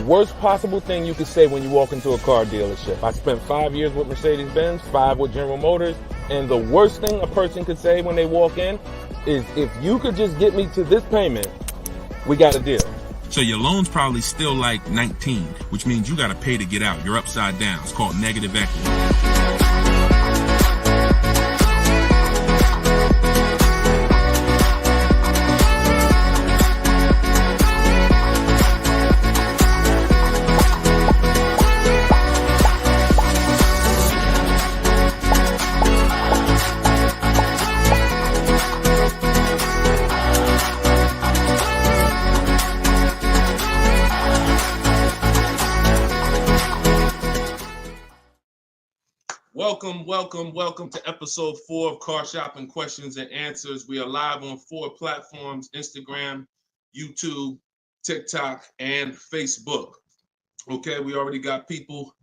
worst possible thing you could say when you walk into a car dealership. I spent 5 years with Mercedes-Benz, 5 with General Motors, and the worst thing a person could say when they walk in is, if you could just get me to this payment, we got a deal. So your loan's probably still like 19, which means you got to pay to get out. You're upside down. It's called negative equity. Welcome to episode 4 of Car Shopping Questions and Answers. We are live on 4 platforms: Instagram, YouTube, TikTok, and Facebook. Okay, we already got people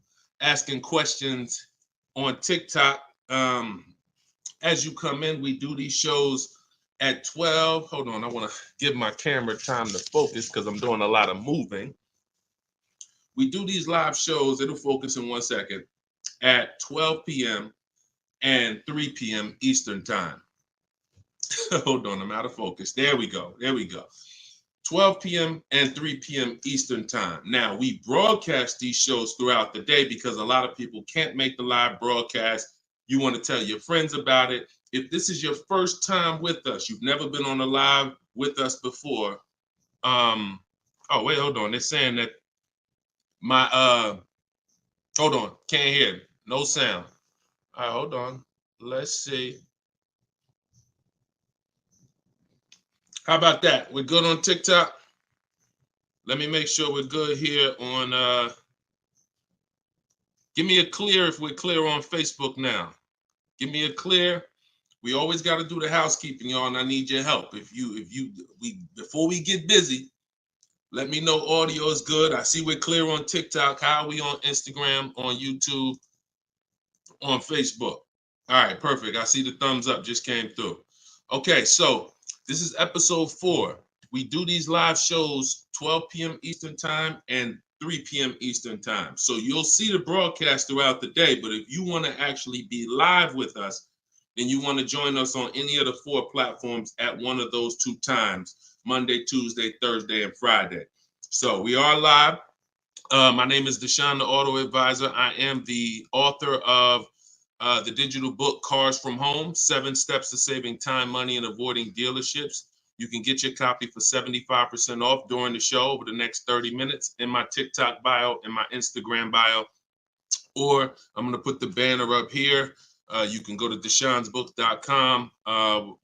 asking questions on TikTok. As you come in, we do these shows at 12. Hold on, I want to give my camera time to focus because I'm doing a lot of moving. We do these live shows, it'll focus in 1 second, at 12 p.m. and 3 p.m. Eastern time. Hold on, I'm out of focus. There we go. 12 p.m. and 3 p.m. Eastern time. Now, we broadcast these shows throughout the day because a lot of people can't make the live broadcast. You want to tell your friends about it. If this is your first time with us, you've never been on a live with us before. Oh, wait, hold on. They're saying that hold on, can't hear. No sound. All right, hold on. Let's see. How about that? We're good on TikTok? Let me make sure we're good here on, give me a clear if we're clear on Facebook now. Give me a clear. We always got to do the housekeeping, y'all, and I need your help. Before we get busy, let me know audio is good. I see we're clear on TikTok. How are we on Instagram, on YouTube, on Facebook? All right, perfect. I see the thumbs up just came through. Okay, so this is episode 4. We do these live shows 12 p.m. Eastern time and 3 p.m. Eastern time. So you'll see the broadcast throughout the day, but if you want to actually be live with us, then you want to join us on any of the 4 platforms at one of those 2 times: Monday, Tuesday, Thursday, and Friday. So we are live. My name is Deshone the Auto Advisor. I am the author of the digital book, Cars from Home, 7 Steps to Saving Time, Money, and Avoiding Dealerships. You can get your copy for 75% off during the show over the next 30 minutes in my TikTok bio, in my Instagram bio, or I'm going to put the banner up here. You can go to deshonsbook.com.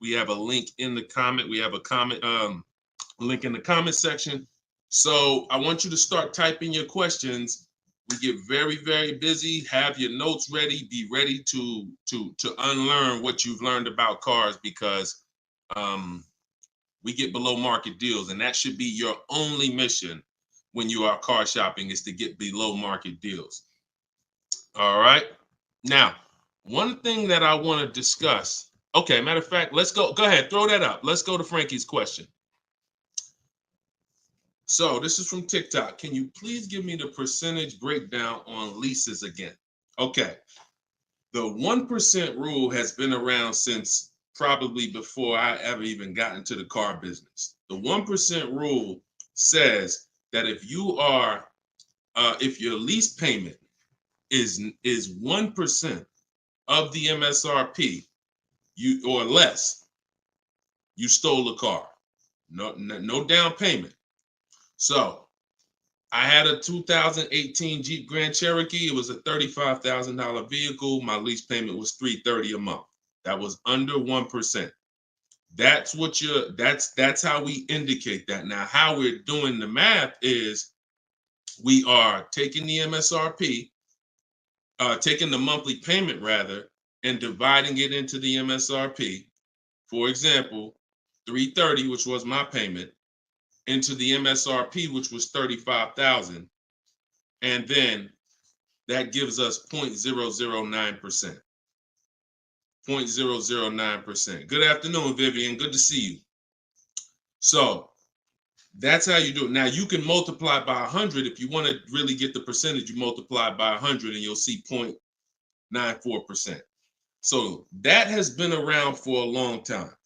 We have a link in the comment. We have a comment link in the comment section. So I want you to start typing your questions. We get very, very busy. Have your notes ready. Be ready to unlearn what you've learned about cars, because we get below market deals, and that should be your only mission when you are car shopping, is to get below market deals. All right. Now, one thing that I want to discuss. Okay, matter of fact, let's go. Go ahead, throw that up. Let's go to Frankie's question. So this is from TikTok. Can you please give me the percentage breakdown on leases again? Okay. The 1% rule has been around since probably before I ever even got into the car business. The 1% rule says that if your lease payment is 1% of the MSRP, or less, you stole a car. No down payment. So I had a 2018 Jeep Grand Cherokee. It was a $35,000 vehicle. My lease payment was $330 a month. That was under 1%. That's how we indicate that. Now, how we're doing the math is we are taking the MSRP, taking the monthly payment rather, and dividing it into the MSRP. For example, $330, which was my payment, into the MSRP, which was $35,000, and then that gives us 0.009%. 0.009%. Good afternoon, Vivian. Good to see you. So That's how you do it. Now you can multiply by 100 if you want to really get the percentage. You multiply by 100 and you'll see 0.94%. So that has been around for a long time.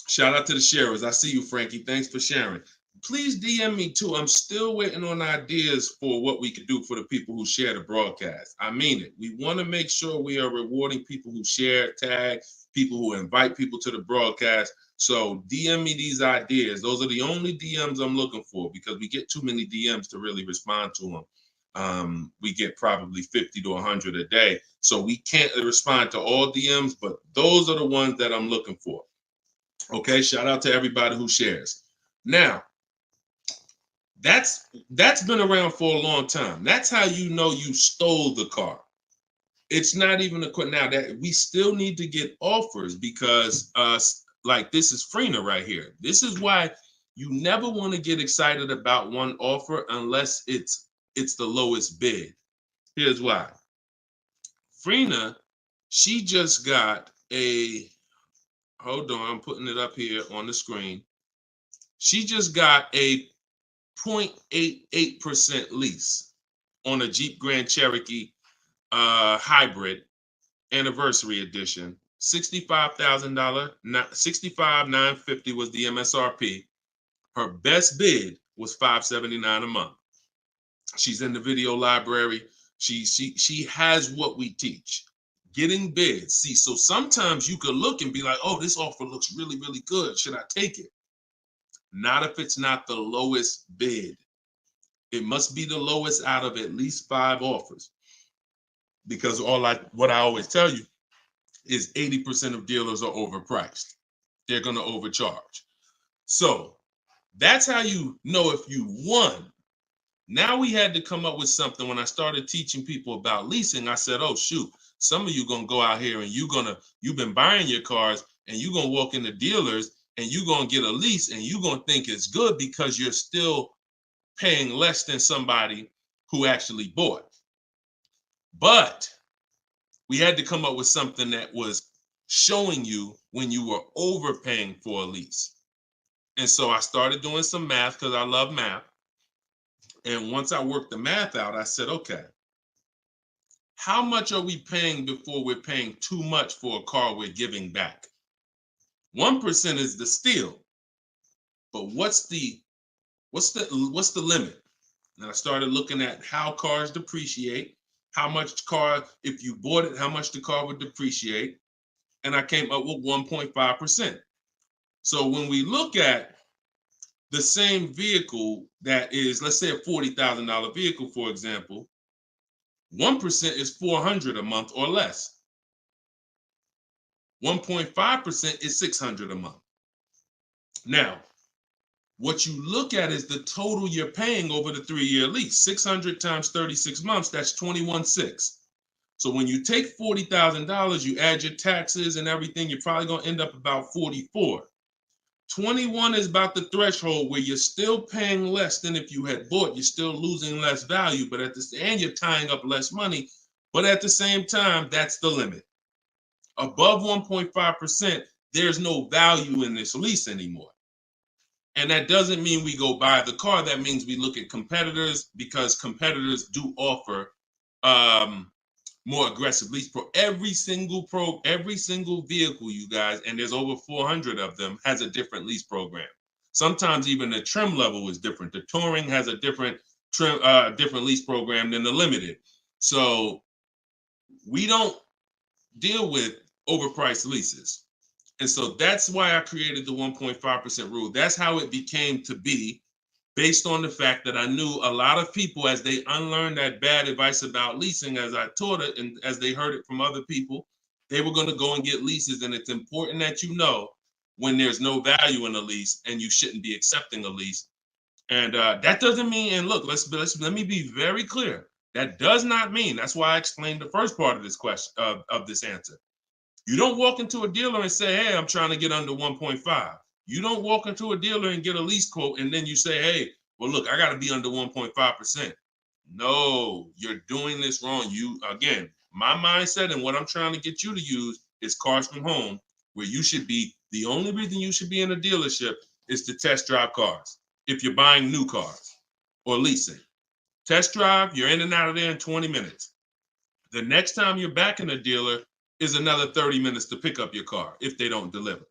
Shout out to the sharers. I see you, Frankie. Thanks for sharing. Please DM me too. I'm still waiting on ideas for what we could do for the people who share the broadcast. I mean it. We want to make sure we are rewarding people who share, tag, people who invite people to the broadcast. So DM me these ideas. Those are the only DMs I'm looking for because we get too many DMs to really respond to them. We get probably 50 to 100 a day. So we can't respond to all DMs, but those are the ones that I'm looking for. Okay, shout out to everybody who shares. Now, that's been around for a long time. That's how you know you stole the car. It's not even a question now that we still need to get offers because like this is Freener right here. This is why you never want to get excited about one offer unless it's the lowest bid. Here's why. Freener, she just got a, hold on, I'm putting it up here on the screen. She just got a 0.88% lease on a Jeep Grand Cherokee hybrid anniversary edition. $65,000, $65,950 was the MSRP. Her best bid was $579 a month. She's in the video library. She has what we teach. Getting bids. See, so sometimes you could look and be like, oh, this offer looks really, really good. Should I take it? Not if it's not the lowest bid. It must be the lowest out of at least 5 offers. Because what I always tell you is 80% of dealers are overpriced. They're going to overcharge. So that's how you know if you won. Now we had to come up with something. When I started teaching people about leasing, I said, oh, shoot, some of you going to go out here and you've been buying your cars and you're going to walk into dealers and you're going to get a lease and you're going to think it's good because you're still paying less than somebody who actually bought. But we had to come up with something that was showing you when you were overpaying for a lease. And so I started doing some math because I love math. And once I worked the math out, I said, okay, how much are we paying before we're paying too much for a car we're giving back? 1% is the steal. But what's the limit? And I started looking at how cars depreciate, how much car, if you bought it, how much the car would depreciate. And I came up with 1.5%. So when we look at the same vehicle that is, let's say a $40,000 vehicle, for example, 1% is $400 a month or less. 1.5% is $600 a month. Now, what you look at is the total you're paying over the 3-year lease. 600 times 36 months, that's 21.6. So when you take $40,000, you add your taxes and everything, you're probably going to end up about 44. 21 is about the threshold where you're still paying less than if you had bought. You're still losing less value, but and you're tying up less money. But at the same time, that's the limit. Above 1.5%, there's no value in this lease anymore. And that doesn't mean we go buy the car. That means we look at competitors because competitors do offer more aggressive lease pro. Every single vehicle, you guys, and there's over 400 of them, has a different lease program. Sometimes even the trim level is different. The Touring has a different lease program than the Limited. So we don't deal with overpriced leases. And so that's why I created the 1.5% rule. That's how it became to be, based on the fact that I knew a lot of people, as they unlearned that bad advice about leasing, as I taught it and as they heard it from other people, they were going to go and get leases. And it's important that you know when there's no value in a lease and you shouldn't be accepting a lease. And that doesn't mean, and look, let me be very clear. That does not mean, that's why I explained the first part of this question, of this answer. You don't walk into a dealer and say, hey, I'm trying to get under 1.5. You don't walk into a dealer and get a lease quote and then you say, hey, well, look, I got to be under 1.5%. No, you're doing this wrong. Again, my mindset and what I'm trying to get you to use is Cars from Home, where you should be, the only reason you should be in a dealership is to test drive cars. if you're buying new cars or leasing. Test drive, you're in and out of there in 20 minutes. The next time you're back in a dealer is another 30 minutes to pick up your car if they don't deliver.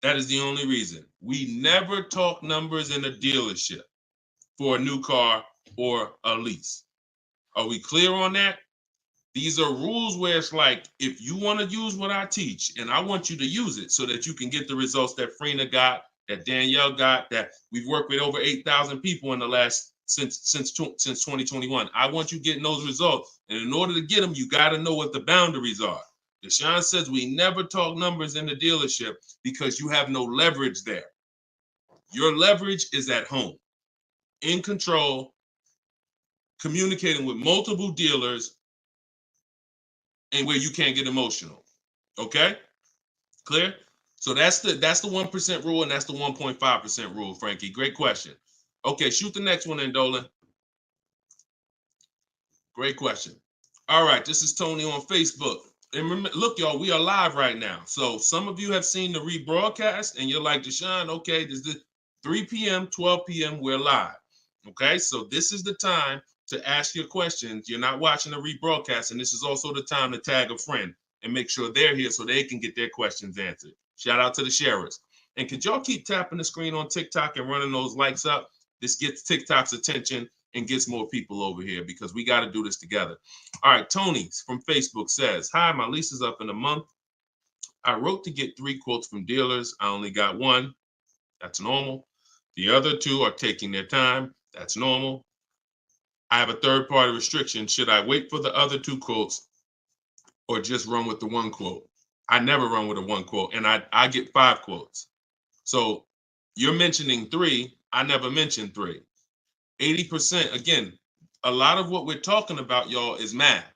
That is the only reason. We never talk numbers in a dealership for a new car or a lease. Are we clear on that? These are rules where it's like, if you want to use what I teach, and I want you to use it so that you can get the results that Frina got, that Danielle got, that we've worked with over 8,000 people in the last since 2021. I want you getting those results. And in order to get them, you got to know what the boundaries are. Deshone says we never talk numbers in the dealership because you have no leverage there. Your leverage is at home, in control, communicating with multiple dealers, and where you can't get emotional. Okay? Clear? So that's the 1% rule, and that's the 1.5% rule, Frankie. Great question. Okay, shoot the next one in, Dolan. Great question. All right, this is Tony on Facebook. And remember, look, y'all, we are live right now. So some of you have seen the rebroadcast, and you're like, Deshone, okay, this is 3 p.m., 12 p.m., we're live. Okay, so this is the time to ask your questions. You're not watching the rebroadcast, and this is also the time to tag a friend and make sure they're here so they can get their questions answered. Shout out to the sharers. And could y'all keep tapping the screen on TikTok and running those likes up? This gets TikTok's attention and gets more people over here because we got to do this together. All right, Tony from Facebook says, hi, my lease is up in a month. I wrote to get 3 quotes from dealers. I only got 1. That's normal. The other 2 are taking their time. That's normal. I have a third-party restriction. Should I wait for the other 2 quotes or just run with the 1 quote? I never run with a 1 quote, and I get 5 quotes. So you're mentioning 3. I never mentioned 3. 80%, again, a lot of what we're talking about, y'all, is math.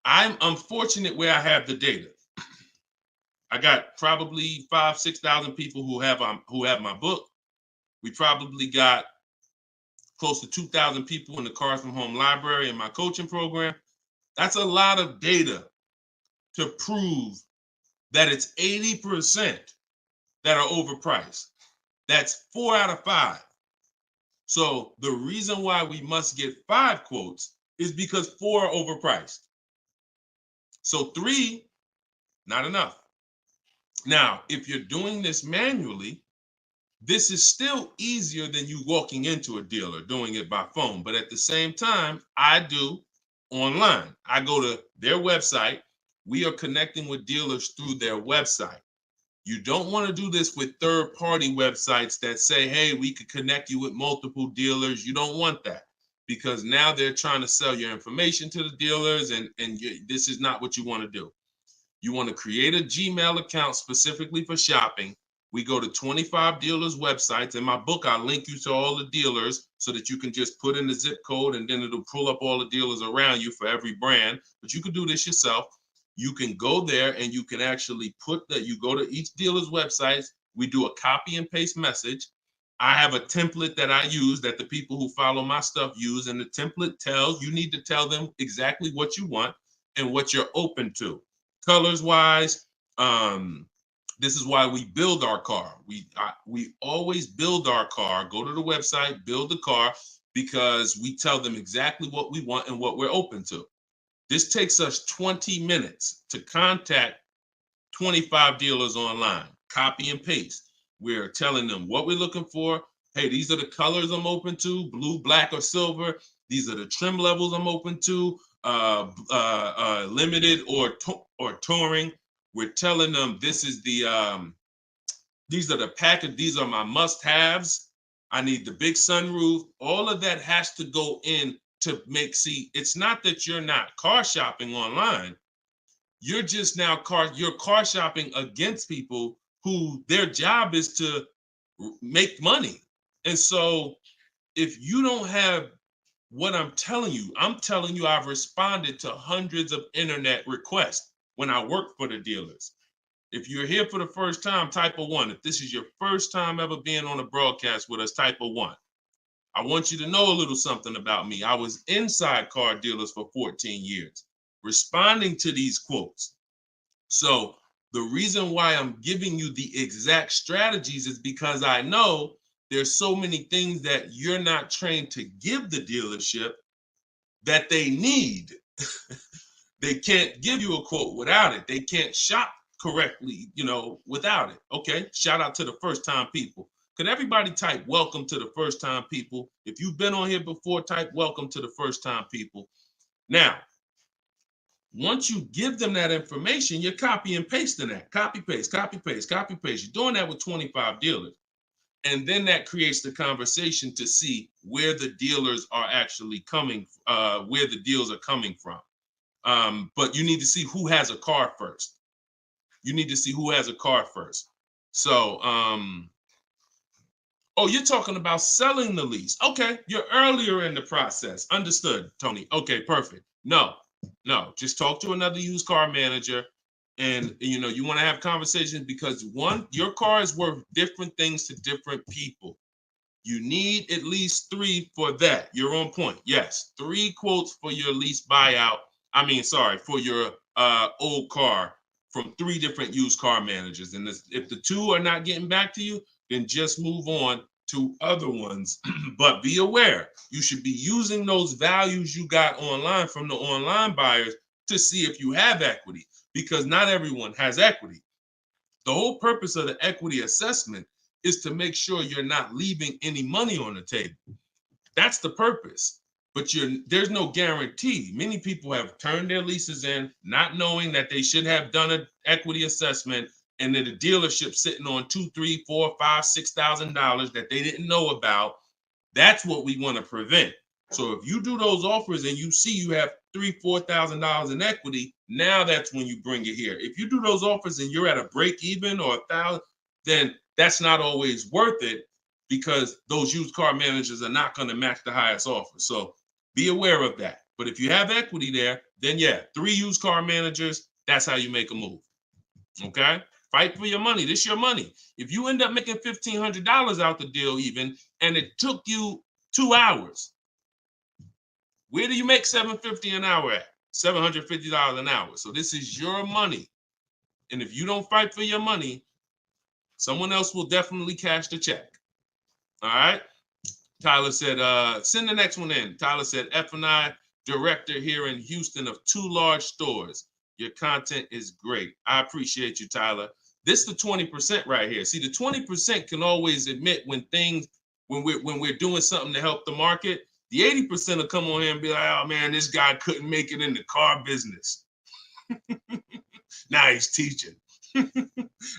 I'm unfortunate where I have the data. I got probably 5,000-6,000 people who have my book. We probably got close to 2,000 people in the Cars from Home library in my coaching program. That's a lot of data to prove that it's 80% that are overpriced. That's 4 out of 5. So the reason why we must get 5 quotes is because 4 are overpriced. So 3, not enough. Now, if you're doing this manually, this is still easier than you walking into a dealer doing it by phone. But at the same time, I do online. I go to their website. We are connecting with dealers through their website. You don't want to do this with third-party websites that say, hey, we could connect you with multiple dealers. You don't want that because now they're trying to sell your information to the dealers, and this is not what you want to do. You want to create a Gmail account specifically for shopping. We go to 25 dealers' websites. In my book, I link you to all the dealers so that you can just put in the zip code, and then it'll pull up all the dealers around you for every brand. But you can do this yourself. You can go there and you can actually you go to each dealer's websites. We do a copy and paste message. I have a template that I use that the people who follow my stuff use. And the template you need to tell them exactly what you want and what you're open to. Colors wise, this is why we build our car. We always build our car, go to the website, build the car, because we tell them exactly what we want and what we're open to. This takes us 20 minutes to contact 25 dealers online, copy and paste. We're telling them what we're looking for. Hey, these are the colors I'm open to, blue, black, or silver. These are the trim levels I'm open to, limited or touring. We're telling them this is these are the package, these are my must-haves. I need the big sunroof. All of that has to go in to it's not that you're not car shopping online. You're just now you're car shopping against people who their job is to make money. And so if you don't have what I'm telling you I've responded to hundreds of internet requests when I work for the dealers. If you're here for the first time, type a 1. If this is your first time ever being on a broadcast with us, type a 1. I want you to know a little something about me. I was inside car dealers for 14 years, responding to these quotes. So The reason why I'm giving you the exact strategies is because I know there's so many things that you're not trained to give the dealership that they need. They can't give you a quote without it. They can't shop correctly, without it. Okay, shout out to the first time people. Could everybody type welcome to the first time people? If you've been on here before, type welcome to the first time people. Now, once you give them that information, you're copy and pasting that. Copy, paste, copy, paste, copy, paste. You're doing that with 25 dealers. And then that creates the conversation to see where the dealers are actually coming, where the deals are coming from. But you need to see who has a car first. You need to see who has a car first. So, oh, you're talking about selling the lease. Okay, you're earlier in the process. Understood, Tony. Okay, perfect. No, just talk to another used car manager. And you want to have conversations because one, your car is worth different things to different people. You need at least 3 for that. You're on point. Yes, 3 quotes for your lease buyout. For your old car from 3 different used car managers. And if the 2 are not getting back to you, then just move on to other ones. But be aware, you should be using those values you got online from the online buyers to see if you have equity, because not everyone has equity. The whole purpose of the equity assessment is to make sure you're not leaving any money on the table. That's the purpose. But there's no guarantee. Many people have turned their leases in not knowing that they should have done an equity assessment, and then the dealership sitting on $2,000, $3,000, $4,000, $5,000, $6,000 that they didn't know about. That's what we want to prevent. So if you do those offers and you see you have $3,000, $4,000 in equity, now that's when you bring it here. If you do those offers and you're at a break even or $1,000, then that's not always worth it, because those used car managers are not going to match the highest offer. So be aware of that. But if you have equity there, then 3 used car managers, that's how you make a move. Okay? Fight for your money. This is your money. If you end up making $1,500 out the deal even, and it took you 2 hours, where do you make $750 an hour at? $750 an hour. So this is your money. And if you don't fight for your money, someone else will definitely cash the check. All right? Tyler said, send the next one in. Tyler said, F&I director here in Houston of 2 large stores. Your content is great. I appreciate you, Tyler. This is the 20% right here. See, the 20% can always admit when we're doing something to help the market. The 80% will come on here and be like, oh man, this guy couldn't make it in the car business. Now he's teaching. All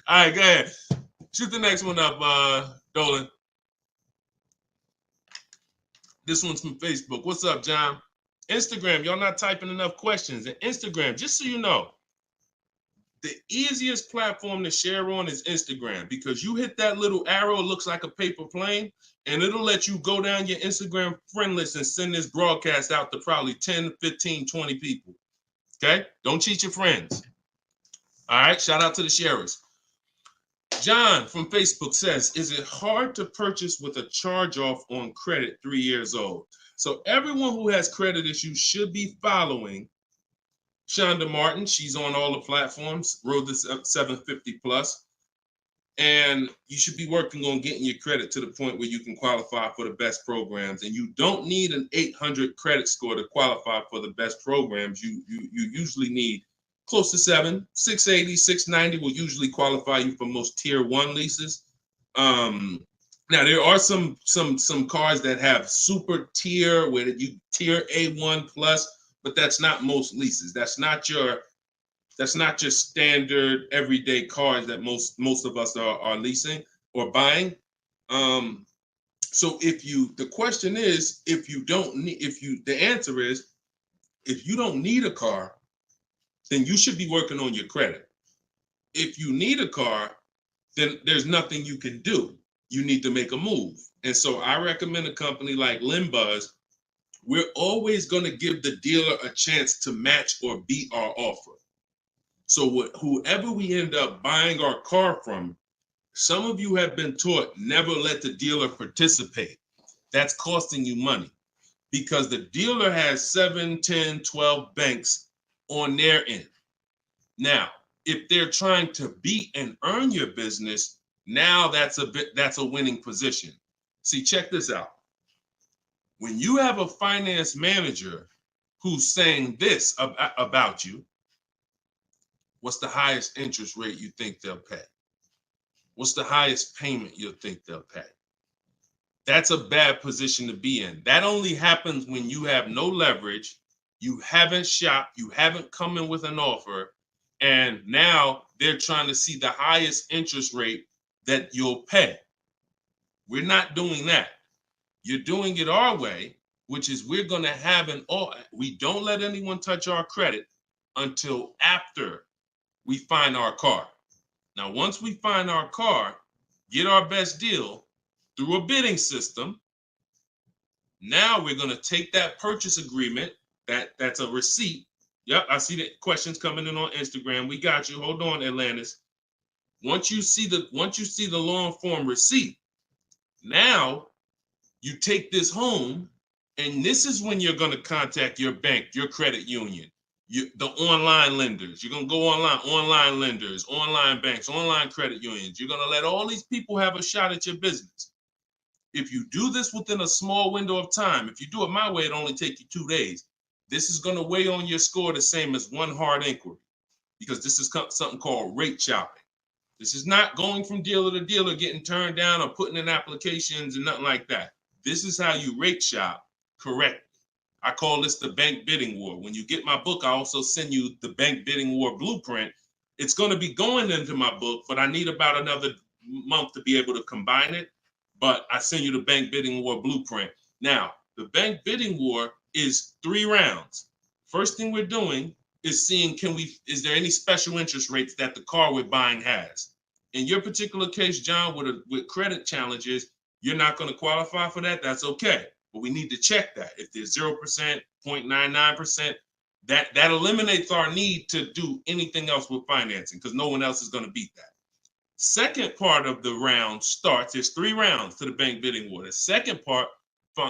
right, go ahead. Shoot the next one up, Dolan. This one's from Facebook. What's up, John? Instagram, y'all not typing enough questions. And Instagram, just so you know, the easiest platform to share on is Instagram, because you hit that little arrow, it looks like a paper plane, and it'll let you go down your Instagram friend list and send this broadcast out to probably 10, 15, 20 people. Okay? Don't cheat your friends. All right? Shout out to the sharers. John from Facebook says, is it hard to purchase with a charge-off on credit 3 years old? So everyone who has credit issues should be following Shonda Martin. She's on all the platforms, Road to 750 plus. And you should be working on getting your credit to the point where you can qualify for the best programs. And you don't need an 800 credit score to qualify for the best programs. You usually need close to 680, 690 will usually qualify you for most tier 1 leases. Now there are some cars that have super tier where you tier A1 plus, but that's not most leases. That's not your standard everyday cars that most of us are leasing or buying. So the question is, the answer is, if you don't need a car, then you should be working on your credit. If you need a car, then there's nothing you can do. You need to make a move. And so I recommend a company like Limbuzz. We're always going to give the dealer a chance to match or beat our offer. So whoever we end up buying our car from, some of you have been taught never let the dealer participate. That's costing you money, because the dealer has 7, 10, 12 banks on their end. Now, If they're trying to beat and earn your business, now that's a winning position. See, check this out. When you have a finance manager who's saying this about you, what's the highest interest rate you think they'll pay? What's the highest payment you think they'll pay? That's a bad position to be in. That only happens when you have no leverage, you haven't shopped, you haven't come in with an offer, and now they're trying to see the highest interest rate that you'll pay. We're not doing that. You're doing it our way, which is we're going to have we don't let anyone touch our credit until after we find our car. Now, once we find our car, get our best deal through a bidding system, now we're going to take that purchase agreement, that's a receipt. Yep, I see the questions coming in on Instagram. We got you. Hold on, Atlantis. Once you see the long form receipt, now you take this home, and this is when you're going to contact your bank, your credit union, the online lenders. You're going to go online lenders, online banks, online credit unions. You're going to let all these people have a shot at your business. If you do this within a small window of time, if you do it my way, it only take you 2 days. This is going to weigh on your score the same as one hard inquiry, because this is something called rate shopping. This is not going from dealer to dealer, getting turned down or putting in applications and nothing like that. This is how you rate shop correctly. I call this the bank bidding war. When you get my book, I also send you the bank bidding war blueprint. It's going to be going into my book, but I need about another month to be able to combine it. But I send you the bank bidding war blueprint. Now, the bank bidding war is 3 rounds. First thing we're doing is seeing, is there any special interest rates that the car we're buying has? In your particular case, John, with credit challenges, you're not going to qualify for that. That's okay. But we need to check that. If there's 0%, 0.99%, that eliminates our need to do anything else with financing, because no one else is going to beat that. Second part of the round starts, there's 3 rounds to the bank bidding war. The second part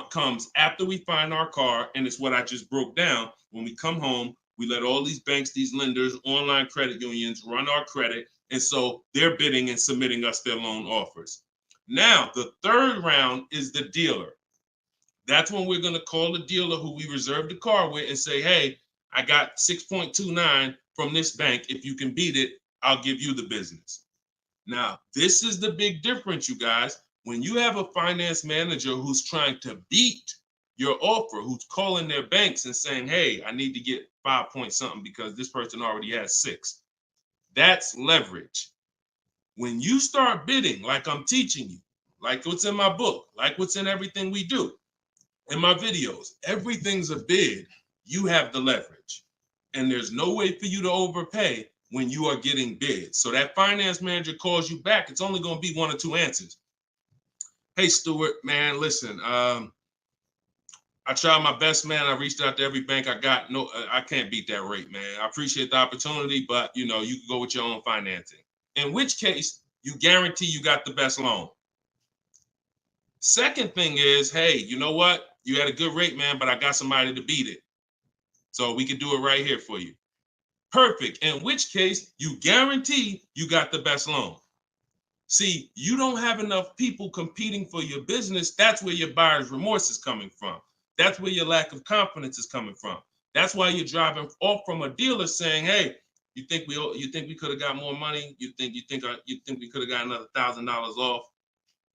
comes after we find our car, and it's what I just broke down. When we come home, we let all these banks, these lenders, online credit unions run our credit, and so they're bidding and submitting us their loan offers. Now, the third round is the dealer. That's when we're going to call the dealer who we reserved the car with and say, hey, I got 6.29 from this bank. If you can beat it, I'll give you the business. Now, this is the big difference, you guys. When you have a finance manager who's trying to beat your offer, who's calling their banks and saying, hey, I need to get 5 point something because this person already has 6. That's leverage. When you start bidding, like I'm teaching you, like what's in my book, like what's in everything we do, in my videos, everything's a bid. You have the leverage. And there's no way for you to overpay when you are getting bids. So that finance manager calls you back, it's only going to be 1 or 2 answers. Hey, Stuart, man, listen, I tried my best, man. I reached out to every bank I got. No, I can't beat that rate, man. I appreciate the opportunity, but you can go with your own financing. In which case, you guarantee you got the best loan. Second thing is, hey, you know what? You had a good rate, man, but I got somebody to beat it. So we can do it right here for you. Perfect. In which case, you guarantee you got the best loan. See, you don't have enough people competing for your business. That's where your buyer's remorse is coming from. That's where your lack of confidence is coming from. That's why you're driving off from a dealer saying, hey, you think we could have got more money? You think we could have got another $1,000 off?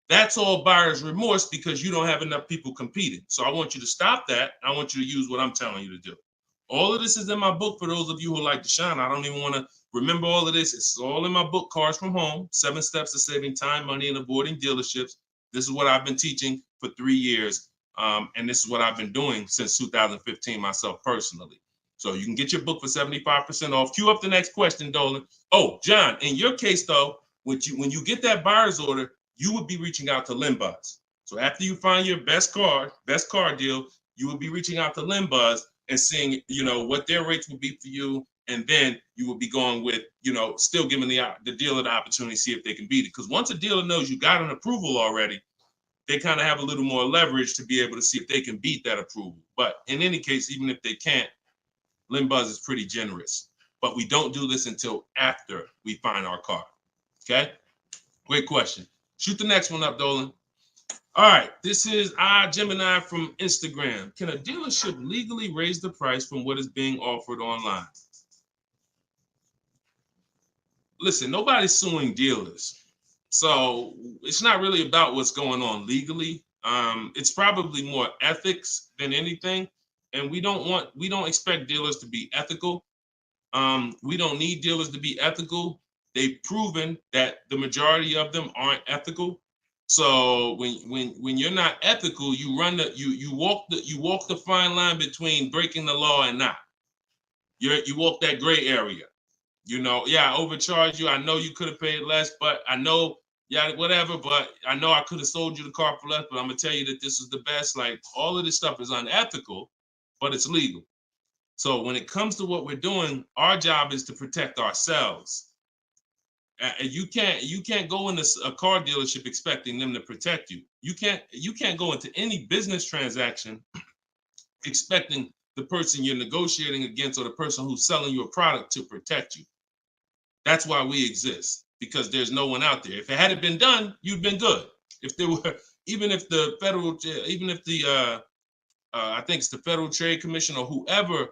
That's all buyer's remorse because you don't have enough people competing. So I want you to stop that. I want you to use what I'm telling you to do. All of this is in my book for those of you who like Deshone. I don't even want to remember all of this. It's all in my book, Cars from Home, 7 Steps to Saving Time, Money, and Avoiding Dealerships. This is what I've been teaching for 3 years. And this is what I've been doing since 2015 myself personally. So you can get your book for 75% off. Cue up the next question, Dolan. Oh, John, in your case, though, when you get that buyer's order, you would be reaching out to Limbuzz. So after you find your best car deal, you would be reaching out to Limbuzz and seeing, what their rates would be for you. And then you would be going with, still giving the dealer the opportunity to see if they can beat it. Because once a dealer knows you got an approval already, they kind of have a little more leverage to be able to see if they can beat that approval. But in any case, even if they can't, Limbuzz is pretty generous. but we don't do this until after we find our car. Okay? Great question. Shoot the next one up, Dolan. All right, this is Gemini from Instagram. Can a dealership legally raise the price from what is being offered online? Listen, nobody's suing dealers. So it's not really about what's going on legally. It's probably more ethics than anything. And we don't expect dealers to be ethical. We don't need dealers to be ethical. They've proven that the majority of them aren't ethical. So when you're not ethical, you walk the fine line between breaking the law and not. You walk that gray area. You know, yeah, I overcharged you. I know you could have paid less, but I know, yeah, whatever. But I know I could have sold you the car for less. But I'm gonna tell you that this is the best. Like, all of this stuff is unethical, but it's legal. So when it comes to what we're doing, our job is to protect ourselves. You can't go into a car dealership expecting them to protect you. You can't go into any business transaction expecting the person you're negotiating against or the person who's selling you a product to protect you. That's why we exist, because there's no one out there. If it hadn't been done, you'd been good. If there were, even if the I think it's the Federal Trade Commission or whoever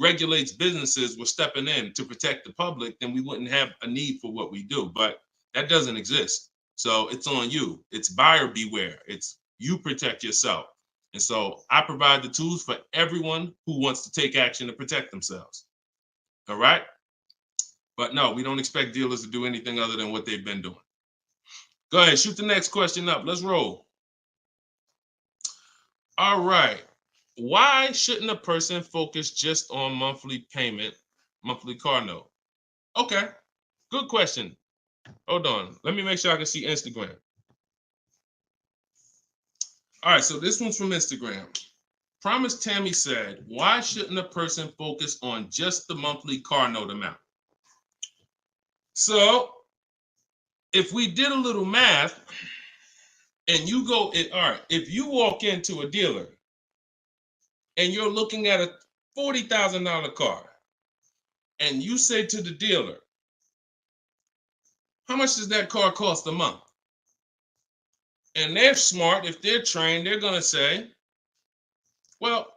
regulates businesses were stepping in to protect the public, then we wouldn't have a need for what we do. But that doesn't exist. So it's on you. It's buyer beware. It's you protect yourself. And so I provide the tools for everyone who wants to take action to protect themselves. All right? But no, we don't expect dealers to do anything other than what they've been doing. Go ahead, shoot the next question up. Let's roll. All right. Why shouldn't a person focus just on monthly payment, monthly car note? Okay, good question. Hold on. Let me make sure I can see Instagram. All right, so this one's from Instagram. Promise Tammy said, why shouldn't a person focus on just the monthly car note amount? So if we did a little math and you go, all right, if you walk into a dealer and you're looking at a $40,000 car and you say to the dealer, how much does that car cost a month? And they're smart, if they're trained, they're gonna say, well,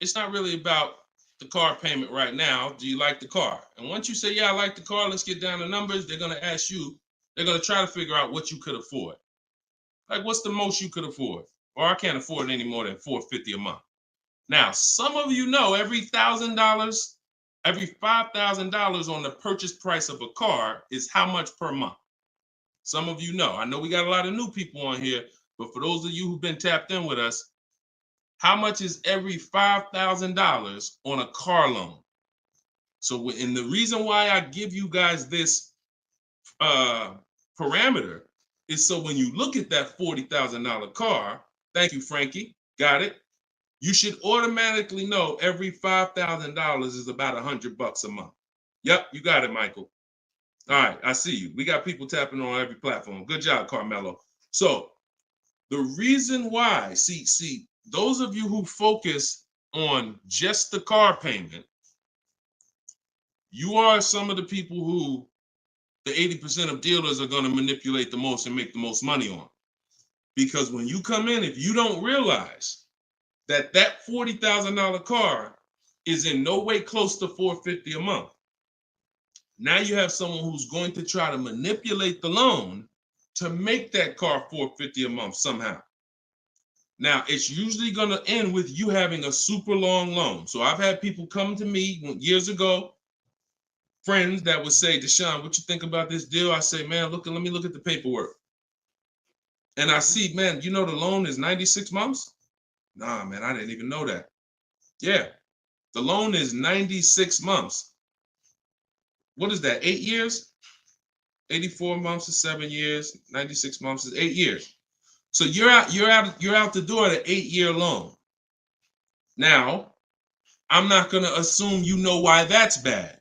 it's not really about the car payment right now. Do you like the car? And once you say, yeah, I like the car, let's get down to numbers, they're gonna ask you, they're gonna try to figure out what you could afford. Like, what's the most you could afford? Or I can't afford any more than $450 a month. Now, some of you know every $1,000, every $5,000 on the purchase price of a car is how much per month. Some of you know. I know we got a lot of new people on here, but for those of you who've been tapped in with us, how much is every $5,000 on a car loan? So, and the reason why I give you guys this parameter is so when you look at that $40,000 car, thank you, Frankie, got it. You should automatically know every $5,000 is about $100 a month. Yep, you got it, Michael. All right, I see you. We got people tapping on every platform. Good job, Carmelo. So the reason why, see, those of you who focus on just the car payment, you are some of the people who the 80% of dealers are going to manipulate the most and make the most money on. Because when you come in, if you don't realize that that $40,000 car is in no way close to $450 a month, now you have someone who's going to try to manipulate the loan to make that car $450 a month somehow. Now, it's usually going to end with you having a super long loan. So I've had people come to me years ago, friends that would say, Deshone, what you think about this deal? I say, man, let me look at the paperwork. And I see, man, you know the loan is 96 months? Nah, man, I didn't even know that. Yeah, the loan is 96 months. What is that, 8 years? 84 months is 7 years, 96 months is 8 years. So you're out the door at an 8-year loan. Now, I'm not going to assume you know why that's bad.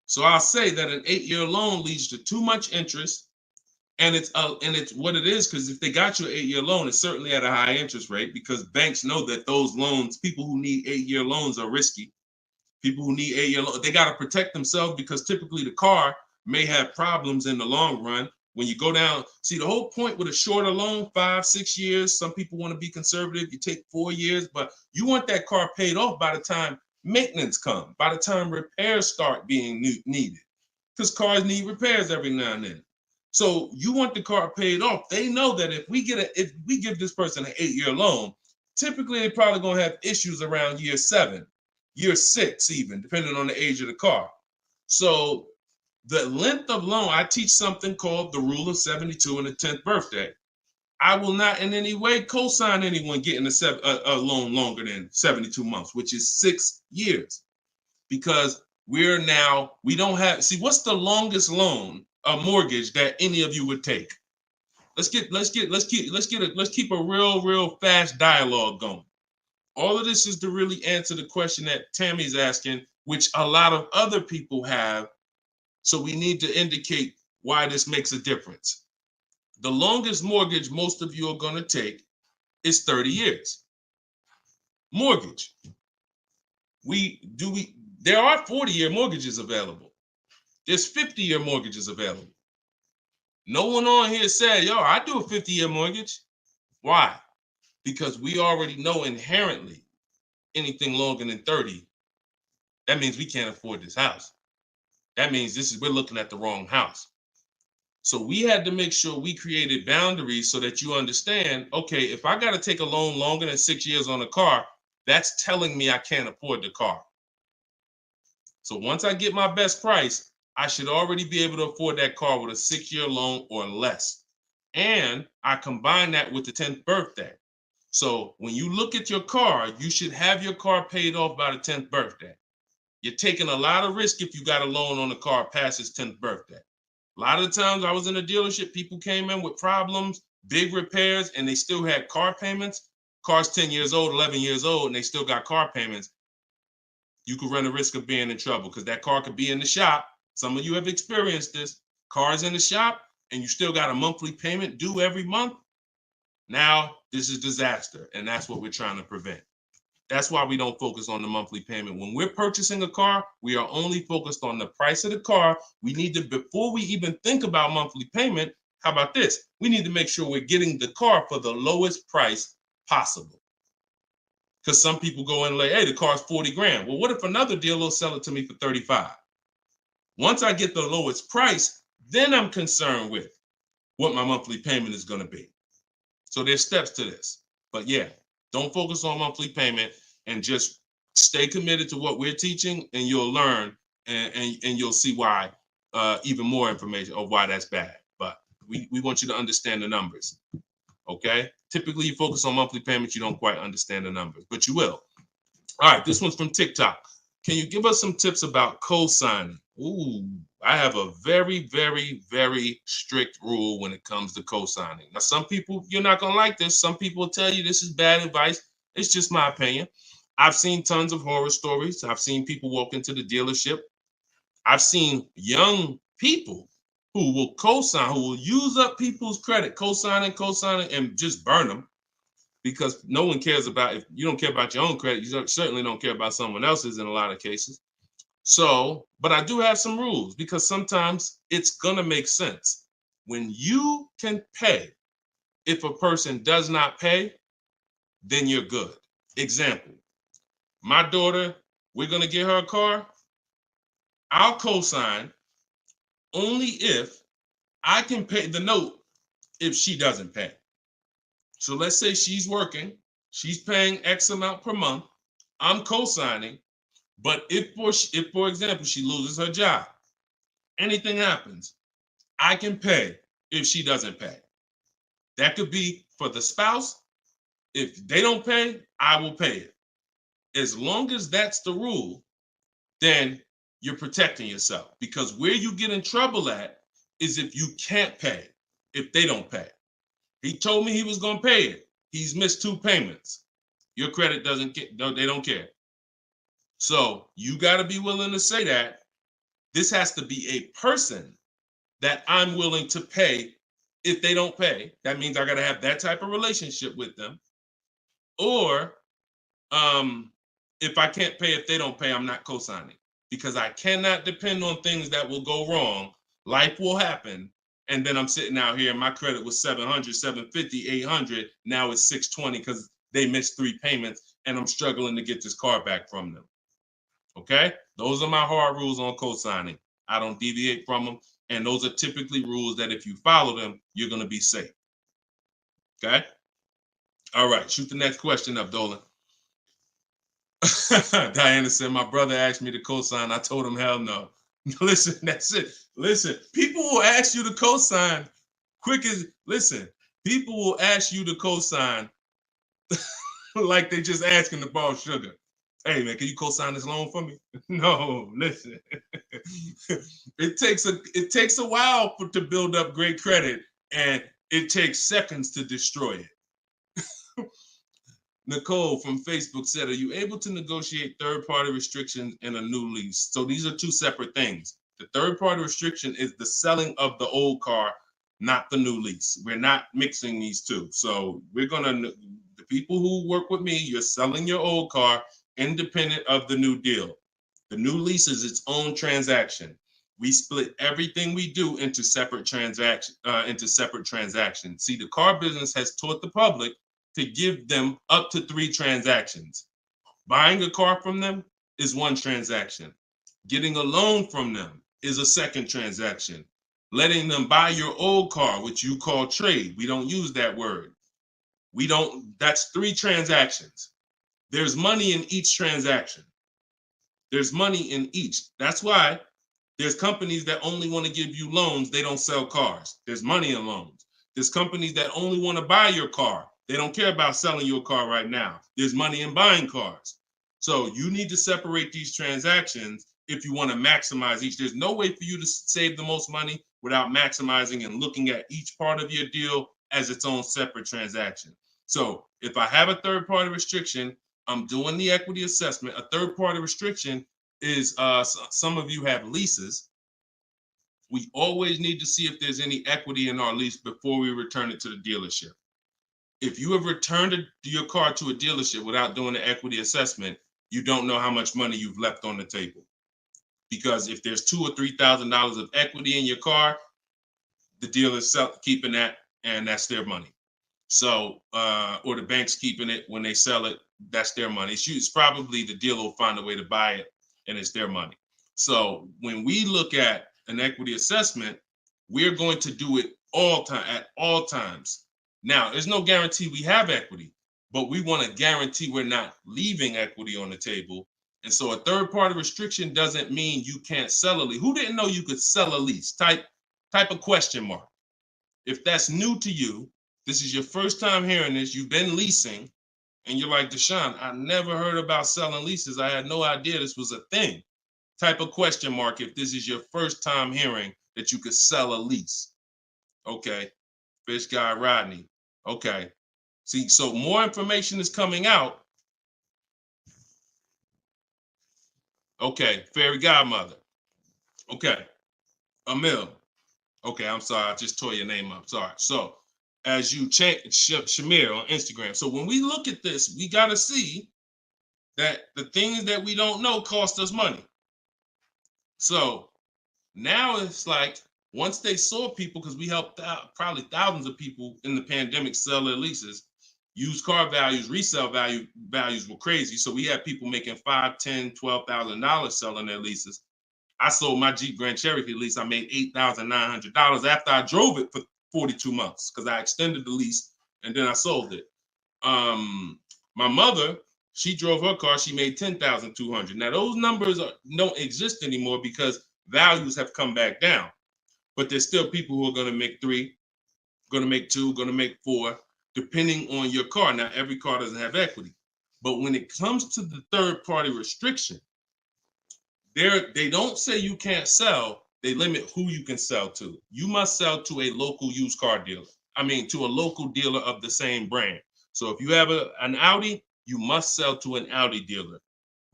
So I'll say that an 8-year loan leads to too much interest, and it's what it is, because if they got you an 8-year loan, it's certainly at a high interest rate, because banks know that those loans, people who need 8-year loans, are risky. People who need 8-year loan, they got to protect themselves because typically the car may have problems in the long run. When you go down, see the whole point with a shorter loan, 5-6 years. Some people want to be conservative. You take 4 years, but you want that car paid off by the time maintenance comes, by the time repairs start being needed, because cars need repairs every now and then. So you want the car paid off. They know that if we give this person an 8-year loan, typically they're probably gonna have issues around year 7, year 6, even depending on the age of the car. So the length of loan, I teach something called the rule of 72 and the 10th birthday. I will not in any way co-sign anyone getting a loan longer than 72 months, which is 6 years, because we don't have, see, what's the longest loan, a mortgage that any of you would take? Let's keep a real fast dialogue going. All of this is to really answer the question that Tammy's asking, which a lot of other people have. So we need to indicate why this makes a difference. The longest mortgage most of you are going to take is 30 years. Mortgage. There are 40-year mortgages available. There's 50-year mortgages available. No one on here said, yo, I do a 50-year mortgage. Why? Because we already know inherently anything longer than 30, that means we can't afford this house. That means we're looking at the wrong house. So we had to make sure we created boundaries so that you understand, okay, if I got to take a loan longer than 6 years on a car, that's telling me I can't afford the car. So once I get my best price, I should already be able to afford that car with a 6-year loan or less. And I combine that with the 10th birthday. So when you look at your car, you should have your car paid off by the 10th birthday. You're taking a lot of risk if you got a loan on the car past its 10th birthday. A lot of the times I was in a dealership, people came in with problems, big repairs, and they still had car payments. Car's 10 years old, 11 years old, and they still got car payments. You could run the risk of being in trouble because that car could be in the shop. Some of you have experienced this. Car's in the shop and you still got a monthly payment due every month. Now, this is disaster, and that's what we're trying to prevent. That's why we don't focus on the monthly payment. When we're purchasing a car, we are only focused on the price of the car. We need to, before we even think about monthly payment, how about this? We need to make sure we're getting the car for the lowest price possible. Because some people go in and like, hey, the car's 40 grand. Well, what if another dealer will sell it to me for 35? Once I get the lowest price, then I'm concerned with what my monthly payment is going to be. So there's steps to this. But yeah, don't focus on monthly payment and just stay committed to what we're teaching, and you'll learn and you'll see why, even more information of why that's bad. But we want you to understand the numbers. Okay? Typically, you focus on monthly payments, you don't quite understand the numbers, but you will. All right, this one's from TikTok. Can you give us some tips about co-signing? Ooh, I have a very, very, very strict rule when it comes to co-signing. Now, some people, you're not going to like this. Some people will tell you this is bad advice. It's just my opinion. I've seen tons of horror stories. I've seen people walk into the dealership. I've seen young people who will co-sign, who will use up people's credit, co-signing, and just burn them, because no one cares about, if you don't care about your own credit, you certainly don't care about someone else's in a lot of cases. So, but I do have some rules, because sometimes it's gonna make sense. When you can pay, if a person does not pay, then you're good. Example, my daughter, we're gonna get her a car. I'll co-sign only if I can pay the note if she doesn't pay. So let's say she's working, she's paying X amount per month, I'm co-signing, but if for example, she loses her job, anything happens, I can pay if she doesn't pay. That could be for the spouse. If they don't pay, I will pay it. As long as that's the rule, then you're protecting yourself, because where you get in trouble at is if you can't pay, if they don't pay. He told me he was going to pay it. He's missed 2 payments. Your credit doesn't get, no, they don't care. So you got to be willing to say that. This has to be a person that I'm willing to pay if they don't pay. That means I got to have that type of relationship with them. Or if I can't pay, if they don't pay, I'm not co-signing, because I cannot depend on things that will go wrong. Life will happen. And then I'm sitting out here and my credit was 700, 750, 800. Now it's 620 because they missed 3 payments and I'm struggling to get this car back from them. Okay? Those are my hard rules on co-signing. I don't deviate from them. And those are typically rules that if you follow them, you're going to be safe. Okay? All right. Shoot the next question up, Dolan. Diana said, my brother asked me to co-sign. I told him, hell no. Listen, that's it. Listen, people will ask you to co-sign quick as, listen, people will ask you to co-sign like they just asking to borrow sugar. Hey man, can you co-sign this loan for me? No, listen. It takes a while to build up great credit, and it takes seconds to destroy it. Nicole from Facebook said, are you able to negotiate third-party restrictions in a new lease? So these are two separate things. The third-party restriction is the selling of the old car, not the new lease. We're not mixing these two. So we're the people who work with me, you're selling your old car independent of the new deal. The new lease is its own transaction. We split everything we do into separate transactions. See, the car business has taught the public to give them up to 3 transactions. Buying a car from them is one transaction. Getting a loan from them is a second transaction. Letting them buy your old car, which you call trade. We don't use that word. That's 3 transactions. There's money in each transaction. There's money in each. That's why there's companies that only want to give you loans. They don't sell cars. There's money in loans. There's companies that only want to buy your car. They don't care about selling your car right now. There's money in buying cars. So you need to separate these transactions if you want to maximize each. There's no way for you to save the most money without maximizing and looking at each part of your deal as its own separate transaction. So if I have a third-party restriction, I'm doing the equity assessment. A third-party restriction is, some of you have leases. We always need to see if there's any equity in our lease before we return it to the dealership. If you have returned your car to a dealership without doing the equity assessment, you don't know how much money you've left on the table. Because if there's $2,000 or $3,000 of equity in your car, the dealer's keeping that, and that's their money. So, or the bank's keeping it when they sell it, that's their money. It's probably the dealer will find a way to buy it, and it's their money. So when we look at an equity assessment, we're going to do it at all times. Now, there's no guarantee we have equity, but we want to guarantee we're not leaving equity on the table. And so a third-party restriction doesn't mean you can't sell a lease. Who didn't know you could sell a lease? Type a question mark. If that's new to you, this is your first time hearing this, you've been leasing, and you're like, Deshone, I never heard about selling leases. I had no idea this was a thing. Type a question mark if this is your first time hearing that you could sell a lease. Okay. Fish Guy Rodney. Okay. See, so more information is coming out. Okay. Fairy Godmother. Okay. Emil. Okay, I'm sorry. I just tore your name up. Sorry. So as you change Shamir on Instagram. So when we look at this, we got to see that the things that we don't know cost us money. So now it's like, once they saw people, because we helped out probably thousands of people in the pandemic sell their leases, used car values, resale values were crazy. So we had people making $5,000, $10,000, $12,000 selling their leases. I sold my Jeep Grand Cherokee lease. I made $8,900 after I drove it for 42 months because I extended the lease and then I sold it. My mother, she drove her car. She made $10,200. Now those numbers don't exist anymore because values have come back down. But there's still people who are going to make 3, going to make 2, going to make 4, depending on your car. Now, every car doesn't have equity. But when it comes to the third-party restriction, they don't say you can't sell. They limit who you can sell to. You must sell to a local used car dealer. To a local dealer of the same brand. So if you have an Audi, you must sell to an Audi dealer.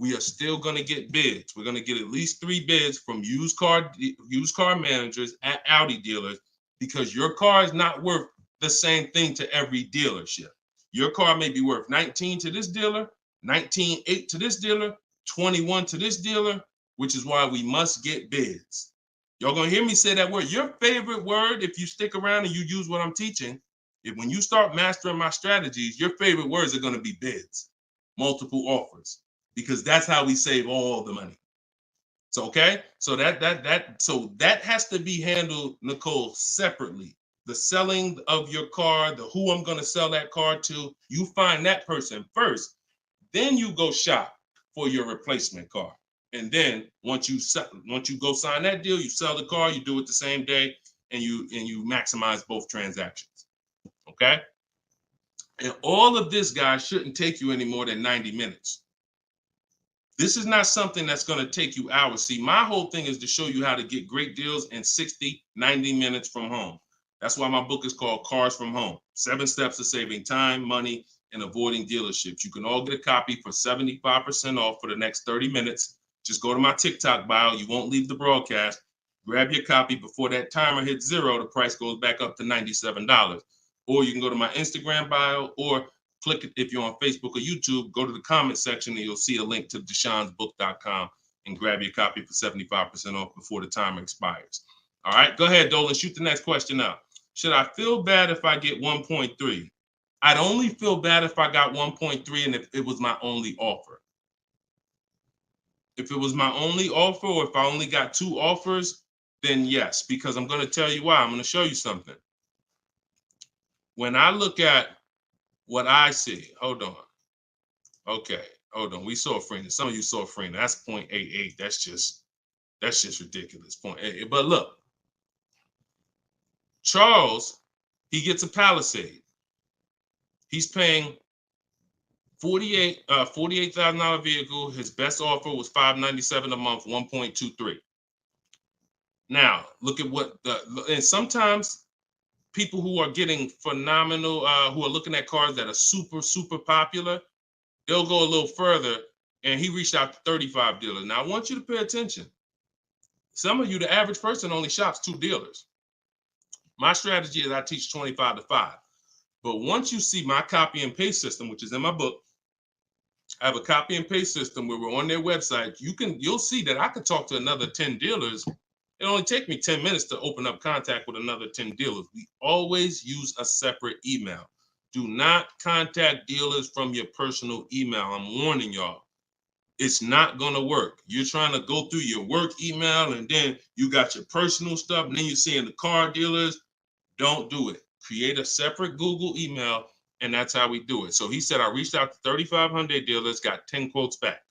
We are still going to get bids. We're going to get at least 3 bids from used car managers at Audi dealers because your car is not worth the same thing to every dealership. Your car may be worth 19 to this dealer, 19.8 to this dealer, 21 to this dealer, which is why we must get bids. Y'all gonna hear me say that word. Your favorite word, if you stick around and you use what I'm teaching, when you start mastering my strategies, your favorite words are gonna be bids, multiple offers, because that's how we save all the money. So okay, so that has to be handled, Nicole, separately. The selling of your car, the who I'm gonna sell that car to, you find that person first. Then you go shop for your replacement car. And then once you go sign that deal, you sell the car, you do it the same day, and you maximize both transactions. Okay? And all of this, guys, shouldn't take you any more than 90 minutes. This is not something that's going to take you hours. See, my whole thing is to show you how to get great deals in 60, 90 minutes from home. That's why my book is called Cars from Home. 7 Steps to Saving Time, Money, and Avoiding Dealerships. You can all get a copy for 75% off for the next 30 minutes. Just go to my TikTok bio. You won't leave the broadcast. Grab your copy before that timer hits 0. The price goes back up to $97. Or you can go to my Instagram bio, or click it if you're on Facebook or YouTube. Go to the comment section and you'll see a link to deshonsbook.com and grab your copy for 75% off before the timer expires. All right, go ahead, Dolan. Shoot the next question out. Should I feel bad if I get 1.3? I'd only feel bad if I got 1.3 and if it was my only offer. If it was my only offer, or if I only got 2 offers, then yes, because I'm going to tell you why. I'm going to show you something. When I look at what I see, hold on. Okay, hold on. We saw Freener. Some of you saw Freener. That's 0.88. That's just ridiculous. 0.88. But look, Charles, he gets a Palisade. He's paying $48,000 vehicle. His best offer was $597 a month, 1.23. Now, look at and sometimes people who are getting phenomenal, who are looking at cars that are super, super popular, they'll go a little further, and he reached out to 35 dealers. Now, I want you to pay attention. Some of you, the average person, only shops 2 dealers. My strategy is I teach 25 to 5. But once you see my copy and paste system, which is in my book, I have a copy and paste system where we're on their website. You'll see that I could talk to another 10 dealers. It only take me 10 minutes to open up contact with another 10 dealers. We always use a separate email. Do not contact dealers from your personal email. I'm warning y'all. It's not going to work. You're trying to go through your work email, and then you got your personal stuff, and then you're seeing the car dealers. Don't do it. Create a separate Google email, and that's how we do it. So he said, I reached out to 3,500 dealers, got 10 quotes back.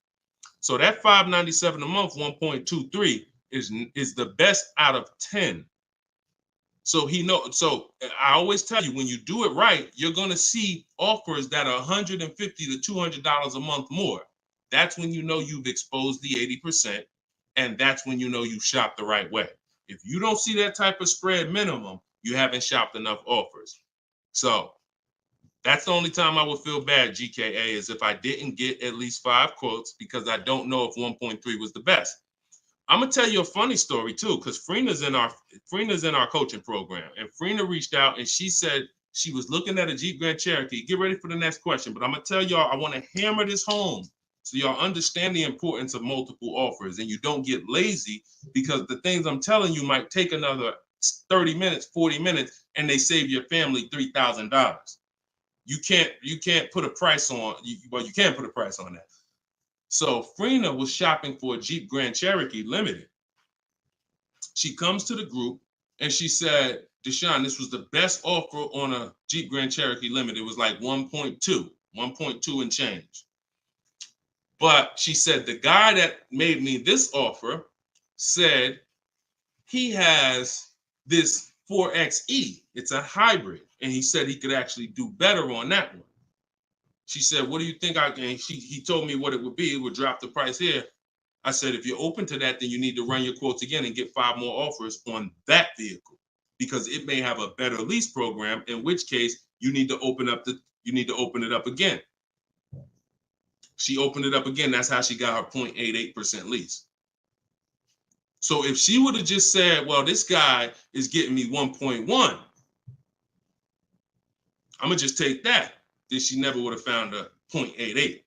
So that $597 a month, 1.23 is the best out of 10. So so I always tell you, when you do it right, you're going to see offers that are $150 to $200 a month more. That's when you know you've exposed the 80%, and that's when you know you shop the right way. If you don't see that type of spread minimum, you haven't shopped enough offers. So that's the only time I would feel bad, GKA, is if I didn't get at least 5 quotes, because I don't know if 1.3 was the best. I'm gonna tell you a funny story too, because Freena's in our coaching program, and Freena reached out and she said she was looking at a Jeep Grand Cherokee. Get ready for the next question, but I'm gonna tell y'all, I want to hammer this home so y'all understand the importance of multiple offers and you don't get lazy, because the things I'm telling you might take another 30 minutes, 40 minutes, and they save your family $3,000. You can't put a price on. Well, you can put a price on that. So Freena was shopping for a Jeep Grand Cherokee Limited. She comes to the group and she said, Deshone, this was the best offer on a Jeep Grand Cherokee Limited. It was like 1.2 and change. But she said, the guy that made me this offer said he has this 4XE. It's a hybrid. And he said he could actually do better on that one. She said, what do you think he told me what it would be. It would drop the price here. I said, if you're open to that, then you need to run your quotes again and get 5 more offers on that vehicle, because it may have a better lease program, in which case you need to open it up again. She opened it up again. That's how she got her 0.88% lease. So if she would have just said, well, this guy is getting me 1.1, I'm gonna just take that, then she never would have found a 0.88.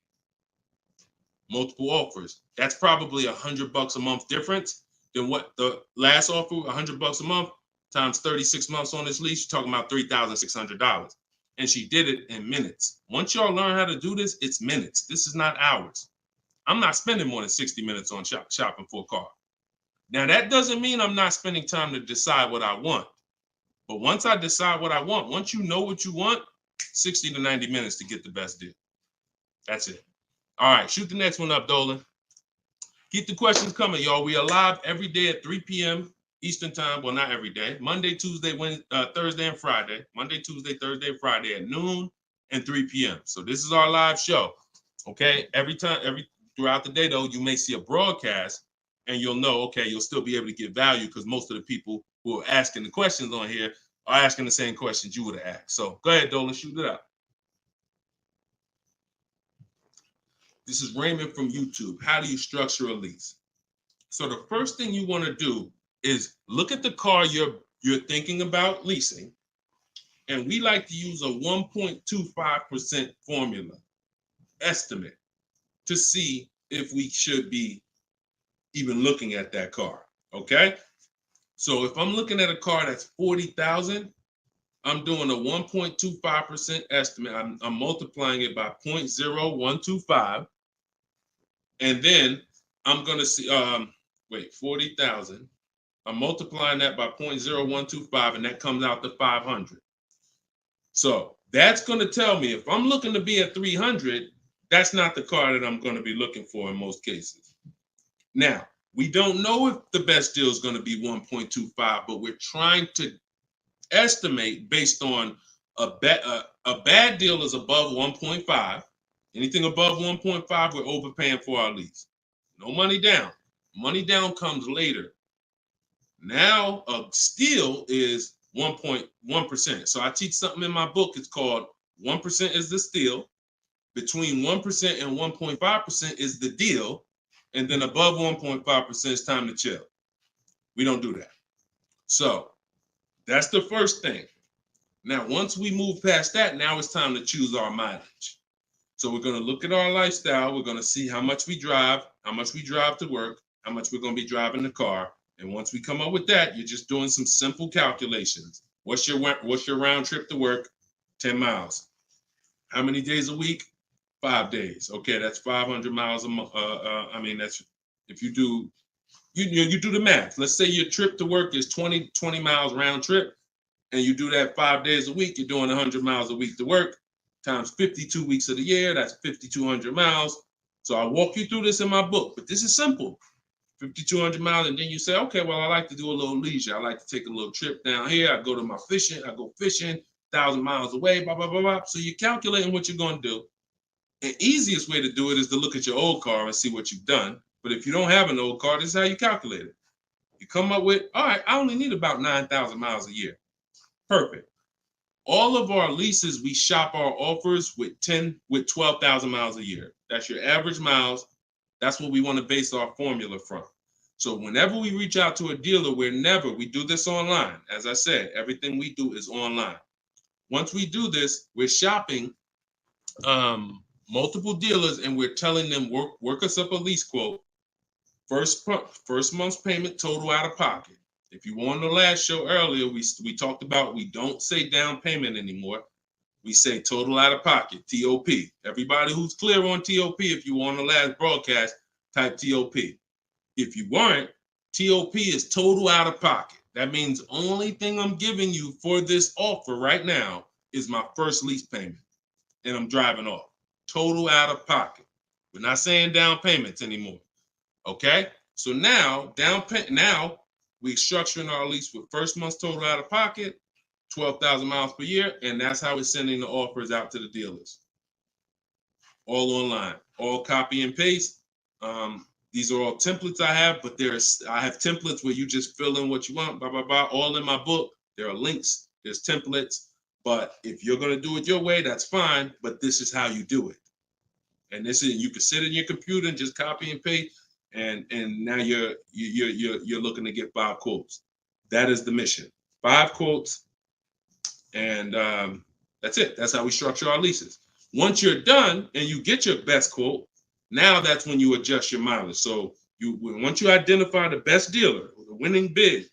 multiple offers. That's probably $100 a month difference than what the last offer, $100 a month times 36 months on this lease. You're talking about $3,600. And she did it in minutes. Once y'all learn how to do this, it's minutes. This is not hours. I'm not spending more than 60 minutes on shopping for a car. Now, that doesn't mean I'm not spending time to decide what I want. But once I decide what I want, once you know what you want, 60 to 90 minutes to get the best deal. That's it. All right, shoot the next one up, Dolan. Keep the questions coming, y'all. We are live every day at 3 p.m. Eastern time. Well, not every day. Monday, Tuesday, Wednesday, Thursday, and Friday. Monday, Tuesday, Thursday, and Friday at noon and 3 p.m. So this is our live show. Okay. Throughout the day, though, you may see a broadcast and you'll know, okay, you'll still be able to get value because most of the people who are asking the questions on here are asking the same questions you would have asked. So go ahead, Dolan, shoot it out. This is Raymond from YouTube. How do you structure a lease? So the first thing you want to do is look at the car you're thinking about leasing. And we like to use a 1.25% formula estimate to see if we should be even looking at that car. Okay. So if I'm looking at a car that's $40,000, I'm doing a 1.25% estimate. I'm multiplying it by 0.0125. And then I'm going to see, 40,000. I'm multiplying that by 0.0125, and that comes out to 500. So that's going to tell me if I'm looking to be at 300, that's not the car that I'm going to be looking for in most cases. Now, we don't know if the best deal is going to be 1.25, but we're trying to estimate based on a bad deal is above 1.5. Anything above 1.5, we're overpaying for our lease. No money down. Money down comes later. Now a steal is 1.1%. So I teach something in my book. It's called 1% is the steal. Between 1% and 1.5% is the deal. And then above 1.5% is time to chill. We don't do that. So that's the first thing. Now, once we move past that, now it's time to choose our mileage. So we're going to look at our lifestyle. We're going to see how much we drive to work, how much we're going to be driving the car. And once we come up with that, you're just doing some simple calculations. What's your round trip to work? 10 miles. How many days a week? 5 days. Okay, that's 500 miles a month. That's if you do the math. Let's say your trip to work is 20 miles round trip, and you do that 5 days a week. You're doing 100 miles a week to work. Times 52 weeks of the year, that's 5,200 miles. So I walk you through this in my book, but this is simple. 5,200 miles, and then you say, okay, well, I like to do a little leisure. I like to take a little trip down here. I go fishing, 1,000 miles away, blah, blah, blah, blah. So you're calculating what you're going to do. The easiest way to do it is to look at your old car and see what you've done. But if you don't have an old car, this is how you calculate it. You come up with, all right, I only need about 9,000 miles a year. Perfect. All of our leases, we shop our offers with 12,000 miles a year. That's your average miles. That's what we want to base our formula from. So whenever we reach out to a dealer, we do this online. As I said, everything we do is online. Once we do this, we're shopping multiple dealers and we're telling them, work us up a lease quote. First month's payment, total out of pocket. If you were on the last show earlier, we talked about we don't say down payment anymore. We say total out of pocket, TOP. Everybody who's clear on TOP, if you were on the last broadcast, type TOP. If you weren't, TOP is total out of pocket. That means only thing I'm giving you for this offer right now is my first lease payment, and I'm driving off. Total out of pocket. We're not saying down payments anymore. Okay? So now, we're structuring our lease with first month's total out of pocket, 12,000 miles per year, and that's how we're sending the offers out to the dealers. All online, all copy and paste. These are all templates I have, but I have templates where you just fill in what you want, blah, blah, blah, all in my book. There are links, there's templates, but if you're going to do it your way, that's fine, but this is how you do it. And you can sit in your computer and just copy and paste. And now you're looking to get 5 quotes. That is the mission. 5 quotes, and that's it. That's how we structure our leases. Once you're done and you get your best quote, Now that's when you adjust your mileage. So once you identify the best dealer, the winning bid,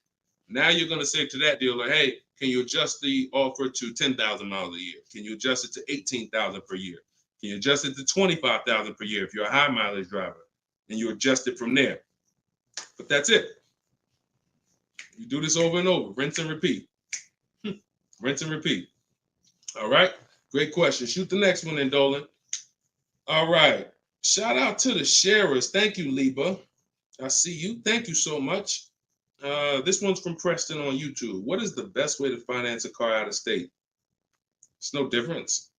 now you're going to say to that dealer, hey, can you adjust the offer to 10,000 miles a year? Can you adjust it to 18,000 per year? Can you adjust it to 25,000 per year if you're a high mileage driver? And you adjust it from there. But that's it. You do this over and over, rinse and repeat. Rinse and repeat. All right. Great question. Shoot the next one in, Dolan. All right. Shout out to the sharers. Thank you, Liba. I see you. Thank you so much. This one's from Preston on YouTube. What is the best way to finance a car out of state? It's no difference.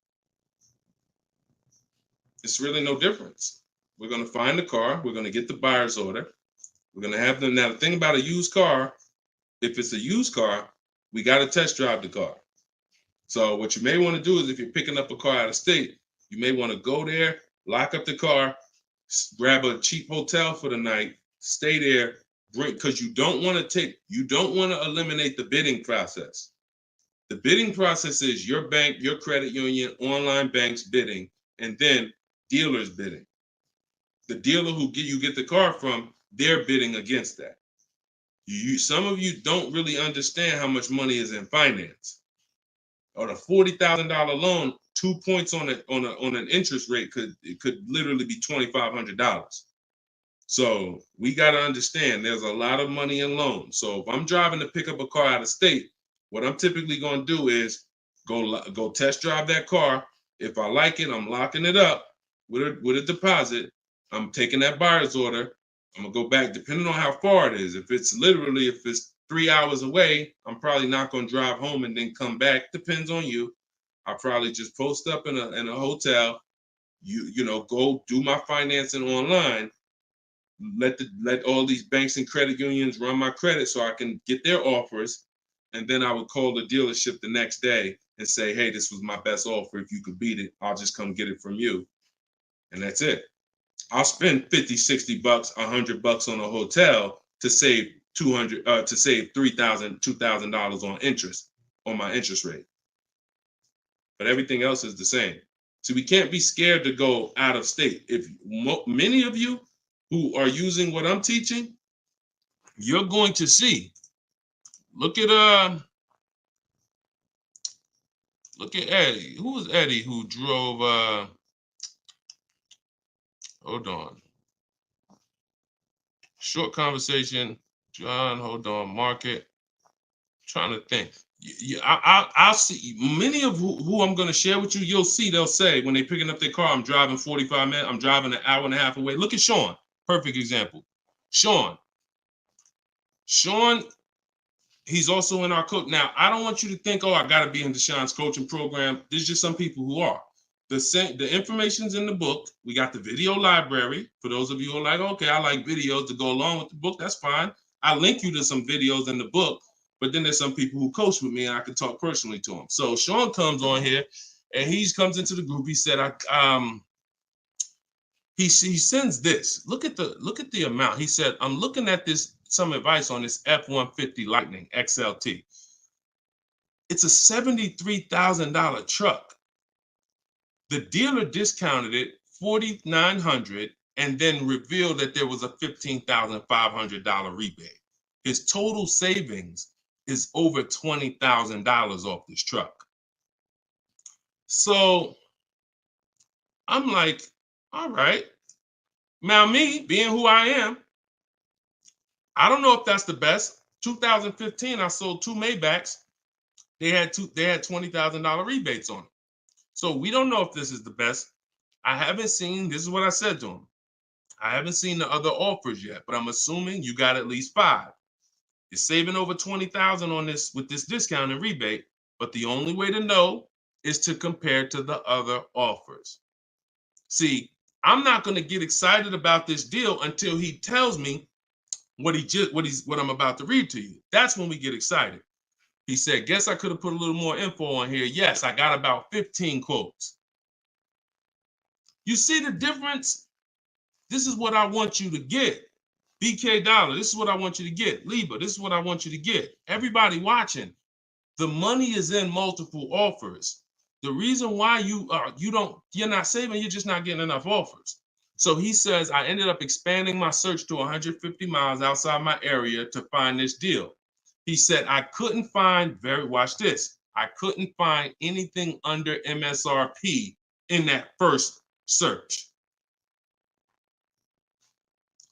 It's really no difference. We're going to find the car. We're going to get the buyer's order. We're going to have them. Now, the thing about a used car, if it's a used car, we got to test drive the car. So what you may want to do is if you're picking up a car out of state, you may want to go there, lock up the car, grab a cheap hotel for the night, stay there, because you don't want to eliminate the bidding process. The bidding process is your bank, your credit union, online banks bidding, and then dealers bidding. The dealer who you get the car from, they're bidding against that. Some of you don't really understand how much money is in finance. On a $40,000 loan, 2 points on an interest rate could literally be $2,500. So we got to understand there's a lot of money in loans. So if I'm driving to pick up a car out of state, what I'm typically going to do is go test drive that car. If I like it, I'm locking it up with a deposit. I'm taking that buyer's order. I'm gonna go back, depending on how far it is. If it's 3 hours away, I'm probably not gonna drive home and then come back. Depends on you. I'll probably just post up in a hotel. Go do my financing online. Let all these banks and credit unions run my credit so I can get their offers, and then I would call the dealership the next day and say, hey, this was my best offer. If you could beat it, I'll just come get it from you, and that's it. I'll spend $50, $60, $100 on a hotel to save $3,000, $2,000 on interest on my interest rate. But everything else is the same. So we can't be scared to go out of state. If many of you who are using what I'm teaching, you're going to see. Look at Eddie. Who was Eddie who drove? Hold on. Short conversation. John, hold on. Market. Trying to think. I'll see many of who I'm going to share with you. You'll see they'll say when they're picking up their car, I'm driving 45 minutes. I'm driving an hour and a half away. Look at Sean. Perfect example. Sean, he's also in our coach. Now, I don't want you to think, I got to be in Deshaun's coaching program. There's just some people who are. The information's in the book. We got the video library. For those of you who are like, okay, I like videos to go along with the book, that's fine. I link you to some videos in the book, but then there's some people who coach with me and I can talk personally to them. So Sean comes on here and he comes into the group. He said, he sends this. Look at the amount. He said, I'm looking at some advice on this F-150 Lightning XLT. It's a $73,000 truck. The dealer discounted it $4,900 and then revealed that there was a $15,500 rebate. His total savings is over $20,000 off this truck. So I'm like, all right. Now me, being who I am, I don't know if that's the best. 2015, I sold 2 Maybachs. They had $20,000 rebates on it. So we don't know if this is the best. I haven't seen, this is what I said to him. I haven't seen the other offers yet, but I'm assuming you got at least 5. You're saving over $20,000 on this with this discount and rebate, but the only way to know is to compare to the other offers. See, I'm not going to get excited about this deal until he tells me what I'm about to read to you. That's when we get excited. He said, guess I could have put a little more info on here. Yes, I got about 15 quotes. You see the difference? This is what I want you to get. BK Dollar, this is what I want you to get. Liba, this is what I want you to get. Everybody watching, the money is in multiple offers. The reason why you're not saving, you're just not getting enough offers. So he says, I ended up expanding my search to 150 miles outside my area to find this deal. He said, I couldn't find, watch this, I couldn't find anything under MSRP in that first search.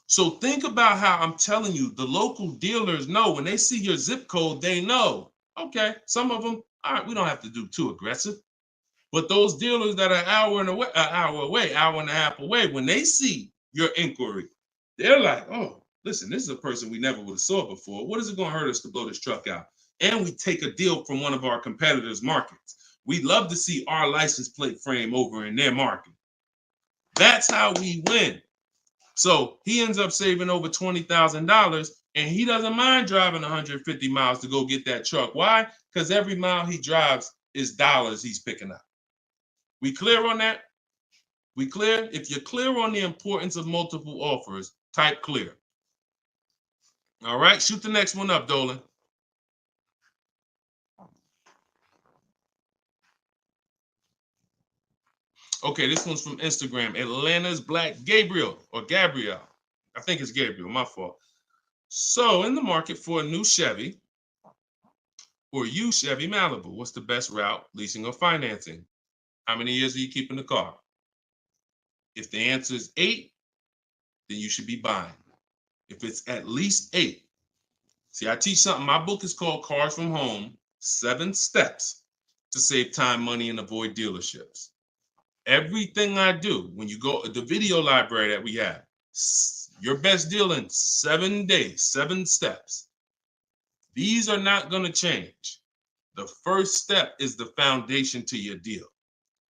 So think about how I'm telling you, the local dealers know when they see your zip code, they know, okay, some of them, all right, we don't have to do too aggressive. But those dealers that are an hour and a half away, when they see your inquiry, they're like, oh, listen, this is a person we never would have saw before. What is it going to hurt us to blow this truck out? And we take a deal from one of our competitors' markets. We love to see our license plate frame over in their market. That's how we win. So he ends up saving over $20,000, and he doesn't mind driving 150 miles to go get that truck. Why? Because every mile he drives is dollars he's picking up. We clear on that? We clear? If you're clear on the importance of multiple offers, type clear. All right, shoot the next one up, Dolan. Okay, this one's from Instagram. Atlanta's Black Gabriel, or Gabrielle. I think it's Gabriel, my fault. So, in the market for a new Chevy or used Chevy Malibu, what's the best route, leasing or financing? How many years are you keeping the car? If the answer is 8, then you should be buying. If it's at least 8, see, I teach something. My book is called Cars from Home, 7 Steps to Save Time, Money, and Avoid Dealerships. Everything I do, when you go, the video library that we have, your best deal in 7 days, 7 steps. These are not going to change. The first step is the foundation to your deal.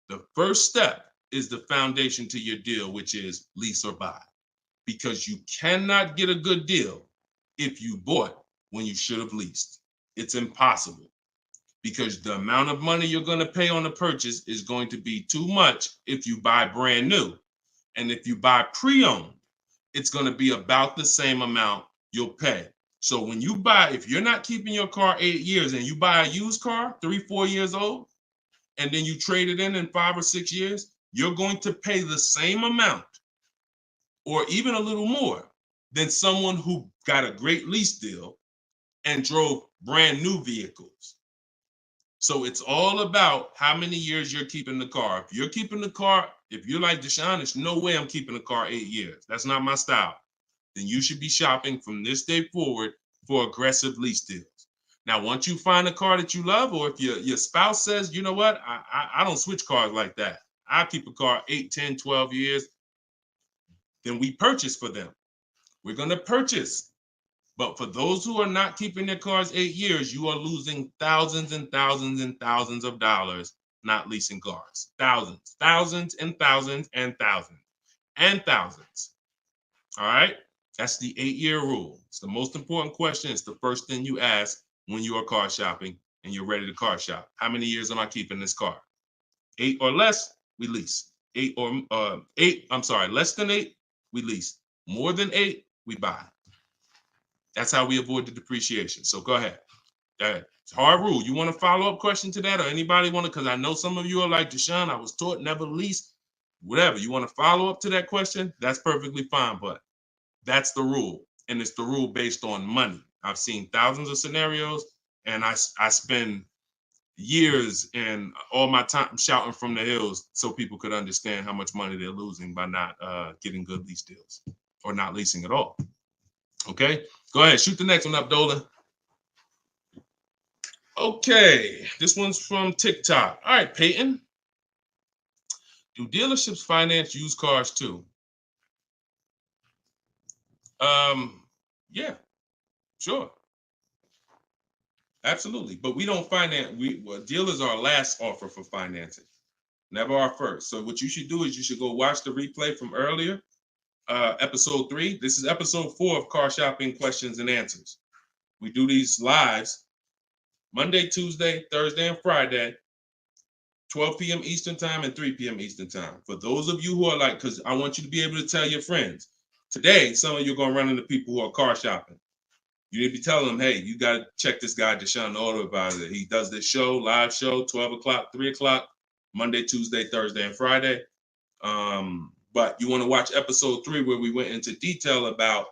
The first step is the foundation to your deal, which is lease or buy. Because you cannot get a good deal if you bought when you should have leased. It's impossible, because the amount of money you're going to pay on the purchase is going to be too much if you buy brand new. And if you buy pre-owned, it's going to be about the same amount you'll pay. So when you buy, if you're not keeping your car 8 years and you buy a used car, 3-4 years old, and then you trade it in 5 or 6 years, you're going to pay the same amount or even a little more than someone who got a great lease deal and drove brand new vehicles. So it's all about how many years you're keeping the car. If you're keeping the car, if you're like Deshone, there's no way I'm keeping the car 8 years. That's not my style. Then you should be shopping from this day forward for aggressive lease deals. Now, once you find a car that you love, or if your spouse says, you know what, I don't switch cars like that. I keep a car 8, 10, 12 years. Then we purchase for them. We're going to purchase. But for those who are not keeping their cars 8 years, you are losing thousands and thousands and thousands of dollars not leasing cars. Thousands, thousands and thousands and thousands and thousands. All right? That's the 8-year rule. It's the most important question. It's the first thing you ask when you are car shopping and you're ready to car shop. How many years am I keeping this car? 8 or less, we lease. Less than 8, we lease. More than 8, we buy. That's how we avoid the depreciation. So go ahead. It's a hard rule. You want a follow-up question to that, or anybody want to? Because I know some of you are like, Deshone, I was taught never lease. Whatever. You want to follow up to that question? That's perfectly fine. But that's the rule. And it's the rule based on money. I've seen thousands of scenarios, and I spend years and all my time shouting from the hills so people could understand how much money they're losing by not getting good lease deals or not leasing at all. Okay, go ahead, shoot the next one up, Dolan. Okay, this one's from TikTok. All right, Peyton. Do dealerships finance used cars too? Yeah, sure. Absolutely. But we don't finance, dealers are our last offer for financing, never our first. So what you should do is you should go watch the replay from earlier, episode 3. This is episode 4 of Car Shopping Questions and Answers. We do these lives Monday, Tuesday, Thursday, and Friday, 12 p.m. Eastern time and 3 p.m. Eastern time. For those of you who are like, because I want you to be able to tell your friends. Today, some of you are going to run into people who are car shopping. You need to be telling them, hey, you got to check this guy, Deshone the Auto Advisor. He does this show, live show, 12 o'clock, 3 o'clock, Monday, Tuesday, Thursday, and Friday. But you want to watch episode 3 where we went into detail about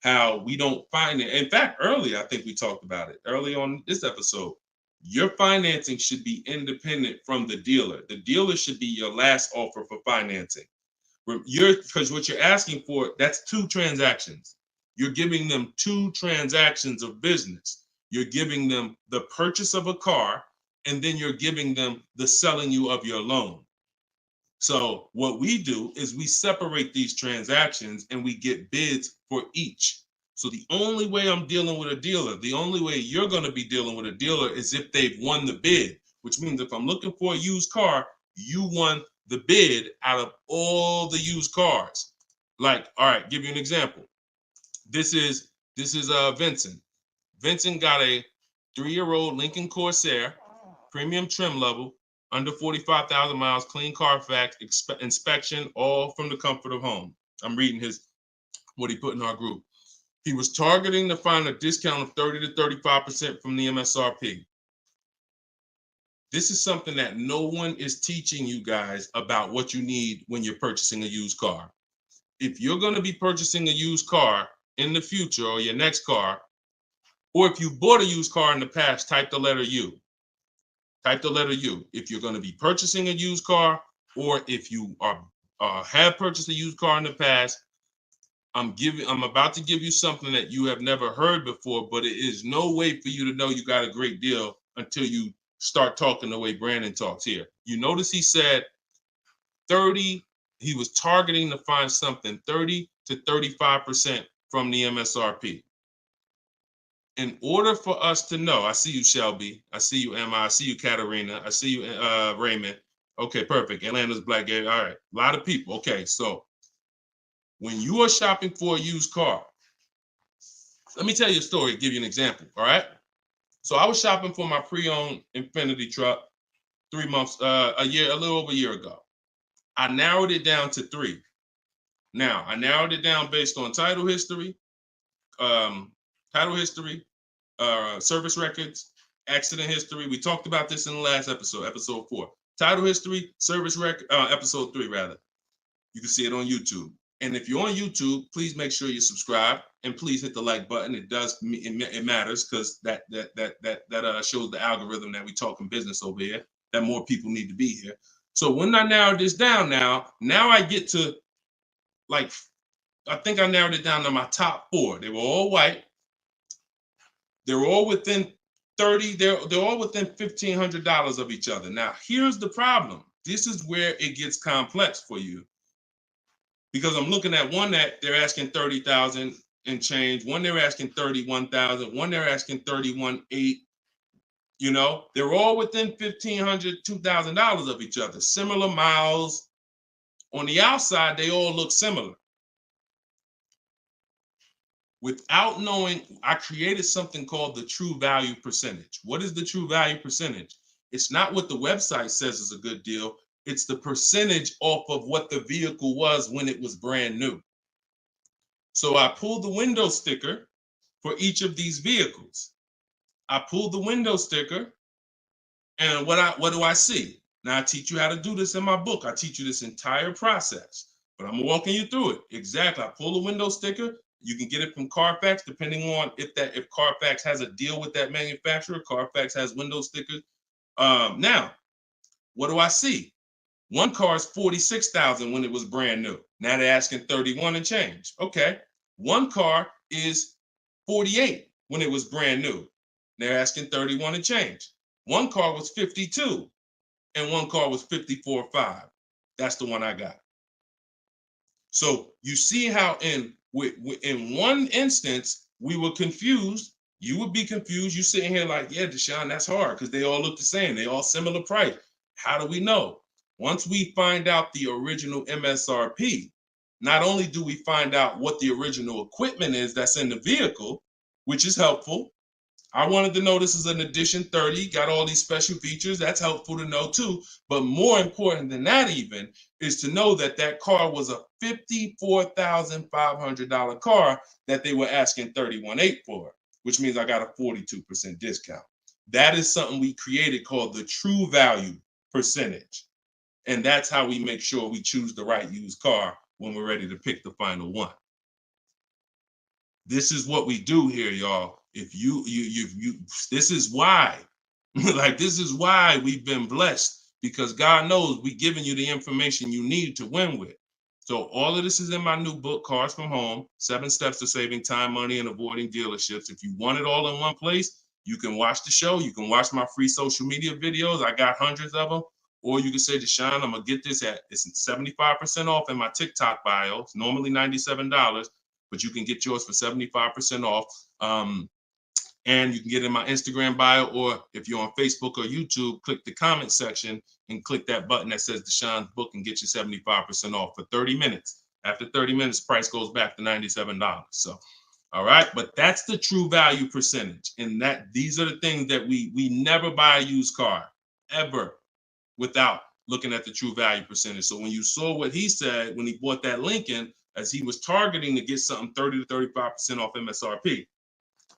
how we don't finance. In fact, early, I think we talked about it early on this episode. Your financing should be independent from the dealer. The dealer should be your last offer for financing. Because what you're asking for, that's 2 transactions. You're giving them 2 transactions of business. You're giving them the purchase of a car, and then you're giving them the selling you of your loan. So what we do is we separate these transactions and we get bids for each. So the only way I'm dealing with a dealer, the only way you're going to be dealing with a dealer is if they've won the bid, which means if I'm looking for a used car, you won the bid out of all the used cars. Like, all right, give you an example. This is Vincent. Vincent got a 3-year-old Lincoln Corsair, premium trim level, under 45,000 miles, clean Carfax, inspection, all from the comfort of home. I'm reading what he put in our group. He was targeting to find a discount of 30 to 35% from the MSRP. This is something that no one is teaching you guys about what you need when you're purchasing a used car. If you're going to be purchasing a used car in the future or your next car, or if you bought a used car in the past, type the letter U. Type the letter U. If you're going to be purchasing a used car, or if you have purchased a used car in the past, I'm about to give you something that you have never heard before, but it is no way for you to know you got a great deal until you start talking the way Brandon talks here. You notice he said 30, he was targeting to find something 30 to 35% from the MSRP. In order for us to know, I see you, Shelby. I see you, Emma. I see you, Katarina. I see you, Raymond. Okay, perfect. Atlanta's Black Gate. All right, a lot of people. Okay, so when you are shopping for a used car, let me tell you a story, give you an example, all right? So I was shopping for my pre-owned Infiniti truck 3 months, a little over a year ago. I narrowed it down to 3. Now, I narrowed it down based on title history, service records, accident history. We talked about this in the last episode, episode 4. Title history, service record, episode 3 rather. You can see it on YouTube. And if you're on YouTube, please make sure you subscribe and please hit the like button. It matters because that shows the algorithm that we talking business over here, that more people need to be here. So when I narrowed this down now I get to I think I narrowed it down to my top 4. They were all white. They were all within 30, they're all within $1,500 of each other. Now, here's the problem. This is where it gets complex for you. Because I'm looking at one that they're asking 30,000 and change, one they're asking 31,000, one they're asking 31,800. You know, they're all within $1,500, $2,000 of each other. Similar miles. On the outside, they all look similar. Without knowing, I created something called the true value percentage. What is the true value percentage? It's not what the website says is a good deal. It's the percentage off of what the vehicle was when it was brand new. So I pulled the window sticker for each of these vehicles. I pulled the window sticker, and what do I see? Now I teach you how to do this in my book. I teach you this entire process, but I'm walking you through it. Exactly. I pull the window sticker. You can get it from Carfax, depending on if Carfax has a deal with that manufacturer. Carfax has window stickers. Now, what do I see? One car is 46,000 when it was brand new. Now they're asking 31 and change. Okay. One car is 48 when it was brand new. They're asking 31 and change. One car was 52 and one car was 54.5. That's the one I got. So you see how in one instance we were confused. You would be confused. You sitting here like, yeah, Deshone, that's hard because they all look the same. They all similar price. How do we know? Once we find out the original MSRP, not only do we find out what the original equipment is that's in the vehicle, which is helpful. I wanted to know this is an Edition 30, got all these special features. That's helpful to know too. But more important than that even is to know that that car was a $54,500 car that they were asking $31,800 for, which means I got a 42% discount. That is something we created called the true value percentage. And that's how we make sure we choose the right used car when we're ready to pick the final one. This is what we do here, y'all. If you this is why, like, this is why we've been blessed, because God knows we giving you the information you need to win with. So all of this is in my new book, Cars from Home, 7 Steps to Saving Time, Money, and Avoiding Dealerships. If you want it all in one place, you can watch the show. You can watch my free social media videos. I got hundreds of them. Or you can say, Deshone, I'm going to get this it's 75% off in my TikTok bio. It's normally $97, but you can get yours for 75% off. And you can get it in my Instagram bio, or if you're on Facebook or YouTube, click the comment section and click that button that says Deshone's book and get you 75% off for 30 minutes. After 30 minutes, price goes back to $97. So, all right, but that's the true value percentage. And that these are the things that we never buy a used car ever without looking at the true value percentage. So when you saw what he said when he bought that Lincoln, as he was targeting to get something 30 to 35% off MSRP,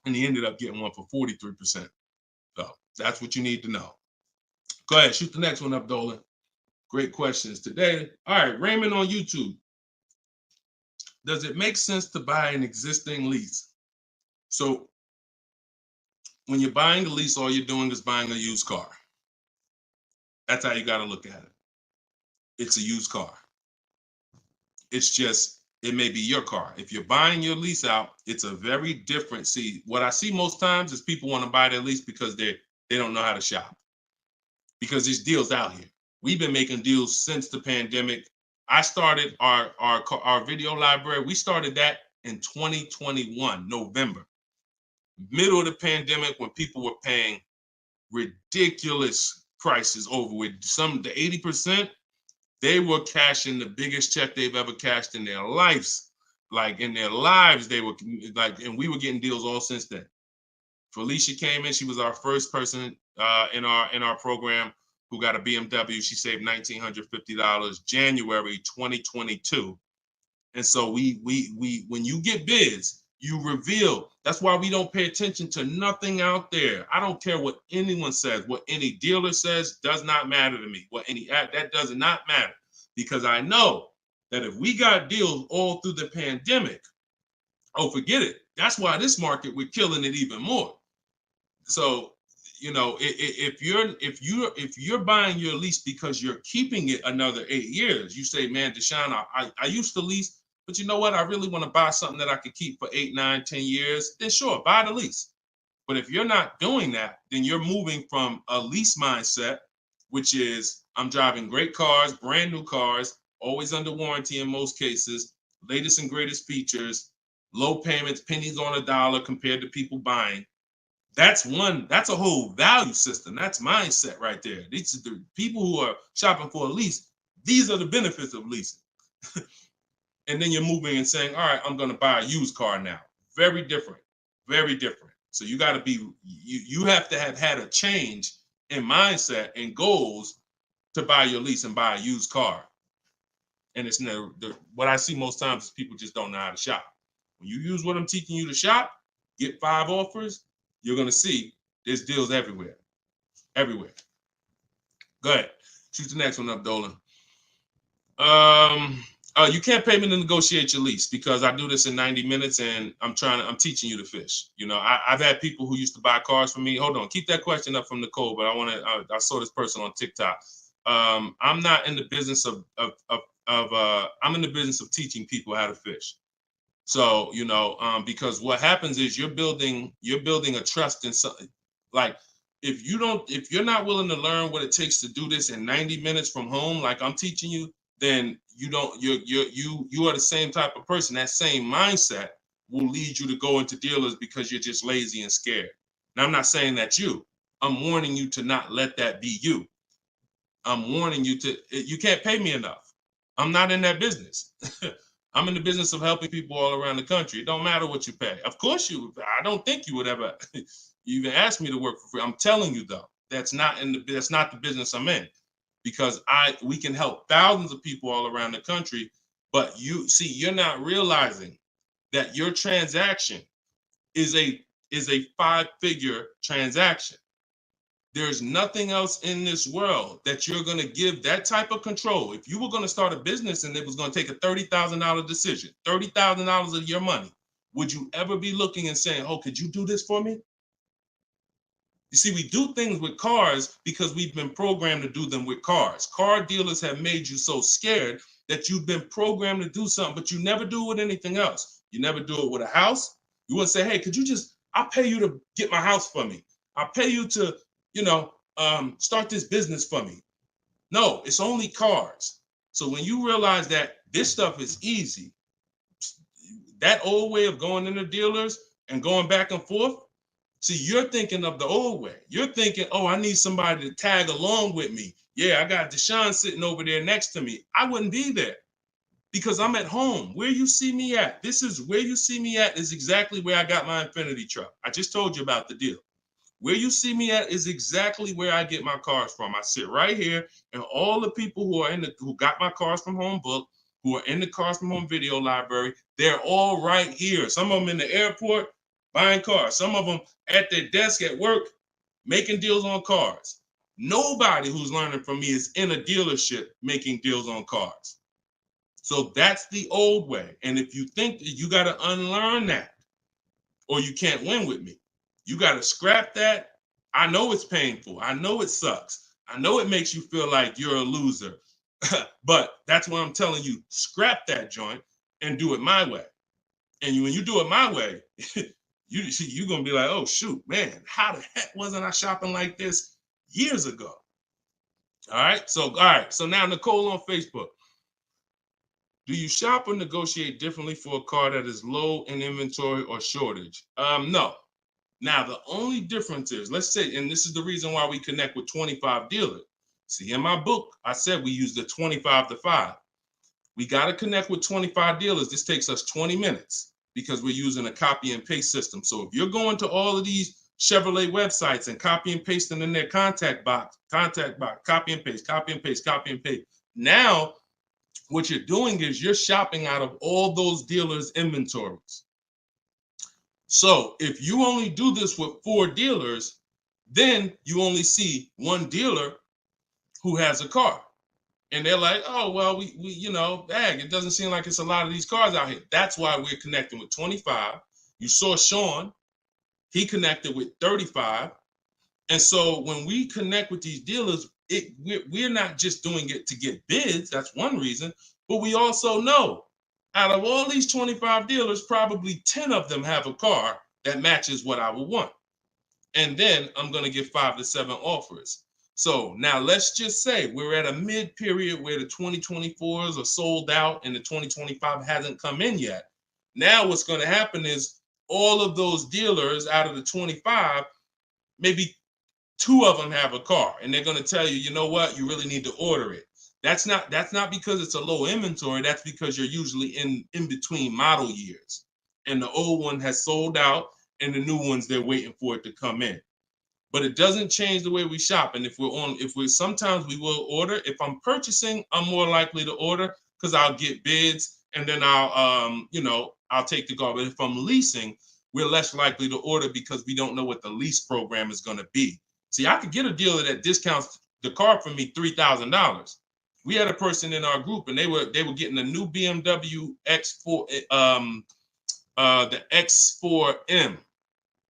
and he ended up getting one for 43%. So that's what you need to know. Go ahead, shoot the next one up, Dolan. Great questions today. All right, Raymond on YouTube. Does it make sense to buy an existing lease? So when you're buying a lease, all you're doing is buying a used car. That's how you got to look at it. It's a used car. It's just, it may be your car. If you're buying your lease out, it's a very different. See, what I see most times is people want to buy their lease because they don't know how to shop. Because there's deals out here. We've been making deals since the pandemic. I started our video library. We started that in 2021, November. Middle of the pandemic, when people were paying ridiculous prices over with the 80%. They were cashing the biggest check they've ever cashed in their lives. Like in their lives, they were like, and we were getting deals all since then. Felicia came in. She was our first person in our program who got a BMW. She saved $1,950 January 2022. And so we when you get bids, you reveal. That's why we don't pay attention to nothing out there. I don't care what anyone says, what any dealer says does not matter to me. That does not matter, because I know that if we got deals all through the pandemic, oh, forget it. That's why this market, we're killing it even more. So, you know, if you're buying your lease because you're keeping it another 8 years, you say, man, Deshone, I used to lease, but you know what? I really want to buy something that I could keep for 8, 9, 10 years. Then sure, buy the lease. But if you're not doing that, then you're moving from a lease mindset, which is I'm driving great cars, brand new cars, always under warranty in most cases, latest and greatest features, low payments, pennies on a dollar compared to people buying. That's a whole value system. That's mindset right there. These are the people who are shopping for a lease. These are the benefits of leasing. And then you're moving and saying, all right, I'm going to buy a used car now. Very different, very different. So you got to be, you have to have had a change in mindset and goals to buy your lease and buy a used car. And it's never, what I see most times is people just don't know how to shop. When you use what I'm teaching you to shop, get 5 offers, you're going to see there's deals everywhere. Everywhere. Go ahead. Shoot the next one up, Dolan. You can't pay me to negotiate your lease, because I do this in 90 minutes and I'm teaching you to fish. You know, I've had people who used to buy cars from me. Hold on, keep that question up from Nicole, but I saw this person on TikTok. I'm not in the business I'm in the business of teaching people how to fish. So, you know, because what happens is you're building a trust in something. Like, if you're not willing to learn what it takes to do this in 90 minutes from home, like I'm teaching you, then you are the same type of person. That same mindset will lead you to go into dealers because you're just lazy and scared. Now, I'm not saying that's you. I'm warning you to not let that be you. I'm warning you you can't pay me enough. I'm not in that business. I'm in the business of helping people all around the country. It don't matter what you pay. Of course I don't think you would ever even ask me to work for free. I'm telling you though, that's not the business I'm in, because we can help thousands of people all around the country. But you're not realizing that your transaction is a 5-figure transaction. There's nothing else in this world that you're going to give that type of control. If you were going to start a business and it was going to take a $30,000 decision, $30,000 of your money, would you ever be looking and saying, oh, could you do this for me? You see, we do things with cars because we've been programmed to do them with cars. Car dealers have made you so scared that you've been programmed to do something, but you never do it with anything else. You never do it with a house. You wouldn't say, hey, could you just, I'll pay you to get my house for me. I'll pay you to, start this business for me. No, it's only cars. So when you realize that this stuff is easy, that old way of going into dealers and going back and forth, see, you're thinking of the old way. You're thinking, oh, I need somebody to tag along with me. Yeah, I got Deshone sitting over there next to me. I wouldn't be there because I'm at home. Where you see me at, this is where you see me at is exactly where I got my Infinity truck. I just told you about the deal. Where you see me at is exactly where I get my cars from. I sit right here, and all the people who got my Cars from Home book, who are in the Cars from Home video library, they're all right here. Some of them in the airport buying cars. Some of them at their desk at work making deals on cars. Nobody who's learning from me is in a dealership making deals on cars. So that's the old way. And if you think that you got to unlearn that or you can't win with me, you got to scrap that. I know it's painful. I know it sucks. I know it makes you feel like you're a loser. But that's what I'm telling you. Scrap that joint and do it my way. And when you do it my way, you're going to be like, oh, shoot, man, how the heck wasn't I shopping like this years ago? All right. So now Nicole on Facebook. Do you shop or negotiate differently for a car that is low in inventory or shortage? No. Now, the only difference is, let's say, and this is the reason why we connect with 25 dealers. See, in my book, I said we use the 25 to 5. We got to connect with 25 dealers. This takes us 20 minutes because we're using a copy and paste system. So if you're going to all of these Chevrolet websites and copy and pasting in their contact box, copy and paste, copy and paste, copy and paste. Now, what you're doing is you're shopping out of all those dealers' inventories. So if you only do this with 4 dealers, then you only see one dealer who has a car. And they're like, oh, well, we it doesn't seem like it's a lot of these cars out here. That's why we're connecting with 25. You saw Sean, he connected with 35. And so when we connect with these dealers, we're not just doing it to get bids. That's one reason. But we also know out of all these 25 dealers, probably 10 of them have a car that matches what I would want. And then I'm going to get 5 to 7 offers. So now let's just say we're at a mid period where the 2024s are sold out and the 2025 hasn't come in yet. Now what's going to happen is all of those dealers out of the 25, maybe 2 of them have a car, and they're going to tell you, you know what, you really need to order it. That's not because it's a low inventory. That's because you're usually in between model years, and the old one has sold out, and the new ones they're waiting for it to come in. But it doesn't change the way we shop. And sometimes we will order. If I'm purchasing, I'm more likely to order because I'll get bids, and then I'll take the car. But if I'm leasing, we're less likely to order because we don't know what the lease program is going to be. See, I could get a dealer that discounts the car for me $3,000. We had a person in our group, and they were getting a new BMW X4, the X4M,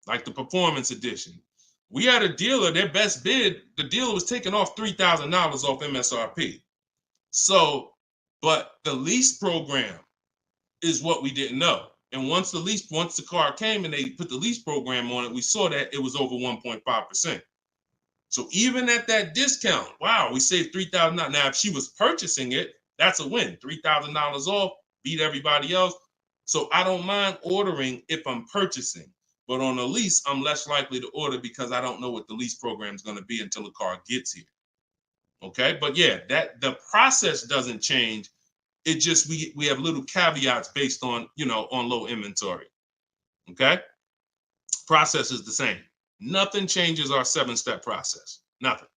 like the performance edition. We had a dealer, their best bid, the dealer was taking off $3,000 off MSRP. So, but the lease program is what we didn't know. And once the car came and they put the lease program on it, we saw that it was over 1.5%. So even at that discount, wow, we saved $3,000. Now, if she was purchasing it, that's a win. $3,000 off, beat everybody else. So I don't mind ordering if I'm purchasing. But on a lease, I'm less likely to order because I don't know what the lease program is going to be until the car gets here. Okay, but yeah, that the process doesn't change. It just we have little caveats based on on low inventory. Okay, process is the same. Nothing changes our 7-step process. Nothing.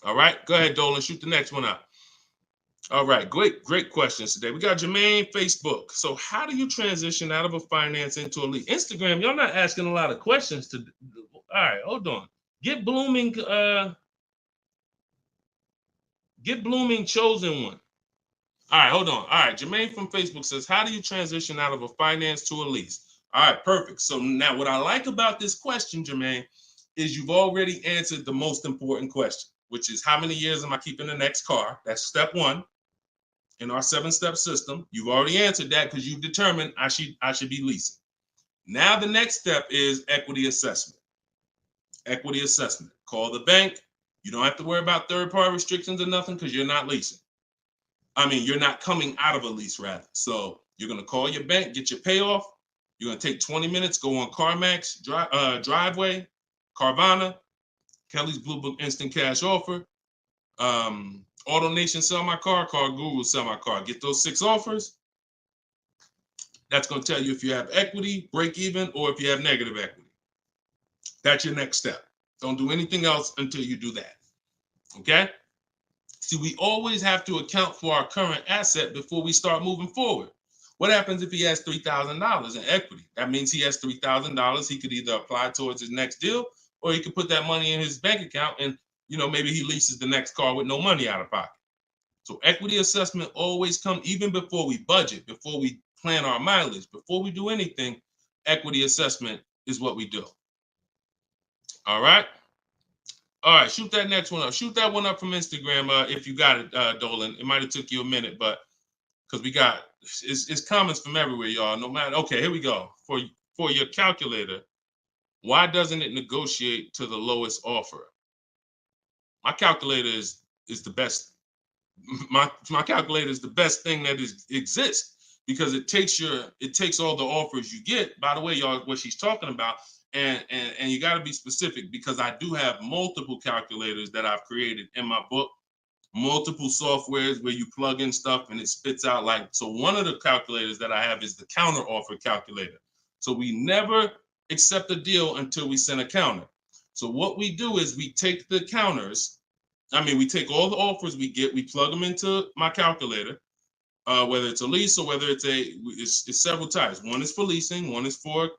All right, go ahead, Dolan. Shoot the next one up. All right, great questions today. We got Jermaine, Facebook. So how do you transition out of a finance into a lease? Instagram, y'all not asking a lot of questions. All right, hold on. Get Blooming chosen one. All right, hold on. All right, Jermaine from Facebook says, how do you transition out of a finance to a lease? All right, perfect. So now what I like about this question, Jermaine, is you've already answered the most important question, which is how many years am I keeping the next car? That's step one in our 7-step system. You've already answered that because you've determined I should be leasing. Now the next step is equity assessment. Equity assessment. Call the bank. You don't have to worry about third-party restrictions or nothing because you're not leasing. I mean, you're not coming out of a lease, rather. So you're going to call your bank, get your payoff. You're going to take 20 minutes, go on CarMax, Driveway, Carvana, Kelly's Blue Book Instant Cash Offer, AutoNation Sell My Car, Car Guru Sell My Car. Get those 6 offers. That's going to tell you if you have equity, break even, or if you have negative equity. That's your next step. Don't do anything else until you do that. Okay? See, we always have to account for our current asset before we start moving forward. What happens if he has $3,000 in equity? That means he has $3,000. He could either apply towards his next deal, or he could put that money in his bank account and, maybe he leases the next car with no money out of pocket. So equity assessment always comes even before we budget, before we plan our mileage, before we do anything. Equity assessment is what we do. All right. All right, shoot that next one up. Shoot that one up from Instagram if you got it, Dolan. It might have took you a minute, but because we got it's comments from everywhere, y'all. No matter. Okay, here we go. For your calculator, why doesn't it negotiate to the lowest offer? My calculator is the best. My calculator is the best thing that exists because it takes all the offers you get. By the way, y'all, what she's talking about. And you got to be specific because I do have multiple calculators that I've created in my book, multiple softwares where you plug in stuff and it spits out so one of the calculators that I have is the counter offer calculator. So we never accept a deal until we send a counter. So what we do is we take the counters. We take all the offers we get, we plug them into my calculator. Whether it's a lease or whether it's several types. One is for leasing, one is for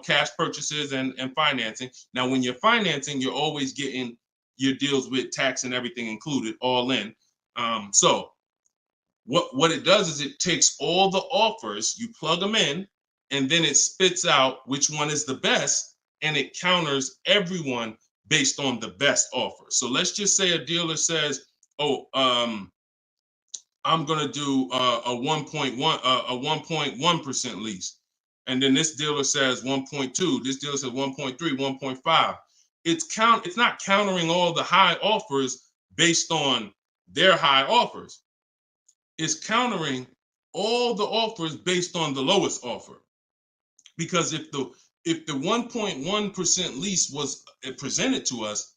cash purchases and financing. Now, when you're financing, you're always getting your deals with tax and everything included, all in. So what it does is it takes all the offers, you plug them in, and then it spits out which one is the best, and it counters everyone based on the best offer. So let's just say a dealer says, I'm gonna do a 1.1% lease, and then this dealer says 1.2. This dealer says 1.3, 1.5. It's not countering all the high offers based on their high offers. It's countering all the offers based on the lowest offer. Because if the 1.1% lease was presented to us,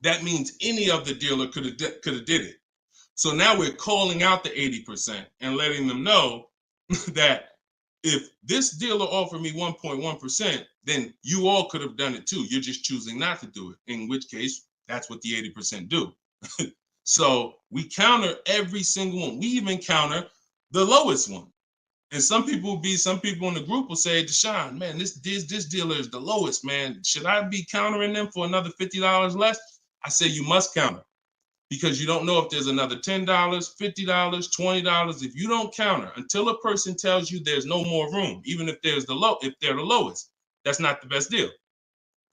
that means any of the dealer could have did it. So now we're calling out the 80% and letting them know that if this dealer offered me 1.1%, then you all could have done it too. You're just choosing not to do it, in which case that's what the 80% do. So we counter every single one. We even counter the lowest one. And some people in the group will say, Deshone, man, this dealer is the lowest, man. Should I be countering them for another $50 less? I say you must counter. Because you don't know if there's another $10, $50, $20. If you don't counter until a person tells you there's no more room, even if they're the lowest, that's not the best deal.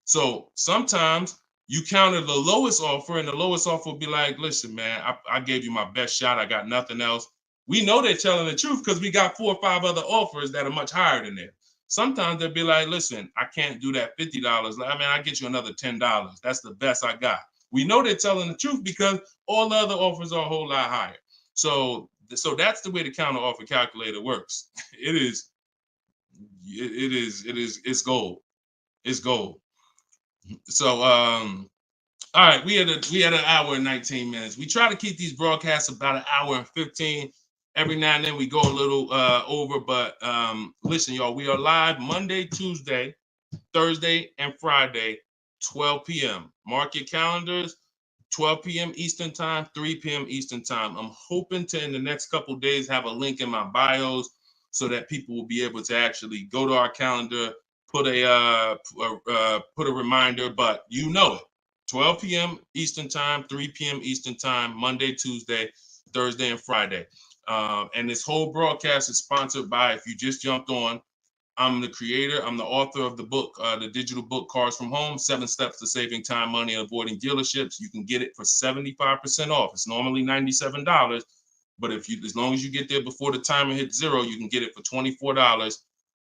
So sometimes you counter the lowest offer, and the lowest offer will be like, listen, man, I gave you my best shot. I got nothing else. We know they're telling the truth because we got 4 or 5 other offers that are much higher than that. Sometimes they'll be like, listen, I can't do that $50. I'll get you another $10. That's the best I got. We know they're telling the truth because all the other offers are a whole lot higher. So that's the way the counter offer calculator works. It's gold. It's gold. So all right, we had an hour and 19 minutes. We try to keep these broadcasts about an hour and 15. Every now and then we go a little over, but listen, y'all, we are live Monday, Tuesday, Thursday, and Friday, 12 p.m. Mark your calendars, 12 p.m. Eastern time, 3 p.m. Eastern time. I'm hoping to, in the next couple of days, have a link in my bios so that people will be able to actually go to our calendar, put a reminder, but you know it. 12 p.m. Eastern time, 3 p.m. Eastern time, Monday, Tuesday, Thursday, and Friday. And this whole broadcast is sponsored by, if you just jumped on, I'm the creator, I'm the author of the book, the digital book, Cars from Home, 7 Steps to Saving Time, Money, and Avoiding Dealerships. You can get it for 75% off. It's normally $97, but as long as you get there before the timer hits 0, you can get it for $24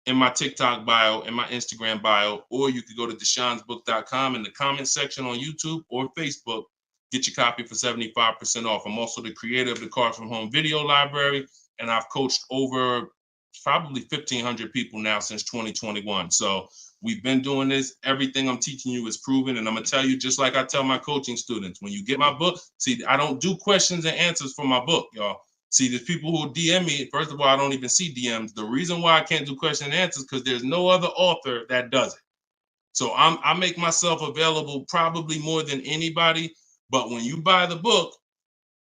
in my TikTok bio, in my Instagram bio, or you could go to deshonesbook.com in the comment section on YouTube or Facebook. Get your copy for 75% off. I'm also the creator of the Cars from Home video library, and I've coached over probably 1,500 people now since 2021. So we've been doing this. Everything I'm teaching you is proven. And I'm going to tell you, just like I tell my coaching students, when you get my book, see, I don't do questions and answers for my book, y'all. See, there's people who DM me. First of all, I don't even see DMs. The reason why I can't do question and answers because there's no other author that does it. So I make myself available probably more than anybody. But when you buy the book,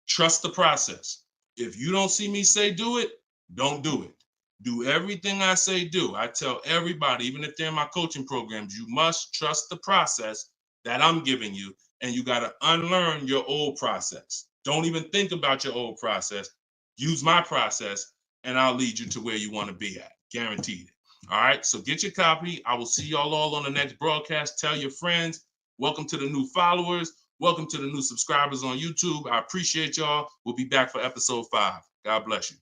trust the process. If you don't see me say do it, don't do it. Do everything I say do. I tell everybody, even if they're in my coaching programs, you must trust the process that I'm giving you, and you got to unlearn your old process. Don't even think about your old process. Use my process, and I'll lead you to where you want to be at. Guaranteed. All right, so get your copy. I will see y'all all on the next broadcast. Tell your friends. Welcome to the new followers. Welcome to the new subscribers on YouTube. I appreciate y'all. We'll be back for episode 5. God bless you.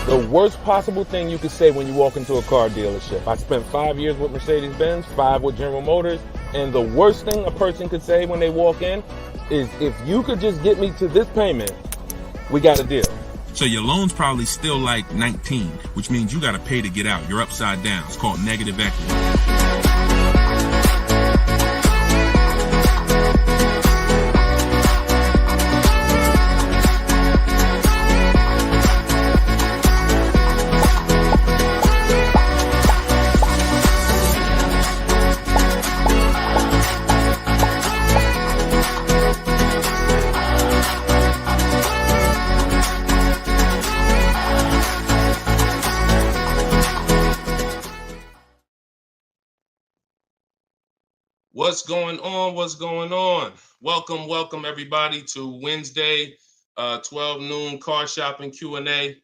The worst possible thing you could say when you walk into a car dealership. I spent 5 years with Mercedes-Benz, 5 with General Motors, and the worst thing a person could say when they walk in is, if you could just get me to this payment, we got a deal. So your loan's probably still like 19, which means you got to pay to get out. You're upside down. It's called negative equity. What's going on? What's going on? Welcome everybody to Wednesday, 12 noon car shopping Q&A.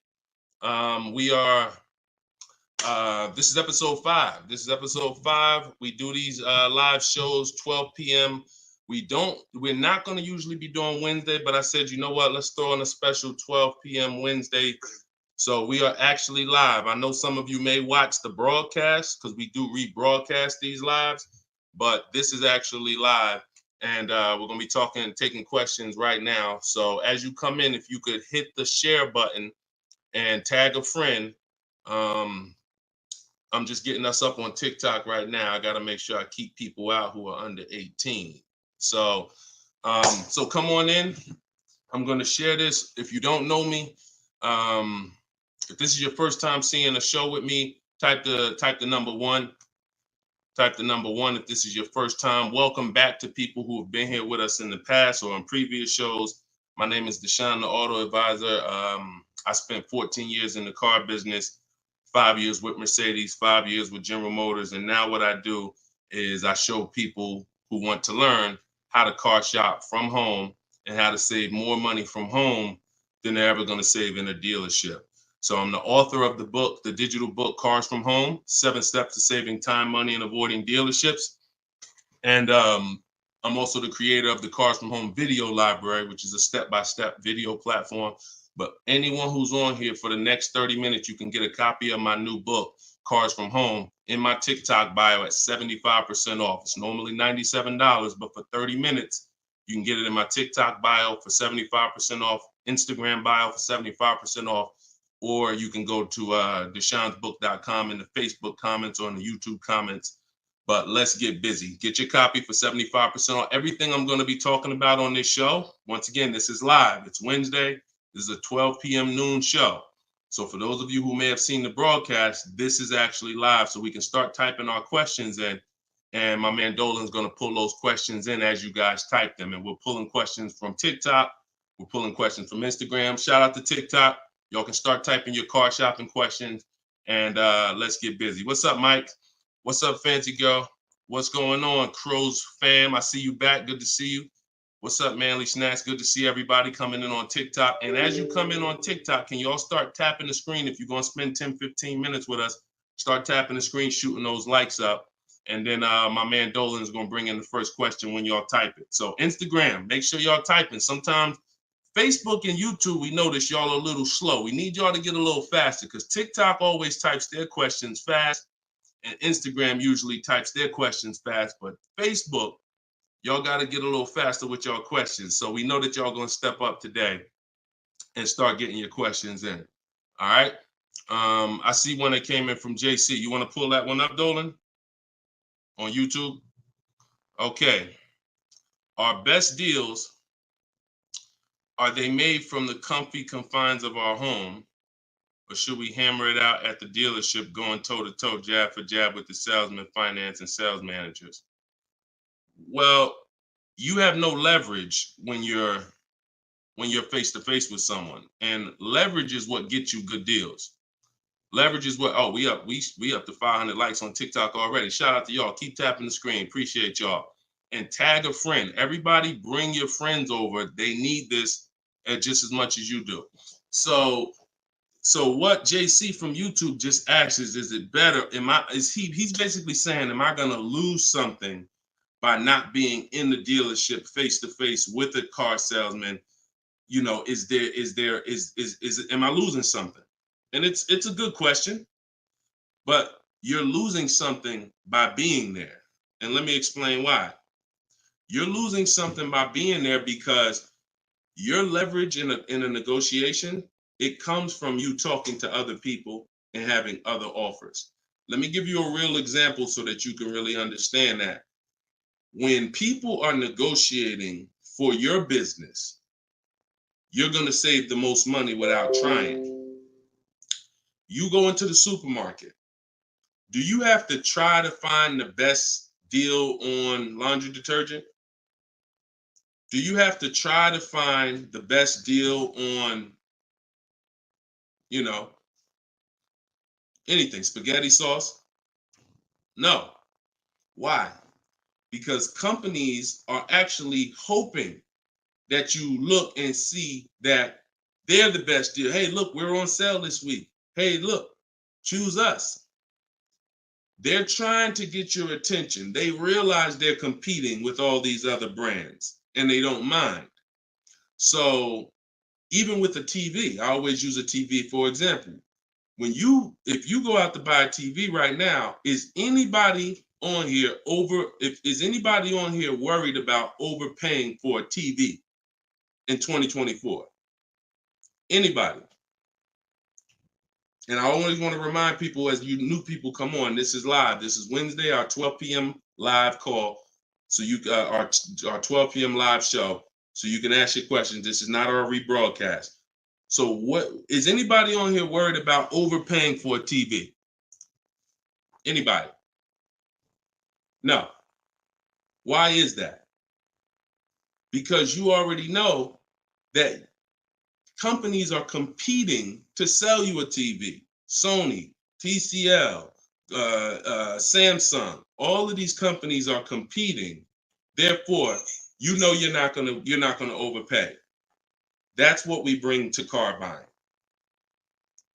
This is episode 5. We do these live shows 12 p.m. We're not going to usually be doing Wednesday, but I said, you know what? Let's throw in a special 12 p.m. Wednesday. So we are actually live. I know some of you may watch the broadcast because we do rebroadcast these lives, but this is actually live, and we're going to be taking questions right now. So as you come in, if you could hit the share button and tag a friend. I'm just getting us up on TikTok right now. I got to make sure I keep people out who are under 18. So come on in. I'm going to share this. If you don't know me, if this is your first time seeing a show with me, type the number 1. Type the number 1 if this is your first time. Welcome back to people who have been here with us in the past or on previous shows. My name is Deshone the Auto Advisor. I spent 14 years in the car business, 5 years with Mercedes, 5 years with General Motors. And now what I do is I show people who want to learn how to car shop from home and how to save more money from home than they're ever going to save in a dealership. So I'm the author of the book, the digital book, Cars from Home, 7 Steps to Saving Time, Money, and Avoiding Dealerships. And I'm also the creator of the Cars from Home video library, which is a step-by-step video platform. But anyone who's on here for the next 30 minutes, you can get a copy of my new book, Cars from Home, in my TikTok bio at 75% off. It's normally $97, but for 30 minutes, you can get it in my TikTok bio for 75% off, Instagram bio for 75% off. Or you can go to deshonesbook.com in the Facebook comments or in the YouTube comments. But let's get busy. Get your copy for 75% off. Everything I'm going to be talking about on this show, once again, this is live. It's Wednesday. This is a 12 p.m. noon show. So for those of you who may have seen the broadcast, this is actually live, so we can start typing our questions in. And my man Dolan's going to pull those questions in as you guys type them. And we're pulling questions from TikTok. We're pulling questions from Instagram. Shout out to TikTok. Y'all can start typing your car shopping questions, and let's get busy. What's up, Mike? What's up, Fancy Girl? What's going on, Crows fam? I see you back. Good to see you. What's up, Manly Snacks? Good to see everybody coming in on TikTok. And as you come in on TikTok, can y'all start tapping the screen? If you're going to spend 10, 15 minutes with us, start tapping the screen, shooting those likes up. And then my man Dolan is going to bring in the first question when y'all type it. So Instagram, make sure y'all typing. Sometimes Facebook and YouTube, we notice y'all are a little slow. We need y'all to get a little faster because TikTok always types their questions fast, and Instagram usually types their questions fast. But Facebook, y'all got to get a little faster with y'all questions. So we know that y'all going to step up today and start getting your questions in. All right. I see one that came in from JC. You want to pull that one up, Dolan? On YouTube? Okay. Our best deals, are they made from the comfy confines of our home, or should we hammer it out at the dealership going toe-to-toe, jab for jab with the salesman, finance, and sales managers? Well, you have no leverage when you're face-to-face with someone. And leverage is what gets you good deals. Leverage is what, oh, we up to 500 likes on TikTok already. Shout out to y'all. Keep tapping the screen. Appreciate y'all. And tag a friend. Everybody bring your friends over. They need this just as much as you do. So what JC from YouTube just asks is it better? He's basically saying, am I gonna lose something by not being in the dealership face-to-face with a car salesman? You know, am I losing something? And it's a good question, but you're losing something by being there. And let me explain why. You're losing something by being there because your leverage in a negotiation, it comes from you talking to other people and having other offers. Let me give you a real example so that you can really understand that. When people are negotiating for your business, you're going to save the most money without trying. You go into the supermarket. Do you have to try to find the best deal on laundry detergent? Do you have to try to find the best deal on, anything, spaghetti sauce? No. Why? Because companies are actually hoping that you look and see that they're the best deal. Hey, look, we're on sale this week. Hey, look, choose us. They're trying to get your attention. They realize they're competing with all these other brands and they don't mind. So even with a TV, I always use a TV for example. If you go out to buy a TV right now, is anybody on here worried about overpaying for a TV in 2024? Anybody? And I always want to remind people, as you new people come on, this is live. This is Wednesday, our 12 p.m. live call. So our 12 p.m. live show. So you can ask your questions. This is not our rebroadcast. So what is anybody on here worried about overpaying for a TV? Anybody? No. Why is that? Because you already know that companies are competing to sell you a TV. Sony, TCL, Samsung, all of these companies are competing. Therefore, you're not gonna overpay. That's what we bring to car buying.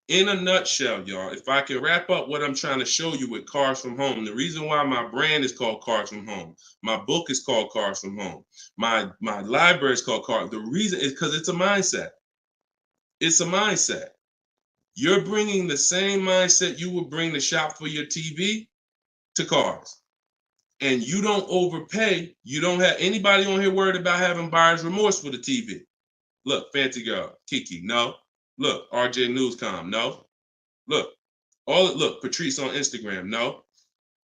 In a nutshell, y'all, if I can wrap up what I'm trying to show you with Cars from Home, the reason why my brand is called Cars from Home, my book is called Cars from Home, my library is called Cars. The reason is because it's a mindset. It's a mindset. You're bringing the same mindset you would bring to shop for your TV to cars. And you don't overpay. You don't have anybody on here worried about having buyer's remorse for the TV. Look, Fancy Girl, Kiki, no. Look, RJ Newscom, no. Look, Patrice on Instagram, no.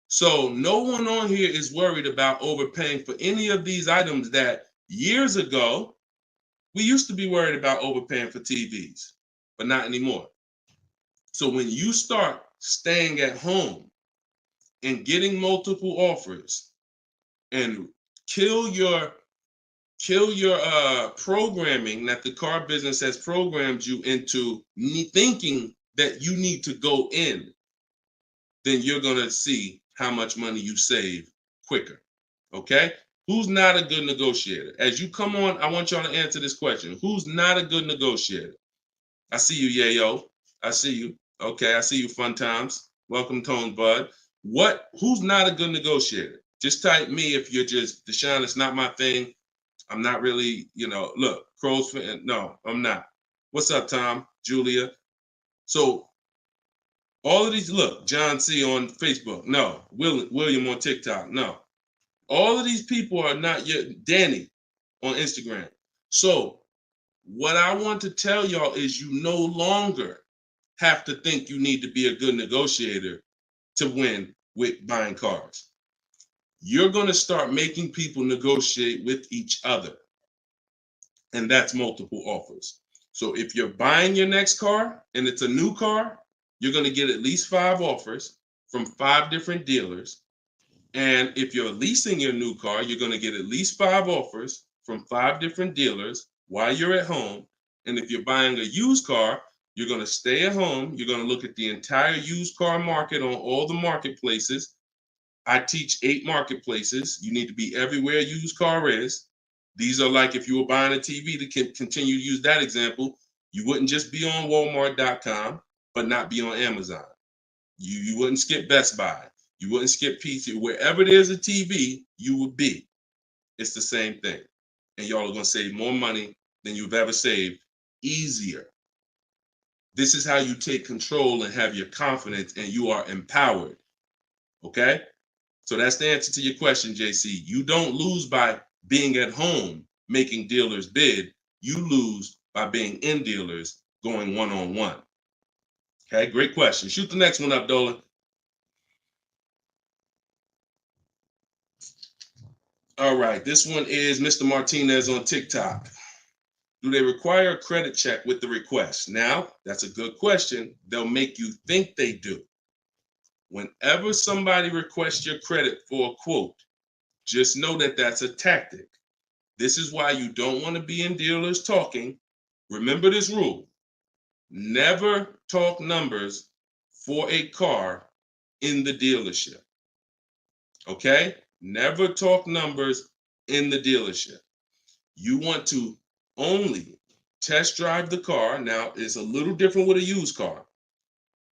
So no one on here is worried about overpaying for any of these items that years ago, we used to be worried about overpaying for TVs, but not anymore. So when you start staying at home and getting multiple offers and kill your programming that the car business has programmed you into thinking that you need to go in, then you're going to see how much money you save quicker. Okay? Who's not a good negotiator? As you come on, I want y'all to answer this question. Who's not a good negotiator? I see you, Yayo. I see you. Okay, I see you, Fun Times. Welcome, Tone Bud. Who's not a good negotiator? Just type me if you're just, Deshone, it's not my thing. I'm not really, look, Crow's fan. No, I'm not. What's up, Tom? Julia? So all of these, look, John C on Facebook. No. William on TikTok. No. All of these people are not yet. Danny on Instagram. So what I want to tell y'all is you no longer have to think you need to be a good negotiator to win with buying cars. You're going to start making people negotiate with each other. And that's multiple offers. So if you're buying your next car and it's a new car, you're going to get at least 5 offers from 5 different dealers. And if you're leasing your new car, you're going to get at least 5 offers from 5 different dealers while you're at home. And if you're buying a used car, you're going to stay at home. You're going to look at the entire used car market on all the marketplaces. I teach 8 marketplaces. You need to be everywhere a used car is. These are like if you were buying a TV, to continue to use that example, you wouldn't just be on Walmart.com, but not be on Amazon. You wouldn't skip Best Buy. You wouldn't skip PC. Wherever there's a TV, you would be. It's the same thing. And y'all are going to save more money than you've ever saved, easier. This is how you take control and have your confidence, and you are empowered. Okay? So that's the answer to your question, JC. You don't lose by being at home making dealers bid. You lose by being in dealers going one-on-one. Okay, great question. Shoot the next one up, Dolan. All right, this one is Mr. Martinez on TikTok. Do they require a credit check with the request? Now, that's a good question. They'll make you think they do. Whenever somebody requests your credit for a quote, just know that that's a tactic. This is why you don't want to be in dealers talking. Remember this rule. Never talk numbers for a car in the dealership. Okay? Never talk numbers in the dealership. You want to only test drive the car. Now, it's a little different with a used car.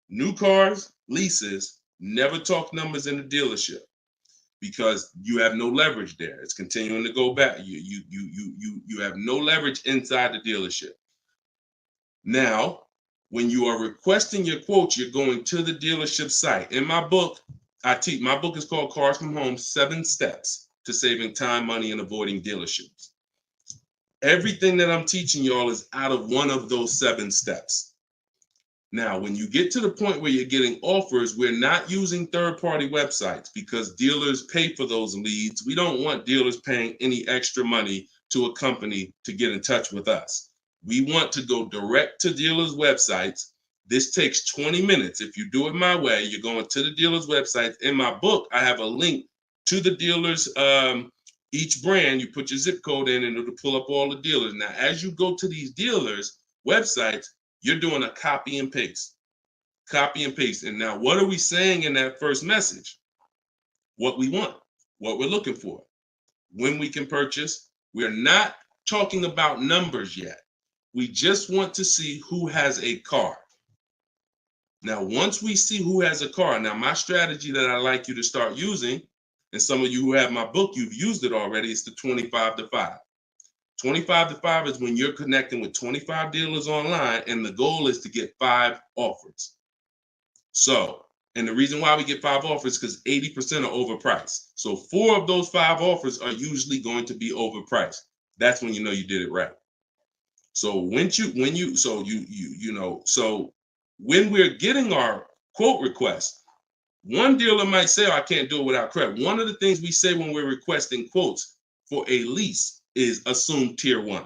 New cars, leases, never talk numbers in the dealership because you have no leverage there. It's continuing to go back. You have no leverage inside the dealership. Now, when you are requesting your quote, you're going to the dealership site. In my book, my book is called Cars from Home, 7 Steps to Saving Time, Money, and Avoiding Dealerships. Everything that I'm teaching y'all is out of one of those 7 steps. Now, when you get to the point where you're getting offers, we're not using third-party websites because dealers pay for those leads. We don't want dealers paying any extra money to a company to get in touch with us. We want to go direct to dealers' websites. This takes 20 minutes. If you do it my way, you're going to the dealers' websites. In my book, I have a link to the dealers, each brand. You put your zip code in and it'll pull up all the dealers. Now, as you go to these dealers' websites, you're doing a copy and paste. Copy and paste. And now, what are we saying in that first message? What we want, what we're looking for, when we can purchase. We're not talking about numbers yet. We just want to see who has a car. Now, once we see who has a car, now my strategy that I like you to start using, and some of you who have my book, you've used it already, it's the 25 to 5. 25 to 5 is when you're connecting with 25 dealers online, and the goal is to get 5 offers. So, and the reason why we get 5 offers is because 80% are overpriced. So 4 of those 5 offers are usually going to be overpriced. That's when you know you did it right. So when we're getting our quote request, one dealer might say, oh, I can't do it without credit. One of the things we say when we're requesting quotes for a lease is assume tier 1.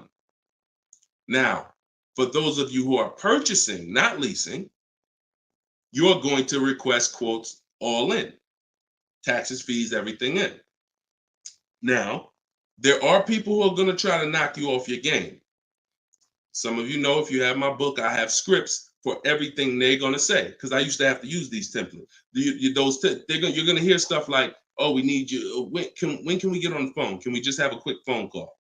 Now, for those of you who are purchasing, not leasing, you're going to request quotes all in, taxes, fees, everything in. Now, there are people who are going to try to knock you off your game. Some of you know, if you have my book, I have scripts for everything they're going to say, because I used to have to use these templates. You're going to hear stuff like, oh, we need you. When can we get on the phone? Can we just have a quick phone call?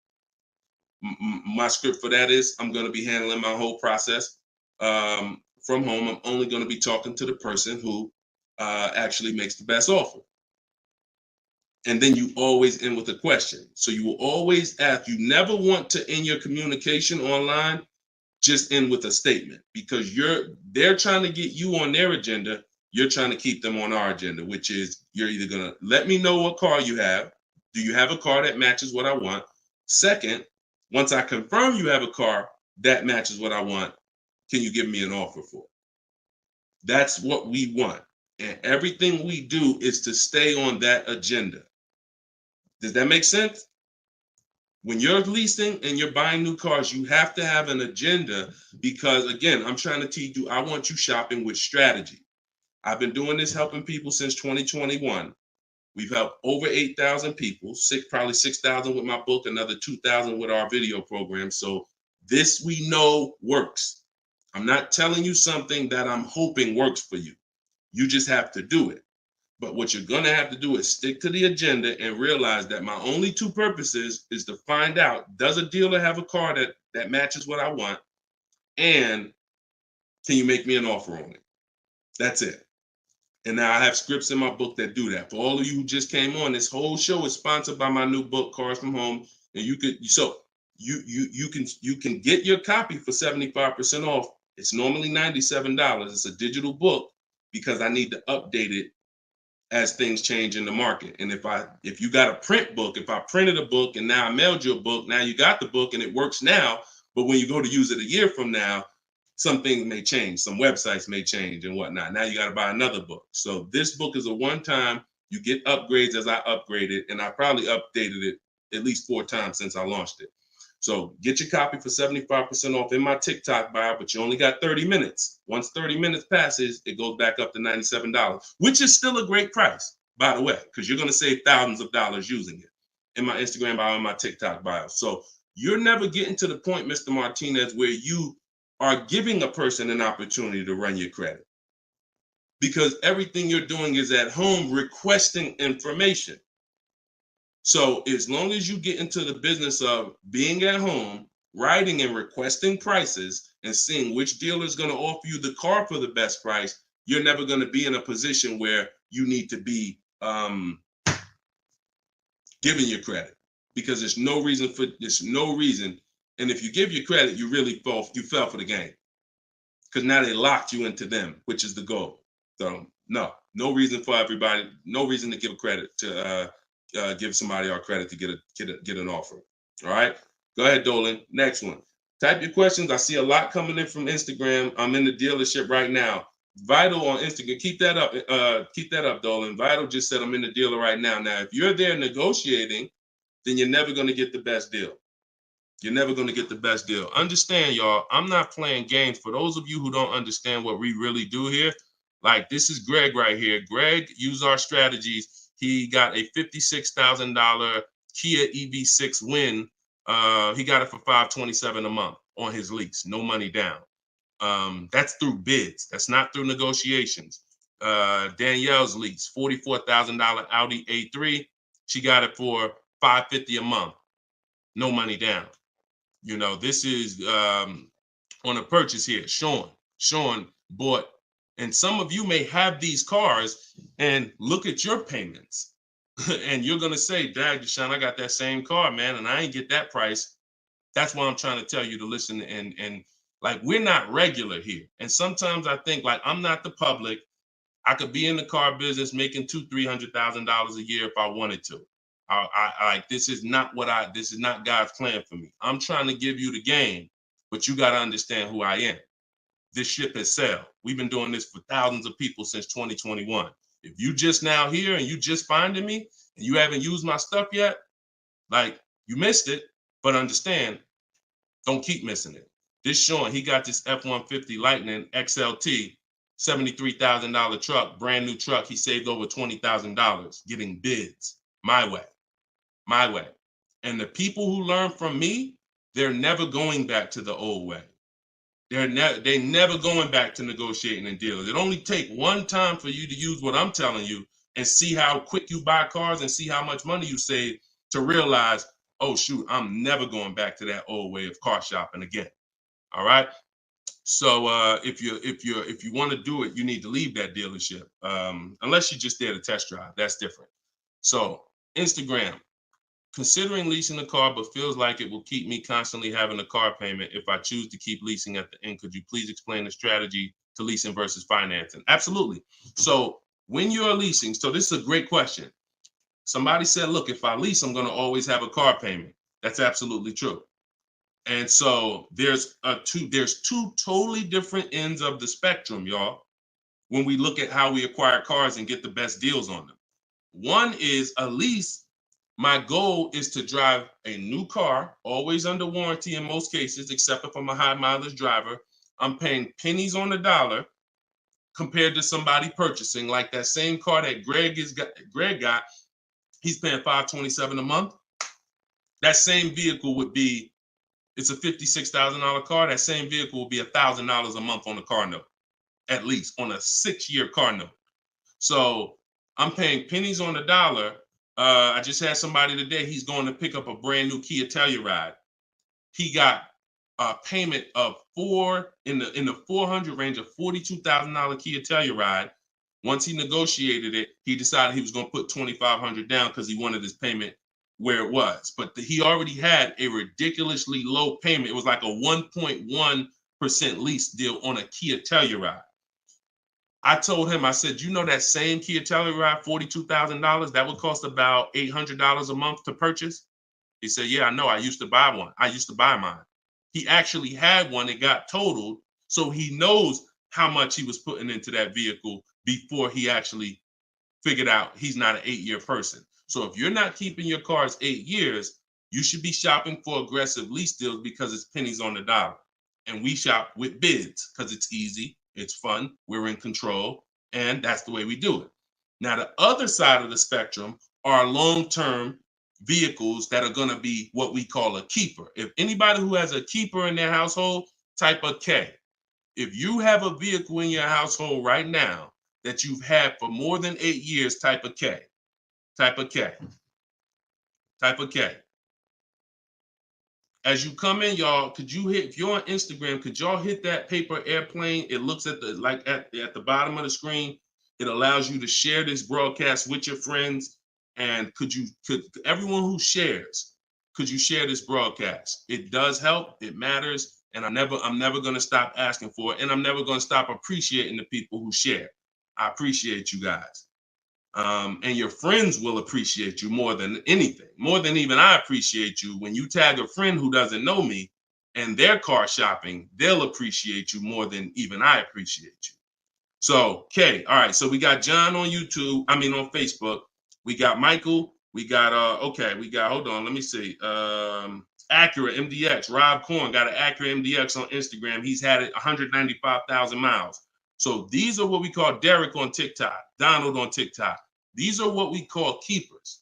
My script for that is, I'm going to be handling my whole process from home. I'm only going to be talking to the person who actually makes the best offer. And then you always end with a question. So you will always ask. You never want to end your communication online just end with a statement, because they're trying to get you on their agenda. You're trying to keep them on our agenda, which is, you're either going to let me know what car you have. Do you have a car that matches what I want? Second, once I confirm you have a car that matches what I want, can you give me an offer for it? That's what we want. And everything we do is to stay on that agenda. Does that make sense? When you're leasing and you're buying new cars, you have to have an agenda, because, again, I'm trying to teach you, I want you shopping with strategy. I've been doing this, helping people since 2021. We've helped over 8,000 people, probably 6,000 with my book, another 2,000 with our video program. So this, we know, works. I'm not telling you something that I'm hoping works for you. You just have to do it. But what you're going to have to do is stick to the agenda and realize that my only two purposes is to find out, does a dealer have a car that matches what I want? And can you make me an offer on it? That's it. And now I have scripts in my book that do that. For all of you who just came on, this whole show is sponsored by my new book, Cars from Home. And you can get your copy for 75% off. It's normally $97. It's a digital book, because I need to update it as things change in the market. And if you got a print book, if I printed a book and now I mailed you a book, now you got the book and it works now, but when you go to use it a year from now, some things may change, some websites may change and whatnot. Now you got to buy another book. So this book is a one-time, you get upgrades as I upgrade it, and I probably updated it at least 4 times since I launched it. So get your copy for 75% off in my TikTok bio, but you only got 30 minutes. Once 30 minutes passes, it goes back up to $97, which is still a great price, by the way, because you're going to save thousands of dollars using it in my Instagram bio and my TikTok bio. So you're never getting to the point, Mr. Martinez, where you are giving a person an opportunity to run your credit, because everything you're doing is at home requesting information. So as long as you get into the business of being at home, writing and requesting prices and seeing which dealer is going to offer you the car for the best price, you're never going to be in a position where you need to be giving your credit, because there's no reason. And if you give your credit, you really fell for the game, because now they locked you into them, which is the goal. So no reason for everybody, no reason to give credit to give somebody our credit to get an offer. All right, go ahead, Dolan. Next one. Type your questions. I see a lot coming in from Instagram. I'm in the dealership right now. Vital on Instagram. Keep that up. Keep that up, Dolan. Vital just said I'm in the dealer right now. Now, if you're there negotiating, then you're never going to get the best deal. You're never going to get the best deal. Understand, y'all, I'm not playing games. For those of you who don't understand what we really do here, like, this is Greg right here. Greg used our strategies. He got a $56,000 Kia EV6 win. He got it for $527 a month on his lease, no money down. That's through bids. That's not through negotiations. Danielle's lease, $44,000 Audi A3. She got it for $550 a month, no money down. You know, this is on a purchase here. Sean bought, and some of you may have these cars and look at your payments. And you're going to say, Dad, Deshone, I got that same car, man, and I ain't get that price. That's why I'm trying to tell you to listen. And like, we're not regular here. And sometimes I think, like, I'm not the public. I could be in the car business making $200,000-$300,000 a year if I wanted to. This is not God's plan for me. I'm trying to give you the game, but you got to understand who I am. This ship has sailed. We've been doing this for thousands of people since 2021. If you just now here and you just finding me and you haven't used my stuff yet, like, you missed it, but understand, don't keep missing it. This Sean, he got this F-150 Lightning XLT $73,000 truck, brand new truck. He saved over $20,000 getting bids my way. And the people who learn from me, they're never going back to the old way. They're never going back to negotiating and dealing. It only take one time for you to use what I'm telling you and see how quick you buy cars and see how much money you save to realize, oh shoot, I'm never going back to that old way of car shopping again. All right. So if you want to do it, you need to leave that dealership. Unless you're just there to test drive, that's different. So Instagram. Considering leasing a car, but feels like it will keep me constantly having a car payment if I choose to keep leasing at the end. Could you please explain the strategy to leasing versus financing? Absolutely. So when you're leasing, so this is a great question. Somebody said, look, if I lease, I'm going to always have a car payment. That's absolutely true. And so there's two totally different ends of the spectrum, y'all, when we look at how we acquire cars and get the best deals on them. One is a lease. My goal is to drive a new car, always under warranty in most cases, except if I'm a high mileage driver. I'm paying pennies on the dollar compared to somebody purchasing like that same car that Greg got. He's paying $527 a month. That same vehicle would be, it's a $56,000 car. That same vehicle will be $1,000 a month on the car note, at least on a 6-year car note. So I'm paying pennies on the dollar. I just had somebody today, he's going to pick up a brand new Kia Telluride. He got a payment of in the 400 range of $42,000 Kia Telluride. Once he negotiated it, he decided he was going to put $2,500 down because he wanted his payment where it was. But he already had a ridiculously low payment. It was like a 1.1% lease deal on a Kia Telluride. I told him, I said, you know that same Kia Telluride, $42,000, that would cost about $800 a month to purchase? He said, yeah, I know. I used to buy one. I used to buy mine. He actually had one. It got totaled. So he knows how much he was putting into that vehicle before he actually figured out he's not an 8-year person. So if you're not keeping your cars 8 years, you should be shopping for aggressive lease deals because it's pennies on the dollar. And we shop with bids because it's easy. It's fun. We're in control. And that's the way we do it. Now, the other side of the spectrum are long-term vehicles that are going to be what we call a keeper. If anybody who has a keeper in their household, type a K. If you have a vehicle in your household right now that you've had for more than 8 years, type a K. Type a K. Type a K. As you come in, y'all, if you're on Instagram, could y'all hit that paper airplane? It looks at the bottom of the screen. It allows you to share this broadcast with your friends. And could everyone who shares, could you share this broadcast? It does help. It matters. And I'm never going to stop asking for it. And I'm never going to stop appreciating the people who share. I appreciate you guys. And your friends will appreciate you more than anything, more than even I appreciate you. When you tag a friend who doesn't know me and they're car shopping, they'll appreciate you more than even I appreciate you. So, okay, all right. So we got John on on Facebook. We got Michael. We got hold on, let me see. Acura MDX. Rob Korn got an Acura MDX on Instagram. He's had it 195,000 miles. So these are what we call Derek on TikTok, Donald on TikTok. These are what we call keepers.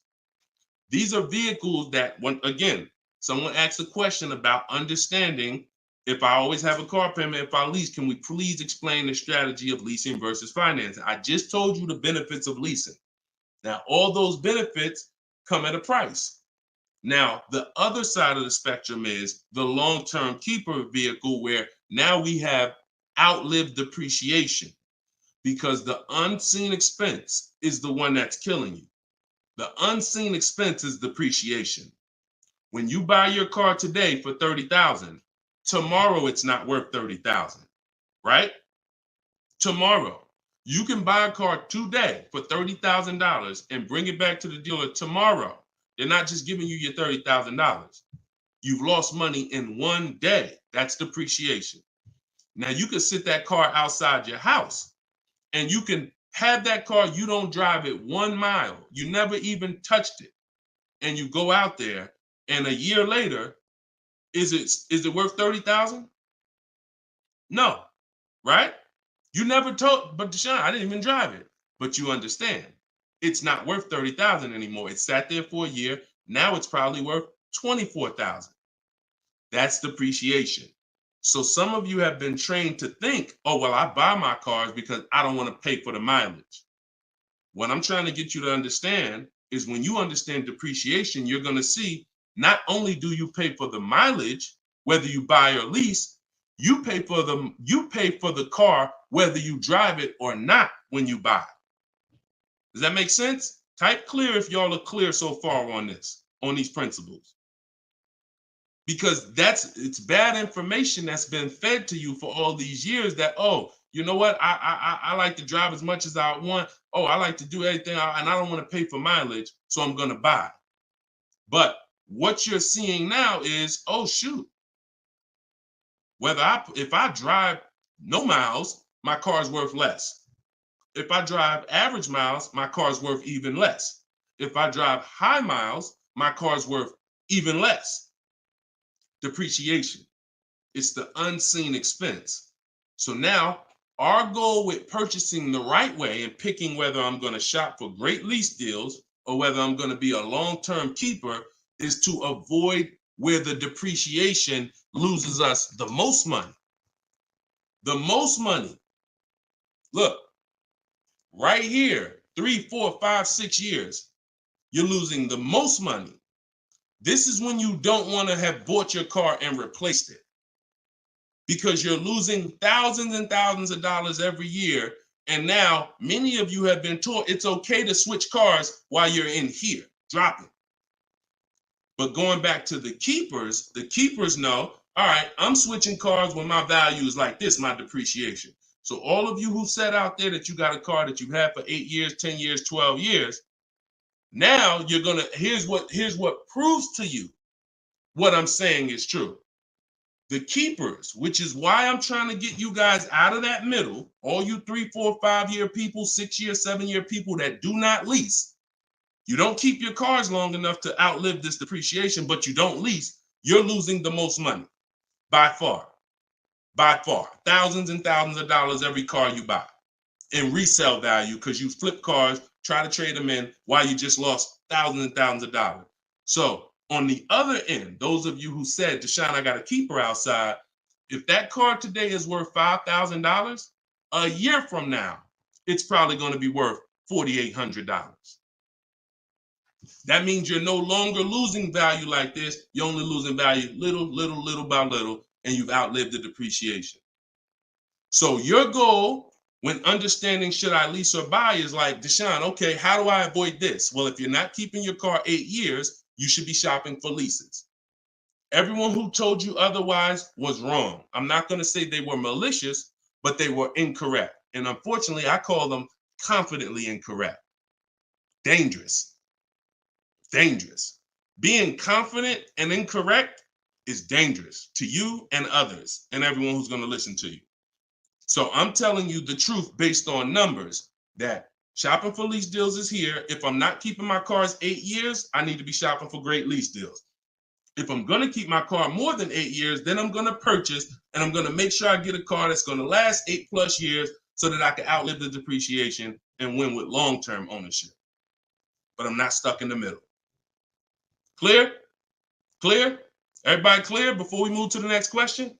These are vehicles that, again, someone asked a question about understanding if I always have a car payment, if I lease, can we please explain the strategy of leasing versus financing? I just told you the benefits of leasing. Now, all those benefits come at a price. Now, the other side of the spectrum is the long-term keeper vehicle where now we have outlived depreciation because the unseen expense is the one that's killing you. The unseen expense is depreciation. When you buy your car today for $30,000, tomorrow it's not worth $30,000, right? Tomorrow, you can buy a car today for $30,000 and bring it back to the dealer tomorrow. They're not just giving you your $30,000. You've lost money in one day. That's depreciation. Now you can sit that car outside your house and you can have that car. You don't drive it 1 mile. You never even touched it. And you go out there and a year later, is it worth $30,000? No, right? You never told, but Deshone, I didn't even drive it. But you understand, it's not worth $30,000 anymore. It sat there for a year. Now it's probably worth $24,000. That's depreciation. So some of you have been trained to think, oh, well, I buy my cars because I don't want to pay for the mileage. What I'm trying to get you to understand is when you understand depreciation, you're going to see not only do you pay for the mileage, whether you buy or lease, you pay for the car whether you drive it or not when you buy. Does that make sense? Type clear if y'all are clear so far on this, on these principles. Because it's bad information that's been fed to you for all these years that, oh, you know what? I like to drive as much as I want. Oh, I like to do everything and I don't want to pay for mileage, so I'm going to buy. But what you're seeing now is, oh, shoot. If I drive no miles, my car's worth less. If I drive average miles, my car's worth even less. If I drive high miles, my car's worth even less. Depreciation. It's the unseen expense. So now our goal with purchasing the right way and picking whether I'm going to shop for great lease deals or whether I'm going to be a long-term keeper is to avoid where the depreciation loses us the most money. The most money. Look, right here, 3, 4, 5, 6 years, you're losing the most money. This is when you don't want to have bought your car and replaced it, because you're losing thousands and thousands of dollars every year. And now many of you have been taught it's okay to switch cars while you're in here, dropping. But going back to the keepers know, all right, I'm switching cars when my value is like this, my depreciation. So all of you who said out there that you got a car that you've had for 8 years, 10 years, 12 years, now you're gonna, here's what proves to you what I'm saying is true. The keepers, which is why I'm trying to get you guys out of that middle, all you 3, 4, 5 year people, 6 year, 7 year people that do not lease. You don't keep your cars long enough to outlive this depreciation, but you don't lease. You're losing the most money by far, thousands and thousands of dollars every car you buy in resale value, because you flip cars, try to trade them in while you just lost thousands and thousands of dollars. So on the other end, those of you who said, Deshone, I got a keeper outside, if that car today is worth $5,000, a year from now, it's probably going to be worth $4,800. That means you're no longer losing value like this. You're only losing value little by little, and you've outlived the depreciation. So your goal when understanding should I lease or buy is like, Deshone, okay, how do I avoid this? Well, if you're not keeping your car 8 years, you should be shopping for leases. Everyone who told you otherwise was wrong. I'm not going to say they were malicious, but they were incorrect. And unfortunately, I call them confidently incorrect. Dangerous. Being confident and incorrect is dangerous to you and others and everyone who's going to listen to you. So I'm telling you the truth based on numbers, that shopping for lease deals is here. If I'm not keeping my cars 8 years, I need to be shopping for great lease deals. If I'm going to keep my car more than 8 years, then I'm going to purchase and I'm going to make sure I get a car that's going to last 8+ years so that I can outlive the depreciation and win with long-term ownership. But I'm not stuck in the middle. Clear? Clear? Everybody clear before we move to the next question?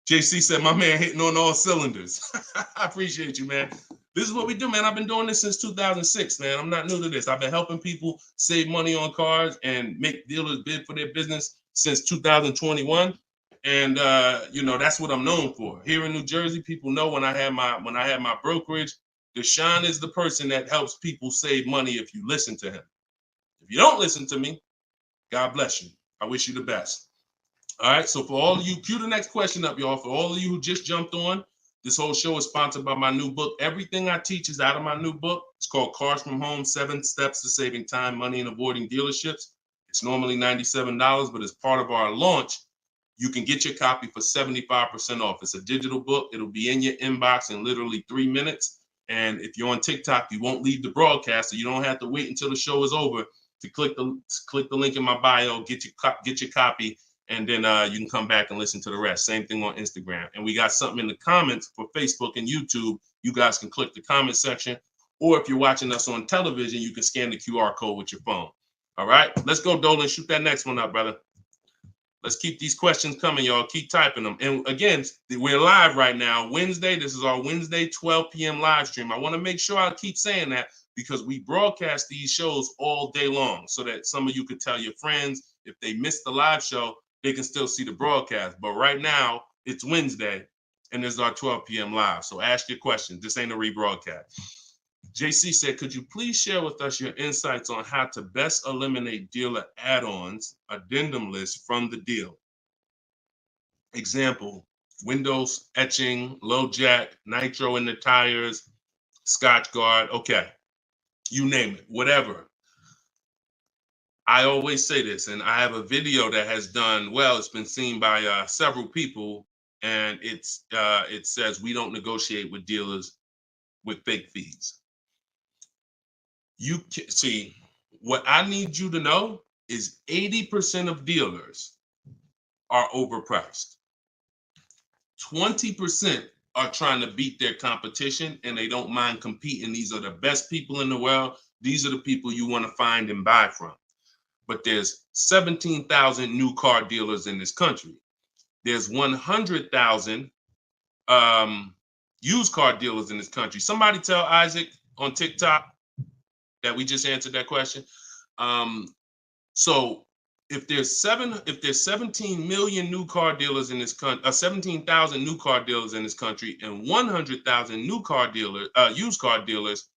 JC said, my man hitting on all cylinders. I appreciate you, man. This is what we do, man. I've been doing this since 2006, man. I'm not new to this. I've been helping people save money on cars and make dealers bid for their business since 2021. And that's what I'm known for. Here in New Jersey, people know when I had my brokerage, Deshone is the person that helps people save money if you listen to him. If you don't listen to me, God bless you. I wish you the best. All right, so for all of you, cue the next question up, y'all. For all of you who just jumped on, this whole show is sponsored by my new book. Everything I teach is out of my new book. It's called Cars from Home, 7 Steps to Saving Time, Money, and Avoiding Dealerships. It's normally $97, but as part of our launch, you can get your copy for 75% off. It's a digital book. It'll be in your inbox in literally 3 minutes. And if you're on TikTok, you won't leave the broadcast, so you don't have to wait until the show is over to click the link in my bio, get your copy, and then you can come back and listen to the rest. Same thing on Instagram. And we got something in the comments for Facebook and YouTube. You guys can click the comment section, or if you're watching us on television, you can scan the QR code with your phone. All right, let's go, Dolan. Shoot that next one up, brother. Let's keep these questions coming, y'all. Keep typing them. And again, we're live right now, Wednesday. This is our Wednesday 12 p.m. live stream. I want to make sure I keep saying that because we broadcast these shows all day long so that some of you could tell your friends if they missed the live show, they can still see the broadcast. But right now, it's Wednesday, and this is our 12 p.m. live. So ask your questions. This ain't a rebroadcast. JC said, could you please share with us your insights on how to best eliminate dealer add-ons, addendum lists from the deal? Example, windows etching, low jack, nitro in the tires, Scotch guard. Okay, you name it, whatever. I always say this, and I have a video that has done well. It's been seen by several people, and it says we don't negotiate with dealers with fake fees. You can see, what I need you to know is 80% of dealers are overpriced. 20% are trying to beat their competition, and they don't mind competing. These are the best people in the world. These are the people you want to find and buy from. But there's 17,000 new car dealers in this country. There's 100,000 used car dealers in this country. Somebody tell Isaac on TikTok that we just answered that question. So if there's 17 million new car dealers in this country, 17,000 new car dealers in this country, and 100,000 new car dealers, used car dealers,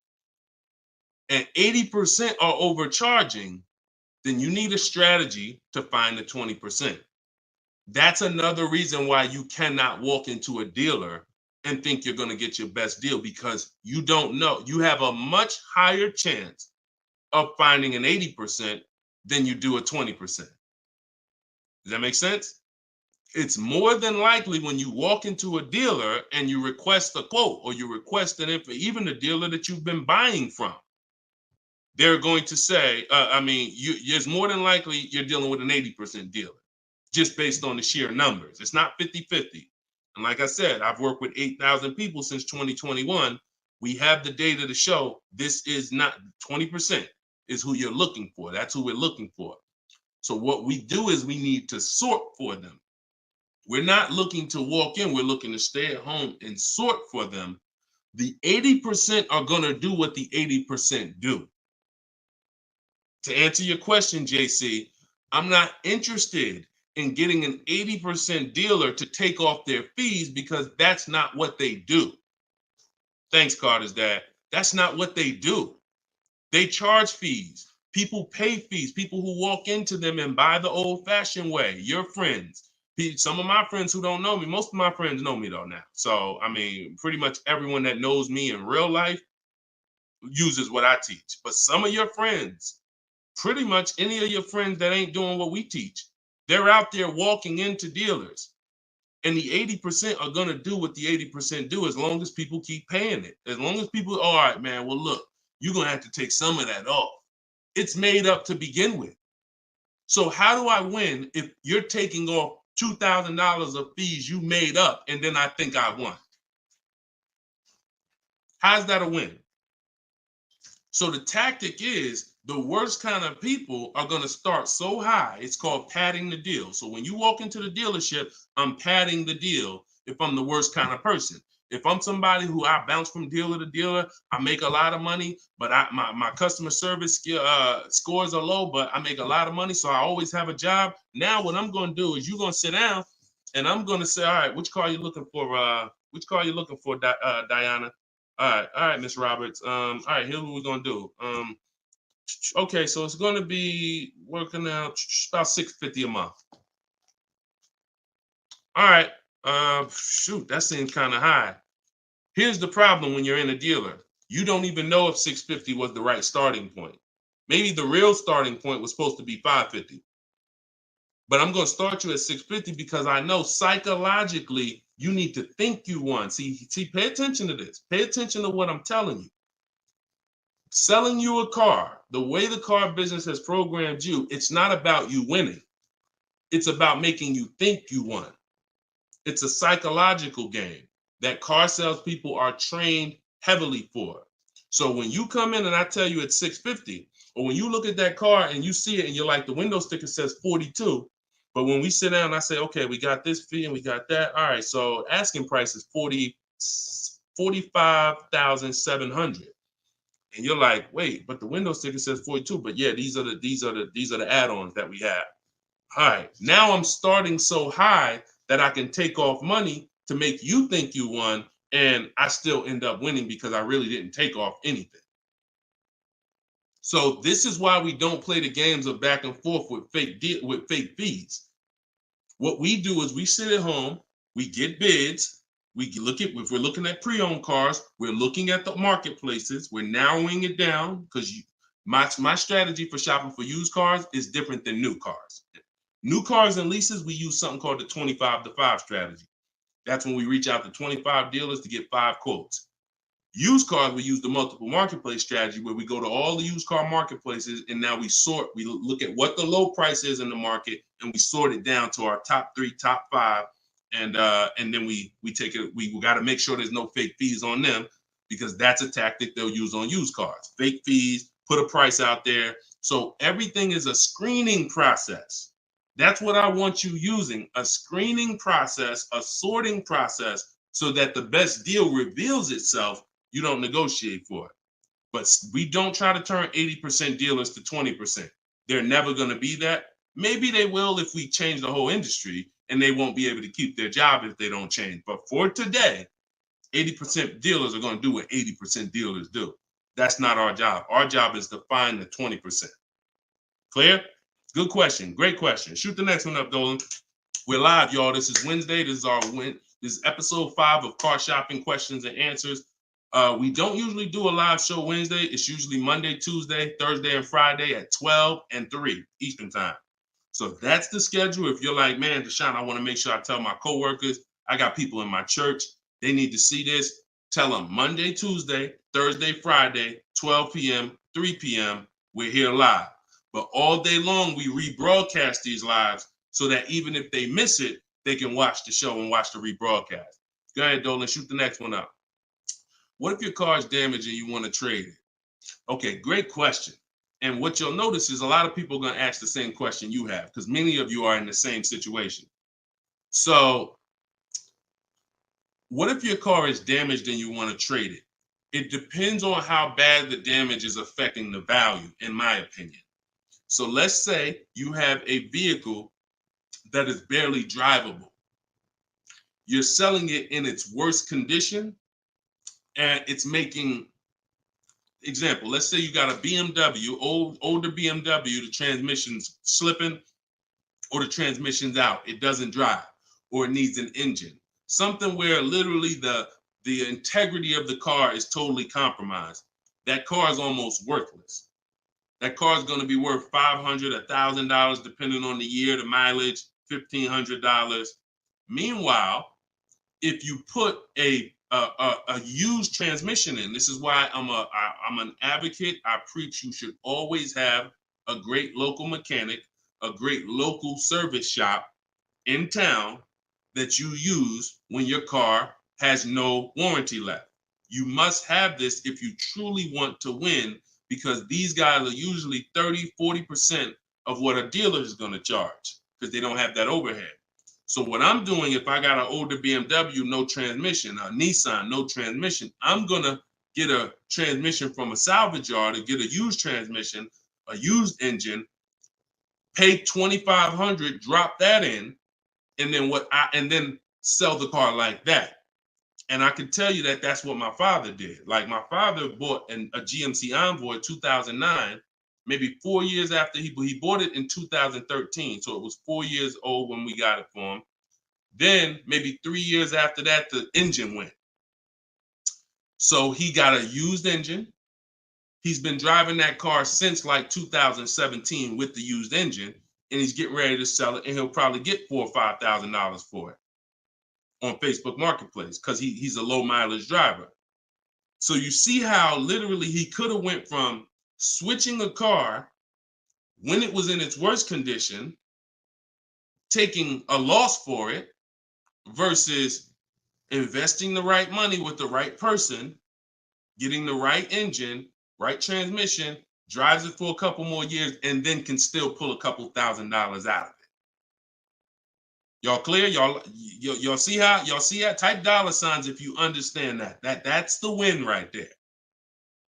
and 80% are overcharging, then you need a strategy to find the 20%. That's another reason why you cannot walk into a dealer and think you're going to get your best deal, because you don't know. You have a much higher chance of finding an 80% than you do a 20%. Does that make sense? It's more than likely when you walk into a dealer and you request a quote, or you request an info, even the dealer that you've been buying from, they're going to say, it's more than likely you're dealing with an 80% dealer, just based on the sheer numbers. It's not 50-50. And like I said, I've worked with 8,000 people since 2021. We have the data to show this is not 20% is who you're looking for. That's who we're looking for. So what we do is we need to sort for them. We're not looking to walk in. We're looking to stay at home and sort for them. The 80% are going to do what the 80% do. To answer your question, JC, I'm not interested in getting an 80% dealer to take off their fees, because that's not what they do. Thanks, Carter's dad. That's not what they do. They charge fees. People pay fees. People who walk into them and buy the old-fashioned way. Your friends. Some of my friends who don't know me, most of my friends know me though now. So, pretty much everyone that knows me in real life uses what I teach. But some of your friends, pretty much any of your friends that ain't doing what we teach, they're out there walking into dealers. And the 80% are going to do what the 80% do, as long as people keep paying it. As long as people, all right, man, well, look, you're going to have to take some of that off. It's made up to begin with. So how do I win if you're taking off $2,000 of fees you made up, and then I think I won? How's that a win? So the tactic is, the worst kind of people are going to start so high. It's called padding the deal. So when you walk into the dealership, I'm padding the deal if I'm the worst kind of person. If I'm somebody who I bounce from dealer to dealer, I make a lot of money, but my customer service scores are low, but I make a lot of money, so I always have a job. Now what I'm going to do is, you're going to sit down, and I'm going to say, all right, which car are you looking for? Which car are you looking for, Diana? All right, Miss Roberts. All right, here's what we're going to do. Okay, so it's going to be working out about $650 a month. All right. Shoot, that seems kind of high. Here's the problem when you're in a dealer. You don't even know if $650 was the right starting point. Maybe the real starting point was supposed to be $550. But I'm going to start you at $650 because I know psychologically you need to think you won. See, pay attention to this. Pay attention to what I'm telling you. Selling you a car, the way the car business has programmed you, it's not about you winning. It's about making you think you won. It's a psychological game that car salespeople are trained heavily for. So when you come in and I tell you it's 650, or when you look at that car and you see it and you're like, the window sticker says 42, but when we sit down and I say, okay, we got this fee and we got that. All right, so asking price is 45,700. And you're like, wait, but the window sticker says 42. But yeah, these are the add-ons that we have. All right, now I'm starting so high that I can take off money to make you think you won, and I still end up winning because I really didn't take off anything. So this is why we don't play the games of back and forth with fake fees. What we do is we sit at home, we get bids, we look at, if we're looking at pre-owned cars, we're looking at the marketplaces, we're narrowing it down, because my strategy for shopping for used cars is different than new cars. New cars and leases, we use something called the 25 to 5 strategy. That's when we reach out to 25 dealers to get 5 quotes. Used cars, we use the multiple marketplace strategy, where we go to all the used car marketplaces and now we look at what the low price is in the market and we sort it down to our top 3, top 5. And then we take it, we got to make sure there's no fake fees on them, because that's a tactic they'll use on used cars. Fake fees, put a price out there. So everything is a screening process. That's what I want you using, a screening process, a sorting process, so that the best deal reveals itself. You don't negotiate for it. But we don't try to turn 80% dealers to 20%. They're never going to be that. Maybe they will if we change the whole industry, and they won't be able to keep their job if they don't change. But for today, 80% dealers are going to do what 80% dealers do. That's not our job. Our job is to find the 20%. Clear? Good question. Great question. Shoot the next one up, Dolan. We're live, y'all. This is Wednesday. This is episode 5 of Car Shopping Questions and Answers. We don't usually do a live show Wednesday. It's usually Monday, Tuesday, Thursday, and Friday at 12 and 3 Eastern time. So that's the schedule. If you're like, man, Deshone, I want to make sure I tell my coworkers, I got people in my church, they need to see this. Tell them Monday, Tuesday, Thursday, Friday, 12 p.m., 3 p.m., we're here live. But all day long, we rebroadcast these lives so that even if they miss it, they can watch the show and watch the rebroadcast. Go ahead, Dolan, shoot the next one up. What if your car is damaged and you want to trade it? Okay, great question. And what you'll notice is a lot of people are going to ask the same question you have, because many of you are in the same situation. So what if your car is damaged and you want to trade it? It depends on how bad the damage is affecting the value, in my opinion. So let's say you have a vehicle that is barely drivable. You're selling it in its worst condition, and it's making, example, let's say you got a BMW, older BMW, the transmission's slipping, or the transmission's out, it doesn't drive, or it needs an engine. Something where literally the integrity of the car is totally compromised. That car is almost worthless. That car is going to be worth $500, $1,000, depending on the year, the mileage, $1,500. Meanwhile, if you put a used transmission in, this is why I'm an advocate. I preach you should always have a great local mechanic, a great local service shop in town that you use when your car has no warranty left. You must have this if you truly want to win, because these guys are usually 30, 40% of what a dealer is going to charge, because they don't have that overhead. So what I'm doing, if I got an older BMW, no transmission, a Nissan, no transmission, I'm going to get a transmission from a salvage yard to get a used transmission, a used engine, pay $2,500, drop that in, and then sell the car like that. And I can tell you that that's what my father did. Like, my father bought a GMC Envoy 2009, maybe 4 years after he bought it in 2013. So it was 4 years old when we got it for him. Then maybe 3 years after that, the engine went. So he got a used engine. He's been driving that car since like 2017 with the used engine, and he's getting ready to sell it, and he'll probably get $4,000 or $5,000 for it on Facebook Marketplace, because he's a low mileage driver. So you see how literally he could have went from switching a car when it was in its worst condition taking a loss for it versus investing the right money with the right person, getting the right engine, right transmission, drives it for a couple more years, and then can still pull a couple $1,000s out of it. Y'all clear? Y'all see how? Y'all see how? Type dollar signs if you understand that. That's the win right there.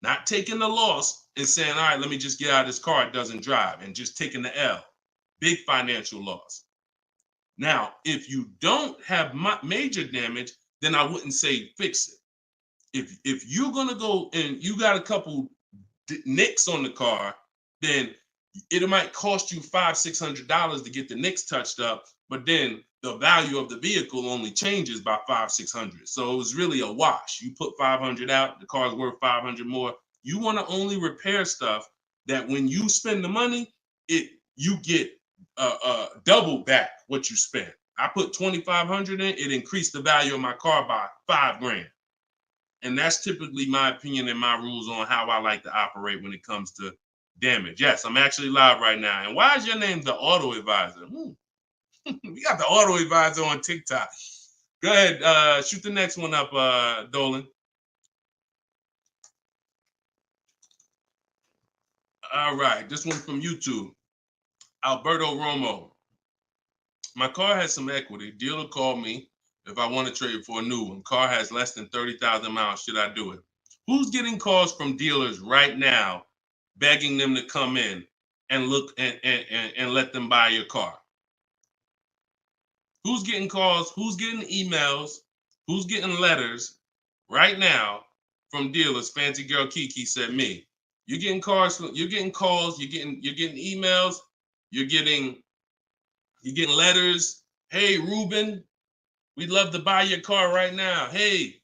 Not taking the loss and saying, all right, let me just get out of this car, it doesn't drive, and just taking the L. Big financial loss. Now, if you don't have major damage, then I wouldn't say fix it. If you're gonna go and you got a couple nicks on the car, then it might cost you $500-600 to get the nicks touched up, but then the value of the vehicle only changes by $500-600. So it was really a wash. You put 500 out, the car's worth 500 more. You want to only repair stuff that when you spend the money, you get double back what you spent. I put 2,500 in, it increased the value of my car by $5,000. And that's typically my opinion and my rules on how I like to operate when it comes to damage. Yes, I'm actually live right now. And why is your name the Auto Advisor? We got the Auto Advisor on TikTok. Go ahead, shoot the next one up, Dolan. All right, this one from YouTube. Alberto Romo. My car has some equity. Dealer called me if I want to trade for a new one. Car has less than 30,000 miles. Should I do it? Who's getting calls from dealers right now begging them to come in and look and let them buy your car? Who's getting calls? Who's getting emails? Who's getting letters right now from dealers? Fancy Girl Kiki said me. You're getting calls, you're getting emails, you're getting letters. Hey, Ruben, we'd love to buy your car right now. Hey,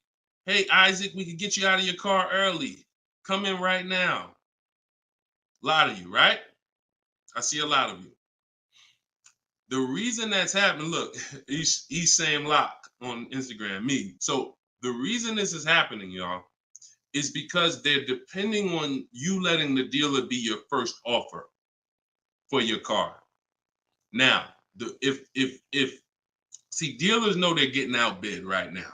Isaac, we could get you out of your car early. Come in right now. A lot of you, right? I see a lot of you. The reason that's happening, look, he's saying lock on Instagram, me. So the reason this is happening, y'all, is because they're depending on you letting the dealer be your first offer for your car. Now, see, dealers know they're getting outbid right now.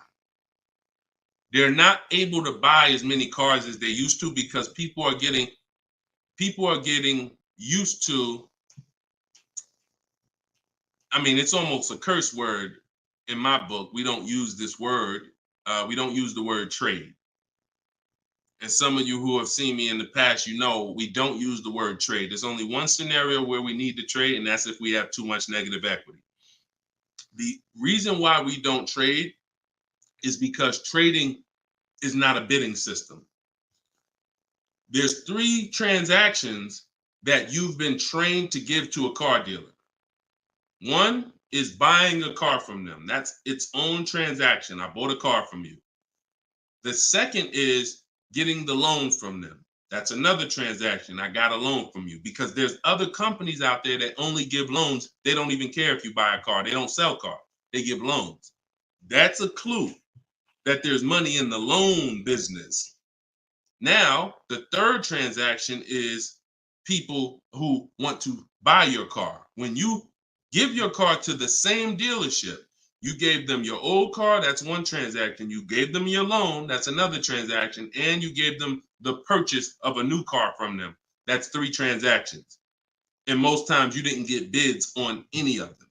They're not able to buy as many cars as they used to because people are getting used to, I mean, it's almost a curse word in my book. We don't use this word. We don't use the word trade. And some of you who have seen me in the past, you know we don't use the word trade. There's only one scenario where we need to trade, and that's if we have too much negative equity. The reason why we don't trade is because trading is not a bidding system. There's 3 transactions that you've been trained to give to a car dealer. One is buying a car from them. That's its own transaction. I bought a car from you. The second is getting the loan from them. That's another transaction. I got a loan from you, because there's other companies out there that only give loans. They don't even care if you buy a car. They don't sell cars. They give loans. That's a clue that there's money in the loan business. Now, the third transaction is people who want to buy your car. When you give your car to the same dealership, you gave them your old car, that's one transaction. You gave them your loan, that's another transaction. And you gave them the purchase of a new car from them. That's 3 transactions. And most times you didn't get bids on any of them.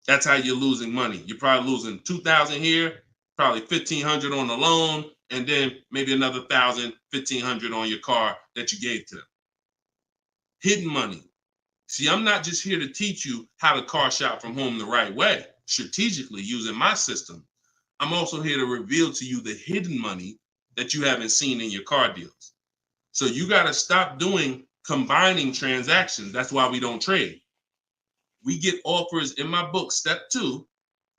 That's how you're losing money. You're probably losing $2,000 here, probably $1,500 on the loan, and then maybe another $1,000, $1,500 on your car that you gave to them. Hidden money. See, I'm not just here to teach you how to car shop from home the right way, strategically using my system. I'm also here to reveal to you the hidden money that you haven't seen in your car deals. So you got to stop doing combining transactions. That's why we don't trade. We get offers in my book, step 2.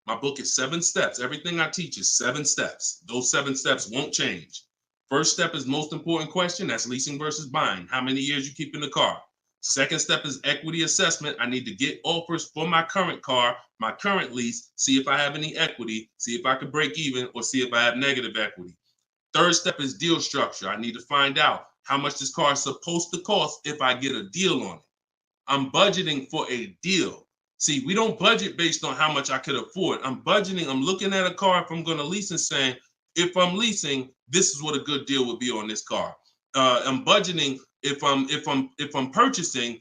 My book is 7 steps. Everything I teach is 7 steps. Those 7 steps won't change. First step is most important question. That's leasing versus buying. How many years you keep in the car? Second step is equity assessment. I need to get offers for my current car, my current lease, see if I have any equity, see if I can break even, or see if I have negative equity. Third step is deal structure. I need to find out how much this car is supposed to cost if I get a deal on it. I'm budgeting for a deal. See, we don't budget based on how much I could afford. I'm budgeting, I'm looking at a car if I'm going to lease and saying, if I'm leasing, this is what a good deal would be on this car. I'm budgeting if I'm purchasing,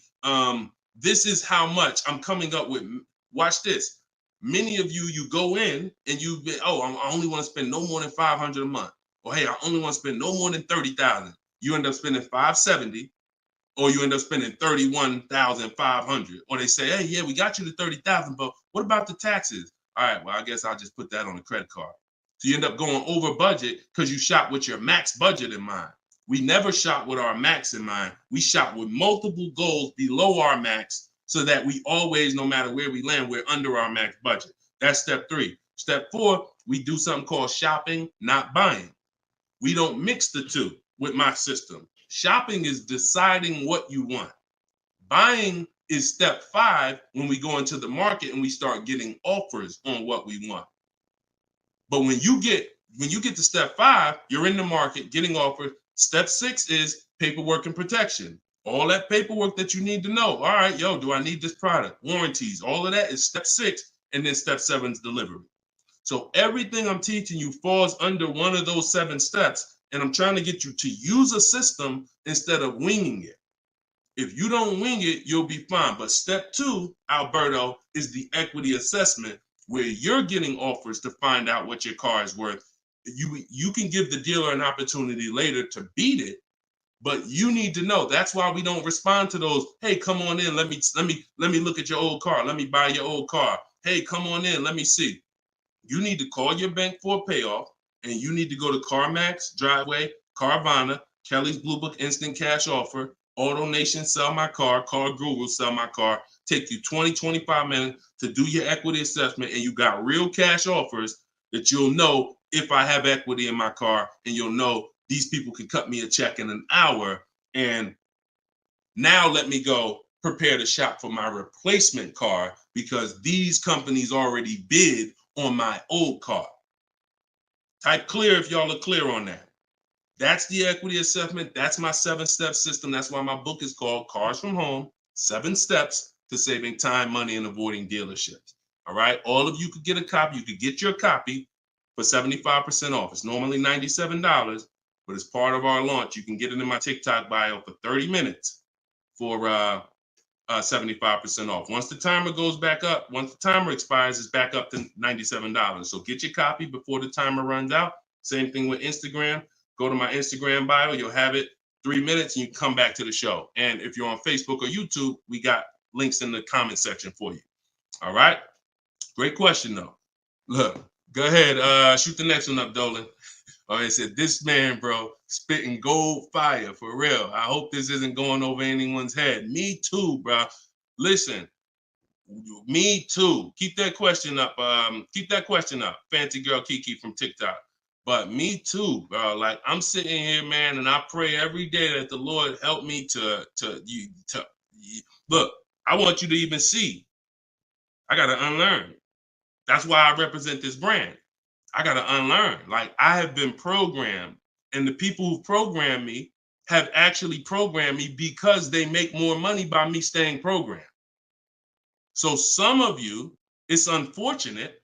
this is how much I'm coming up with. Watch this. Many of you go in and I only want to spend no more than $500 a month. Or hey, I only want to spend no more than $30,000. You end up spending $570, or you end up spending $31,500. Or they say, hey, yeah, we got you to $30,000, but what about the taxes? All right, well, I guess I'll just put that on a credit card. So you end up going over budget because you shop with your max budget in mind. We never shop with our max in mind. We shop with multiple goals below our max so that we always, no matter where we land, we're under our max budget. That's step 3. Step 4, we do something called shopping, not buying. We don't mix the two with my system. Shopping is deciding what you want. Buying is step 5 when we go into the market and we start getting offers on what we want. But when you get to step 5, you're in the market getting offers. Step 6 is paperwork and protection. All that paperwork that you need to know. All right, do I need this product? Warranties, all of that is step 6. And then step 7 is delivery. So everything I'm teaching you falls under one of those 7 steps. And I'm trying to get you to use a system instead of winging it. If you don't wing it, you'll be fine. But step 2, Alberto, is the equity assessment, where you're getting offers to find out what your car is worth. You can give the dealer an opportunity later to beat it, but you need to know. That's why we don't respond to those. Hey, come on in. Let me look at your old car. Let me buy your old car. Hey, come on in. Let me see. You need to call your bank for a payoff, and you need to go to CarMax, Driveway, Carvana, Kelly's Blue Book Instant Cash Offer, AutoNation, Sell My Car, Car Guru, Sell My Car. Take you 20, 25 minutes to do your equity assessment, and you got real cash offers that you'll know if I have equity in my car, and you'll know these people can cut me a check in an hour. And now let me go prepare to shop for my replacement car because these companies already bid on my old car. Type clear if y'all are clear on that. That's the equity assessment. That's my 7-step system. That's why my book is called Cars from Home, 7 Steps to Saving Time, Money, and Avoiding Dealerships. All right. All of you could get a copy. You could get your copy for 75% off. It's normally $97, but as part of our launch, you can get it in my TikTok bio for 30 minutes for 75% off. Once the timer goes back up, once the timer expires, it's back up to $97. So get your copy before the timer runs out. Same thing with Instagram. Go to my Instagram bio. You'll have it 3 minutes and you come back to the show. And if you're on Facebook or YouTube, we got links in the comment section for you. All right. Great question, though. Look, go ahead. Shoot the next one up, Dolan. It said, this man, bro, spitting gold fire for real. I hope this isn't going over anyone's head. Me too, bro. Listen, me too. Keep that question up. Fancy girl Kiki from TikTok. But me too, bro. Like, I'm sitting here, man, and I pray every day that the Lord help me to look. I want you to even see. I gotta unlearn. That's why I represent this brand. I got to unlearn. Like, I have been programmed, and the people who programmed me have actually programmed me because they make more money by me staying programmed. So some of you, it's unfortunate,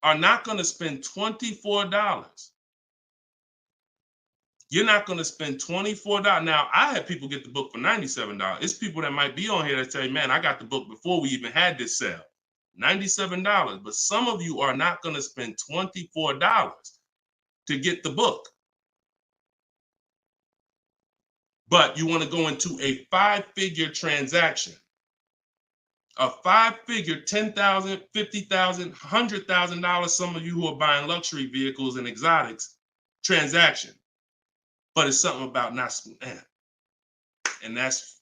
are not going to spend $24. You're not going to spend $24. Now, I had people get the book for $97. It's people that might be on here that say, man, I got the book before we even had this sale. $97, but some of you are not going to spend $24 to get the book. But you want to go into a 5-figure transaction, a 5-figure, $10,000, $50,000, $100,000. Some of you who are buying luxury vehicles and exotics transaction, but it's something about not, and that's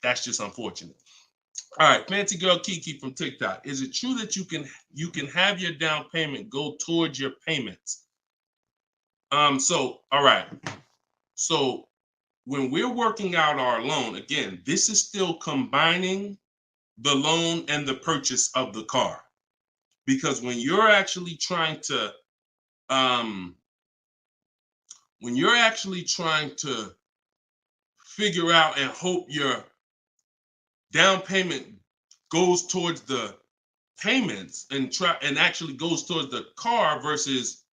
just unfortunate. All right, fancy girl Kiki from TikTok. Is it true that you can have your down payment go towards your payments? So all right. So when we're working out our loan, again, this is still combining the loan and the purchase of the car. Because when you're actually trying to figure out and hope your down payment goes towards the payments and actually goes towards the car versus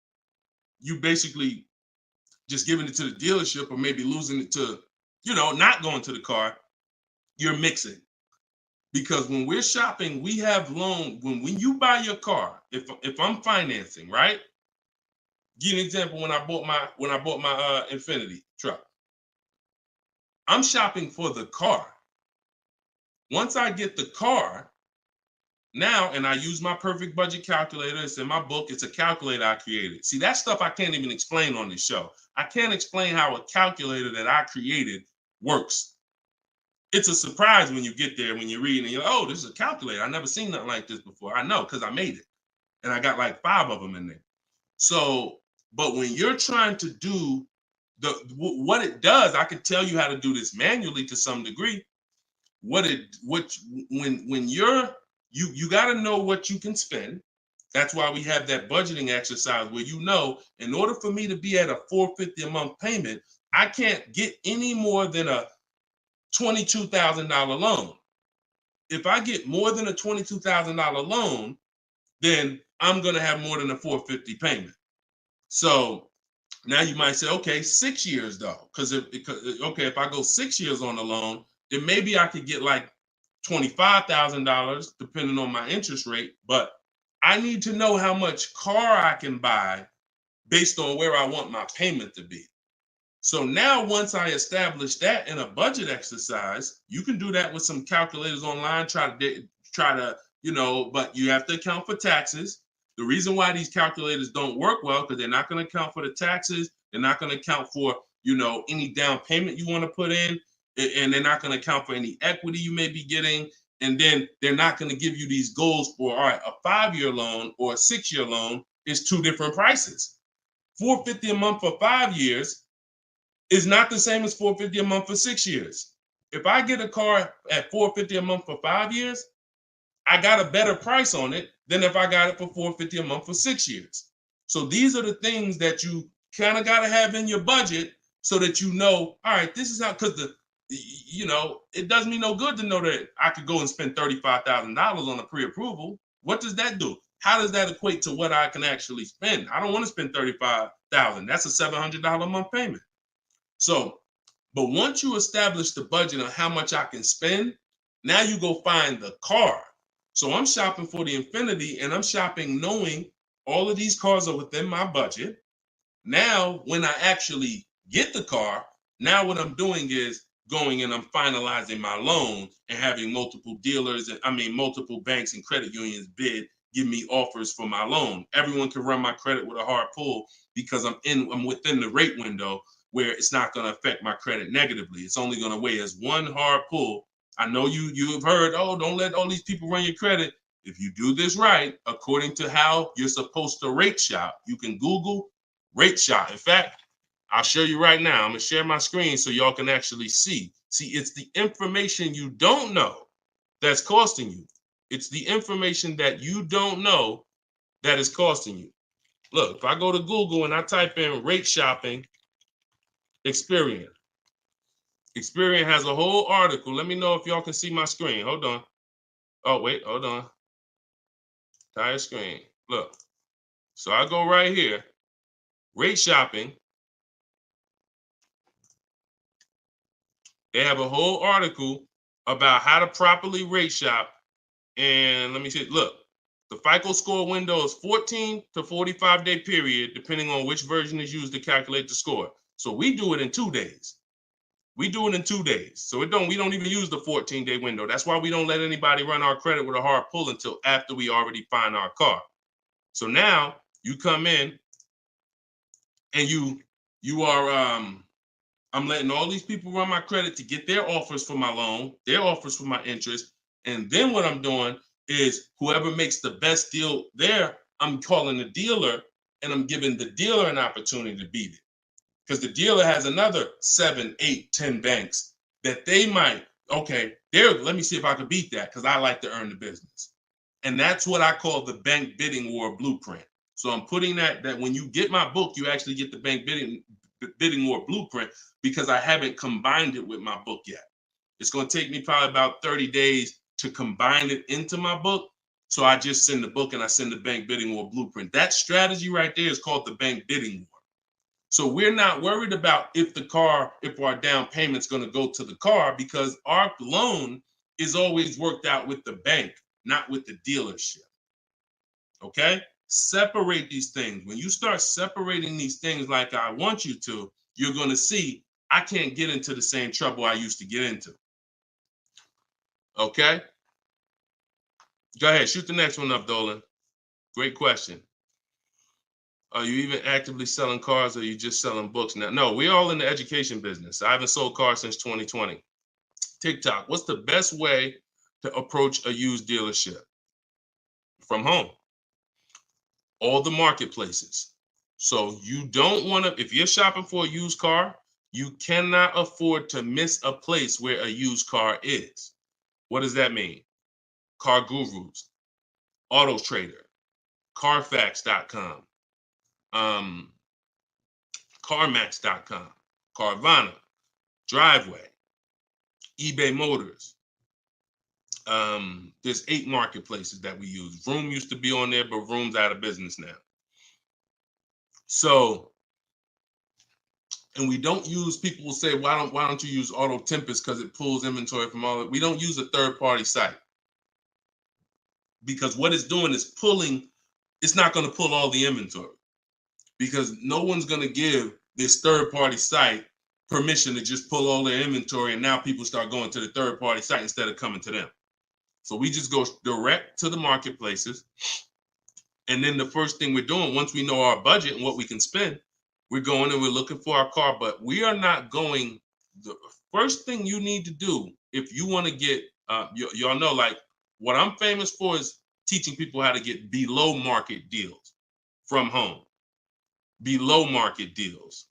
you basically just giving it to the dealership or maybe losing it to, not going to the car, you're mixing. Because when we're shopping, we have loan. When you buy your car, if I'm financing, right? Give you an example. When I bought my Infiniti truck, I'm shopping for the car. Once I get the car, now, and I use my perfect budget calculator. It's in my book. It's a calculator I created. See, that stuff I can't even explain on this show. I can't explain how a calculator that I created works. It's a surprise when you get there, when you're reading and you're like, oh, this is a calculator. I've never seen nothing like this before. I know, because I made it. And I got like 5 of them in there. So, but when you're trying to do what it does, I can tell you how to do this manually to some degree. When you got to know what you can spend. That's why we have that budgeting exercise where in order for me to be at a $450 a month payment, I can't get any more than a $22,000 loan. If I get more than a $22,000 loan, then I'm going to have more than a $450 payment. So now you might say, okay, 6 years though, because if I go 6 years on the loan, then maybe I could get like $25,000 depending on my interest rate. But I need to know how much car I can buy based on where I want my payment to be. So now once I establish that in a budget exercise, you can do that with some calculators online, try to, but you have to account for taxes. The reason why these calculators don't work well, because they're not going to account for the taxes. They're not going to account for, any down payment you want to put in, and they're not going to account for any equity you may be getting. And then they're not going to give you these goals for, all right, a 5-year loan or a 6-year loan is 2 different prices. $450 a month for 5 years is not the same as $450 a month for 6 years. If I get a car at $450 a month for 5 years, I got a better price on it than if I got it for $450 a month for 6 years. So these are the things that you kind of got to have in your budget so that all right, this is how, because it does me no good to know that I could go and spend $35,000 on a pre-approval. What does that do? How does that equate to what I can actually spend? I don't want to spend $35,000. That's a $700 a month payment. So, but once you establish the budget on how much I can spend, now you go find the car. So I'm shopping for the Infiniti, and I'm shopping knowing all of these cars are within my budget. Now, when I actually get the car, now what I'm doing is going and I'm finalizing my loan and having multiple dealers, multiple banks and credit unions give me offers for my loan. Everyone can run my credit with a hard pull because I'm within the rate window where it's not going to affect my credit negatively. It's only going to weigh as one hard pull. I know you have heard, oh, don't let all these people run your credit. If you do this right, according to how you're supposed to rate shop, you can Google rate shop. In fact, I'll show you right now. I'm going to share my screen so y'all can actually see. See, it's the information you don't know that's costing you. It's the information that you don't know that is costing you. Look, if I go to Google and I type in rate shopping, Experian. Experian has a whole article. Let me know if y'all can see my screen. Hold on. Oh, wait, hold on. Entire screen. Look. So I go right here. Rate shopping. They have a whole article about how to properly rate shop. And let me see. Look, the FICO score window is 14 to 45-day period, depending on which version is used to calculate the score. So we do it in 2 days. We do it in 2 days. So we don't even use the 14-day window. That's why we don't let anybody run our credit with a hard pull until after we already find our car. So now you come in and you are I'm letting all these people run my credit to get their offers for my loan, their offers for my interest. And then what I'm doing is whoever makes the best deal there, I'm calling the dealer and I'm giving the dealer an opportunity to beat it. Because the dealer has another 7, 8, 10 banks that they might, let me see if I can beat that because I like to earn the business. And that's what I call the bank bidding war blueprint. So I'm putting that when you get my book, you actually get the bank bidding war blueprint because I haven't combined it with my book yet. It's going to take me probably about 30 days to combine it into my book. So I just send the book and I send the bank bidding war blueprint. That strategy right there is called the bank bidding war. So we're not worried about if our down payment's going to go to the car, because our loan is always worked out with the bank, not with the dealership. Okay? Separate these things. When you start separating these things like I want you to, you're going to see I can't get into the same trouble I used to get into. Okay? Go ahead. Shoot the next one up, Dolan. Great question. Are you even actively selling cars, or are you just selling books now? No, we're all in the education business. I haven't sold cars since 2020. TikTok, what's the best way to approach a used dealership? From home. All the marketplaces. So you don't want to, if you're shopping for a used car, you cannot afford to miss a place where a used car is. What does that mean? Car Gurus, Auto Trader, Carfax.com, CarMax.com, Carvana, Driveway, eBay Motors. There's 8 marketplaces that we use. Vroom used to be on there, but Vroom's out of business now. So, and we don't use, people will say, why don't you use Auto Tempest because it pulls inventory from all of it. We don't use a third-party site, because what it's doing is pulling, it's not going to pull all the inventory, because no one's going to give this third-party site permission to just pull all their inventory, and now people start going to the third-party site instead of coming to them. So we just go direct to the marketplaces. And then the first thing we're doing, once we know our budget and what we can spend, we're going and we're looking for our car. But we are not going, the first thing you need to do if you want to get, y'all know, like, what I'm famous for is teaching people how to get below market deals from home. Below market deals.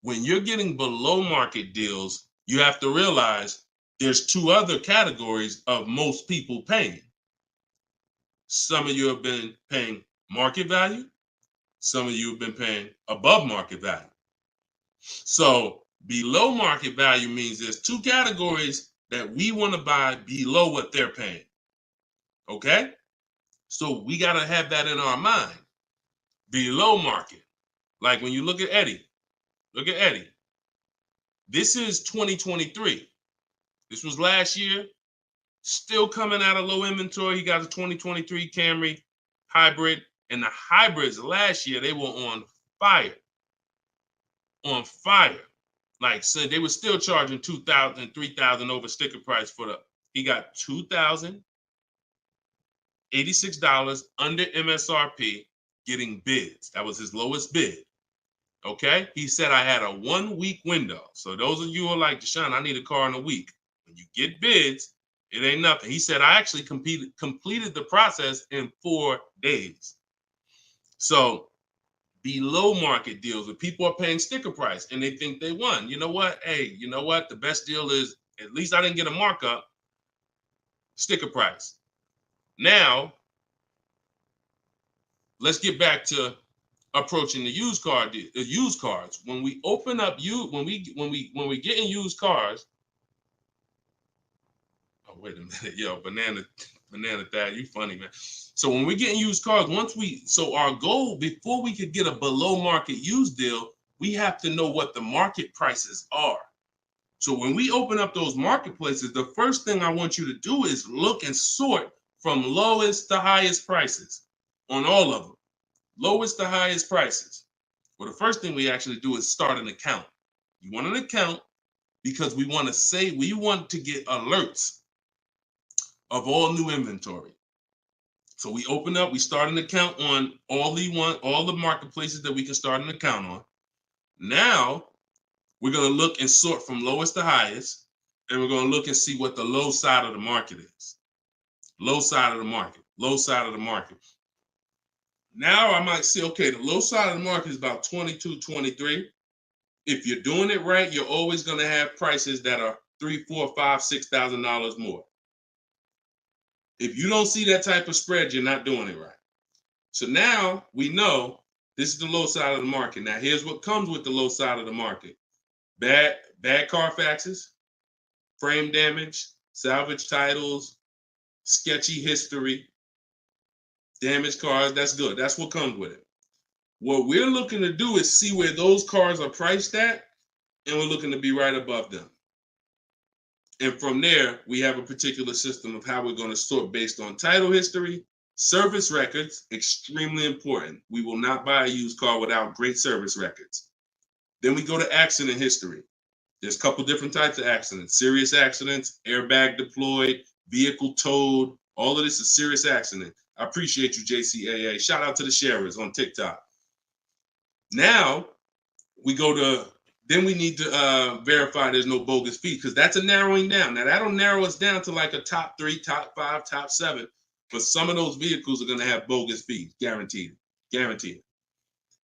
When you're getting below market deals, you have to realize there's 2 other categories of most people paying. Some of you have been paying market value. Some of you have been paying above market value. So below market value means there's 2 categories that we want to buy below what they're paying. Okay? So we got to have that in our mind. Below market. Like when you look at Eddie. Look at Eddie. This is 2023. This was last year. Still coming out of low inventory. He got a 2023 Camry hybrid. And the hybrids last year, they were on fire. On fire. Like, so they were still charging $2,000, $3,000 over sticker price for the, he got $2,086 under MSRP getting bids. That was his lowest bid. Okay? He said, I had a 1-week window. So those of you who are like, Deshone, I need a car in a week. When you get bids, it ain't nothing. He said, I actually completed the process in 4 days. So below market deals where people are paying sticker price and they think they won. You know what? Hey, you know what? The best deal is, at least I didn't get a markup, sticker price. Now, let's get back to approaching the used cars. When we open up when we get in used cars. Oh, wait a minute, yo, banana dad, you funny, man. So when we get in used cars, so our goal before we could get a below market used deal, we have to know what the market prices are. So when we open up those marketplaces, the first thing I want you to do is look and sort from lowest to highest prices on all of them. Lowest to highest prices. Well, the first thing we actually do is start an account. You want an account because we want to get alerts of all new inventory. So we start an account on all the marketplaces that we can start an account on. Now we're going to look and sort from lowest to highest, and we're going to look and see what the low side of the market is. Low side of the market, low side of the market. Now I might say, okay, the low side of the market is about 22, 23. If you're doing it right, you're always going to have prices that are $3,000, $4,000, $5,000, $6,000 more. If you don't see that type of spread, you're not doing it right. So now we know this is the low side of the market. Now here's what comes with the low side of the market. Bad Carfaxes, frame damage, salvage titles, sketchy history, Damaged cars, that's good. That's what comes with it. What we're looking to do is see where those cars are priced at, and we're looking to be right above them. And from there, we have a particular system of how we're going to sort based on title history, service records, extremely important. We will not buy a used car without great service records. Then we go to accident history. There's a couple different types of accidents: serious accidents, airbag deployed, vehicle towed. All of this is serious accident. I appreciate you, JCAA. Shout out to the sharers on TikTok. Now we go to, then we need to verify there's no bogus fees, because that's a narrowing down. Now that'll narrow us down to like a top 3, top 5, top 7. But some of those vehicles are going to have bogus fees, guaranteed, guaranteed.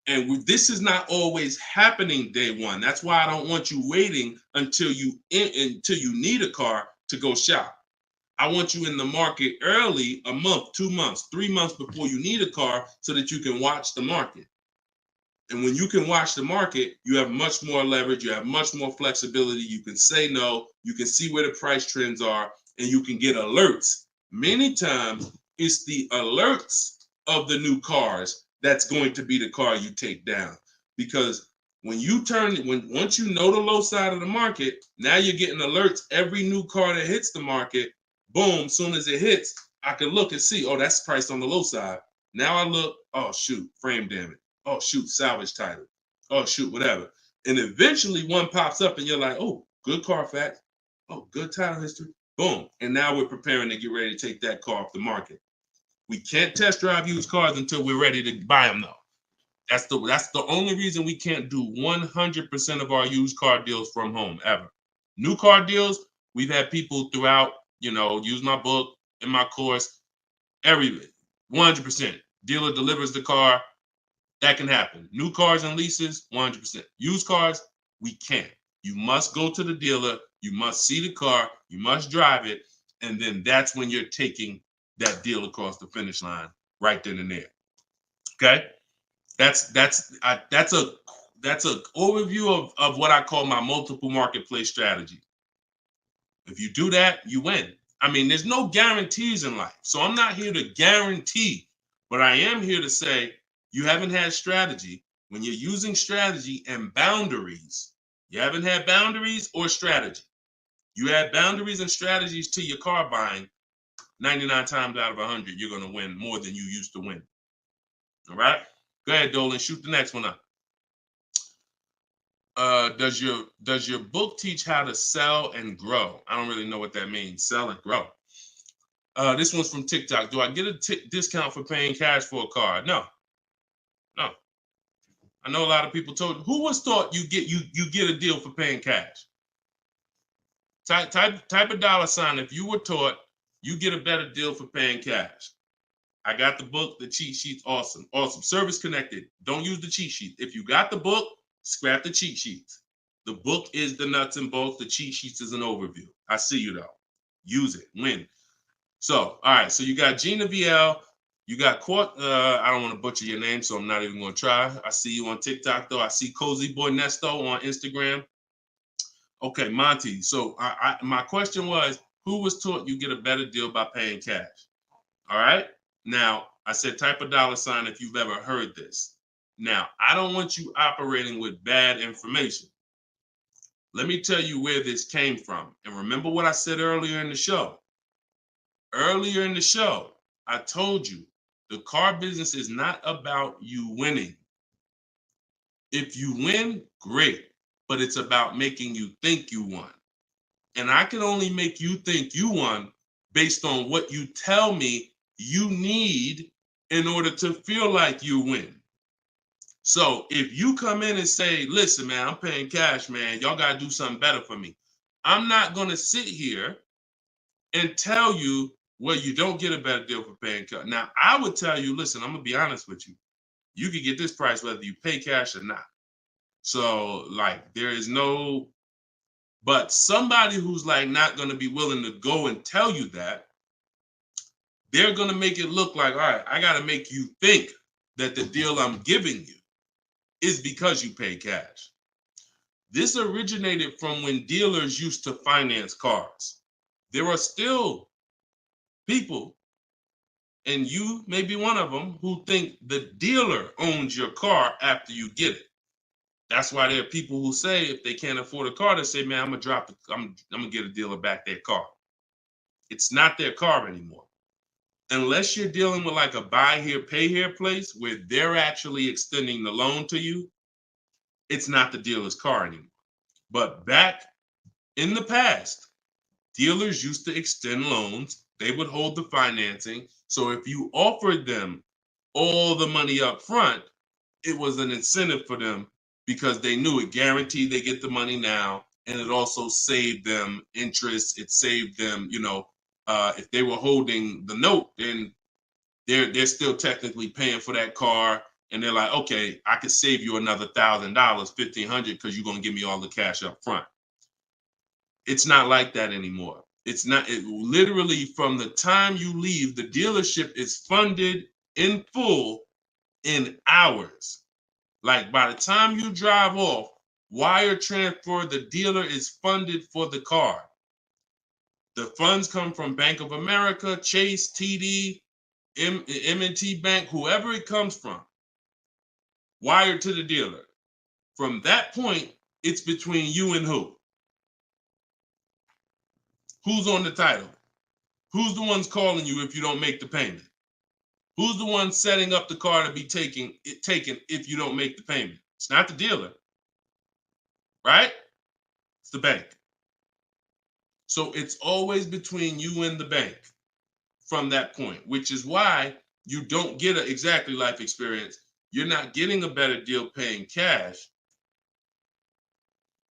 And this is not always happening day one. That's why I don't want you waiting until you need a car to go shop. I want you in the market early, a month, 2 months, 3 months before you need a car, so that you can watch the market. And when you can watch the market, you have much more leverage. You have much more flexibility. You can say no. You can see where the price trends are, and you can get alerts. Many times, it's the alerts of the new cars that's going to be the car you take down. Because when you once you know the low side of the market, now you're getting alerts. Every new car that hits the market, boom, soon as it hits, I can look and see, oh, that's priced on the low side. Now I look, oh, shoot, frame damage. Oh, shoot, salvage title. Oh, shoot, whatever. And eventually one pops up and you're like, oh, good Carfax. Oh, good title history. Boom. And now we're preparing to get ready to take that car off the market. We can't test drive used cars until we're ready to buy them, though. That's the only reason we can't do 100% of our used car deals from home, ever. New car deals, we've had people throughout, use my book, in my course, 100%. Dealer delivers the car. That can happen. New cars and leases, 100%. Used cars, we can't. You must go to the dealer. You must see the car. You must drive it. And then that's when you're taking that deal across the finish line right then and there. Okay? That's a overview of what I call my multiple marketplace strategy. If you do that, you win. I mean, there's no guarantees in life. So I'm not here to guarantee, but I am here to say, you haven't had strategy. When you're using strategy and boundaries, you haven't had boundaries or strategy. You add boundaries and strategies to your car buying, 99 times out of 100, you're going to win more than you used to win. All right? Go ahead, Dolan. Shoot the next one up. Does your book teach how to sell and grow? I don't really know what that means. Sell and grow. This one's from TikTok. Do I get a discount for paying cash for a car? No. I know a lot of people told. Who was taught you get a deal for paying cash? Type a $sign if you were taught you get a better deal for paying cash. I got the book, the cheat sheets, awesome. Service connected. Don't use the cheat sheet. If you got the book, scrap the cheat sheets. The book is the nuts and bolts. The cheat sheets is an overview. I see you though. Use it. Win. So, all right. So you got Gina VL. You got I don't want to butcher your name, so I'm not even going to try. I see you on TikTok, though. I see Cozy Boy Nesto on Instagram. Okay, Monty. So my question was, who was taught you get a better deal by paying cash? All right. Now, I said type a $sign if you've ever heard this. Now, I don't want you operating with bad information. Let me tell you where this came from. And remember what I said earlier in the show. Earlier in the show, I told you, the car business is not about you winning. If you win, great, but it's about making you think you won. And I can only make you think you won based on what you tell me you need in order to feel like you win. So if you come in and say, listen, man, I'm paying cash, man, y'all got to do something better for me. I'm not going to sit here and tell you, well, you don't get a better deal for paying cash. Now, I would tell you, listen, I'm going to be honest with you. You can get this price whether you pay cash or not. So, like, there is no, but somebody who's like not going to be willing to go and tell you that, they're going to make it look like, all right, I got to make you think that the deal I'm giving you is because you pay cash. This originated from when dealers used to finance cars. There are still people And you may be one of them who think the dealer owns your car after you get it. That's why there are people who say if they can't afford a car, they say, man, I'm gonna get a dealer back their car. It's not their car anymore. Unless you're dealing with like a buy here, pay here place where they're actually extending the loan to you, it's not the dealer's car anymore. But back in the past, dealers used to extend loans. They would hold the financing. So if you offered them all the money up front, it was an incentive for them because they knew it guaranteed they get the money now. And it also saved them interest. It saved them, if they were holding the note, then they're still technically paying for that car. And they're like, okay, I could save you another $1,000, $1,500 because you're going to give me all the cash up front. It's not like that anymore. It's not. It literally from the time you leave, the dealership is funded in full in hours. Like by the time you drive off, wire transfer, the dealer is funded for the car. The funds come from Bank of America, Chase, TD, M&T Bank, whoever it comes from, wired to the dealer. From that point, it's between you and who? Who's on the title? Who's the ones calling you if you don't make the payment? Who's the one setting up the car to be taken if you don't make the payment? It's not the dealer, right? It's the bank. So it's always between you and the bank from that point, which is why you don't get an exactly life experience. You're not getting a better deal paying cash.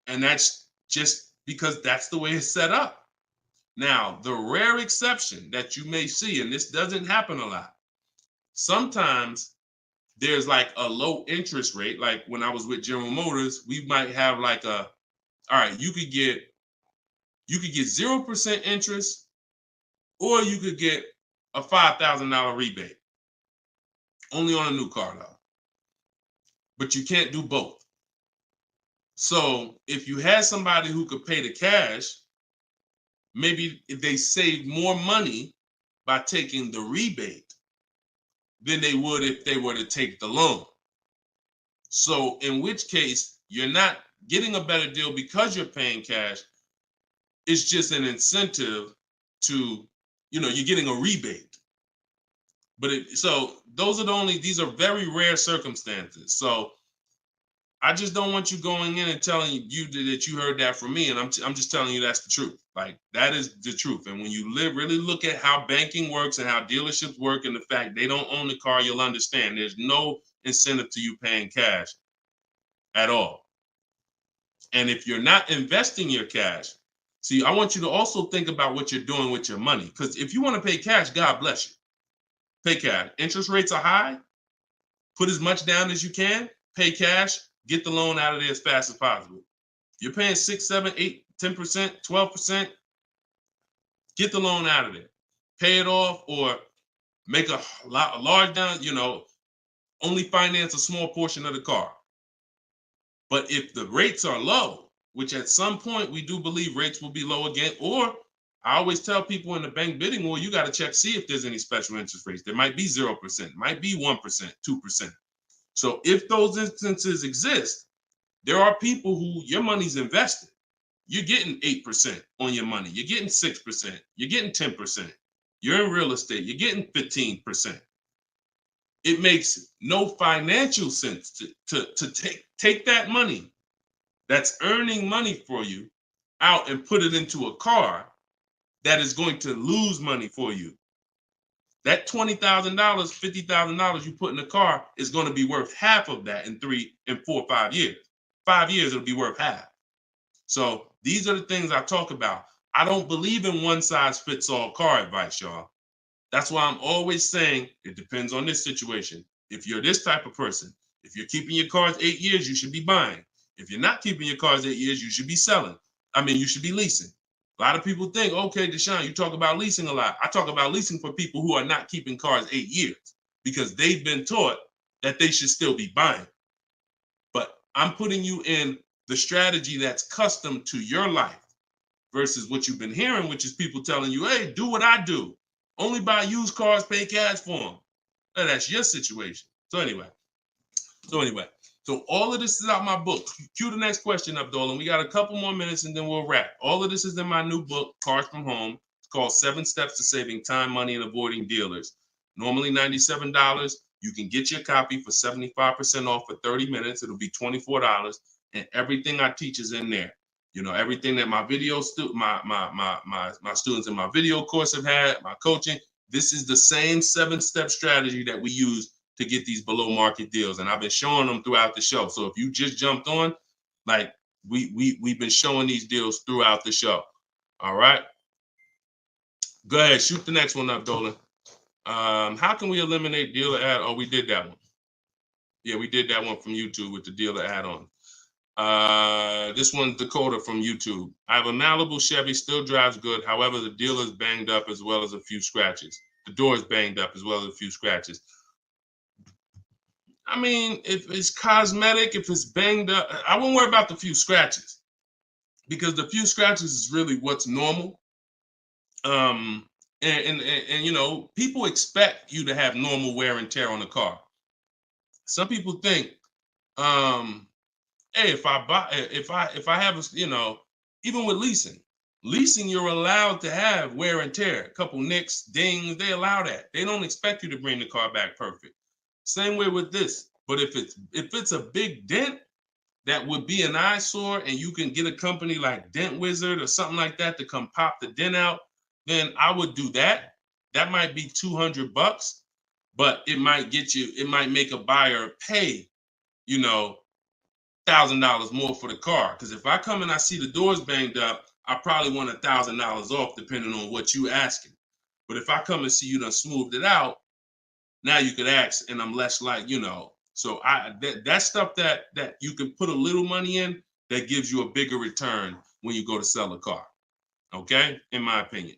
And that's just because that's the way it's set up. Now, the rare exception that you may see, and this doesn't happen a lot, sometimes there's like a low interest rate. Like when I was with General Motors, we might have like all right, you could get 0% interest, or you could get a $5,000 rebate. Only on a new car though. But you can't do both. So if you had somebody who could pay the cash, maybe if they save more money by taking the rebate than they would if they were to take the loan. So in which case, you're not getting a better deal because you're paying cash. It's just an incentive to, you're getting a rebate. But so those are these are very rare circumstances. So I just don't want you going in and telling you that you heard that from me. And I'm just telling you that's the truth. Like that is the truth. And when you really look at how banking works and how dealerships work and the fact they don't own the car, you'll understand there's no incentive to you paying cash at all. And if you're not investing your cash, see, I want you to also think about what you're doing with your money. Because if you want to pay cash, God bless you. Pay cash. Interest rates are high. Put as much down as you can. Pay cash. Get the loan out of there as fast as possible. You're paying 6, 7, 8, 10%, 12%. Get the loan out of there. Pay it off or make a large down, only finance a small portion of the car. But if the rates are low, which at some point we do believe rates will be low again, or I always tell people in the bank bidding war, you got to check, see if there's any special interest rates. There might be 0%, might be 1%, 2%. So if those instances exist, there are people who your money's invested. You're getting 8% on your money. You're getting 6%. You're getting 10%. You're in real estate. You're getting 15%. It makes no financial sense to take that money that's earning money for you out and put it into a car that is going to lose money for you. That $20,000, $50,000 you put in the car is going to be worth half of that in 3 and 4, 5 years. 5 years, it'll be worth half. So these are the things I talk about. I don't believe in one size fits all car advice, y'all. That's why I'm always saying it depends on this situation. If you're this type of person, if you're keeping your cars 8 years, you should be buying. If you're not keeping your cars 8 years, you should be selling. You should be leasing. A lot of people think, okay, Deshone, you talk about leasing a lot. I talk about leasing for people who are not keeping cars 8 years because they've been taught that they should still be buying. But I'm putting you in the strategy that's custom to your life versus what you've been hearing, which is people telling you, hey, do what I do. Only buy used cars, pay cash for them. Now, that's your situation. So anyway, so all of this is out my book. Cue the next question up, Dolan. We got a couple more minutes and then we'll wrap. All of this is in my new book, Cars from Home. It's called 7 Steps to Saving Time, Money, and Avoiding Dealers. Normally $97. You can get your copy for 75% off for 30 minutes. It'll be $24. And everything I teach is in there. You know, everything that my video my students in my video course have had, my coaching. This is the same 7-step strategy that we use to get these below market deals. And I've been showing them throughout the show. So if you just jumped on, like we've been showing these deals throughout the show. All right. Go ahead, shoot the next one up, Dolan. How can we eliminate dealer ad? Oh, we did that one. Yeah, we did that one from YouTube with the dealer add-on. This one's Dakota from YouTube. I have a Malibu Chevy, still drives good. However, the dealer is banged up as well as a few scratches. The door is banged up as well as a few scratches. I mean, if it's cosmetic, if it's banged up, I won't worry about the few scratches because the few scratches is really what's normal. And you know, people expect you to have normal wear and tear on the car. Some people think, hey, if I have a, you know, even with leasing, you're allowed to have wear and tear, a couple nicks, dings, they allow that. They don't expect you to bring the car back perfect. Same way with this. But if it's a big dent that would be an eyesore and you can get a company like Dent Wizard or something like that to come pop the dent out, then I would do that. That might be $200, but it might make a buyer pay, you know, $1,000 more for the car. Because if I come and I see the doors banged up, I probably want $1,000 off depending on what you asking. But if I come and see you done smoothed it out, now you could ask, and I'm less like, you know. So that stuff that you can put a little money in that gives you a bigger return when you go to sell a car. Okay, in my opinion.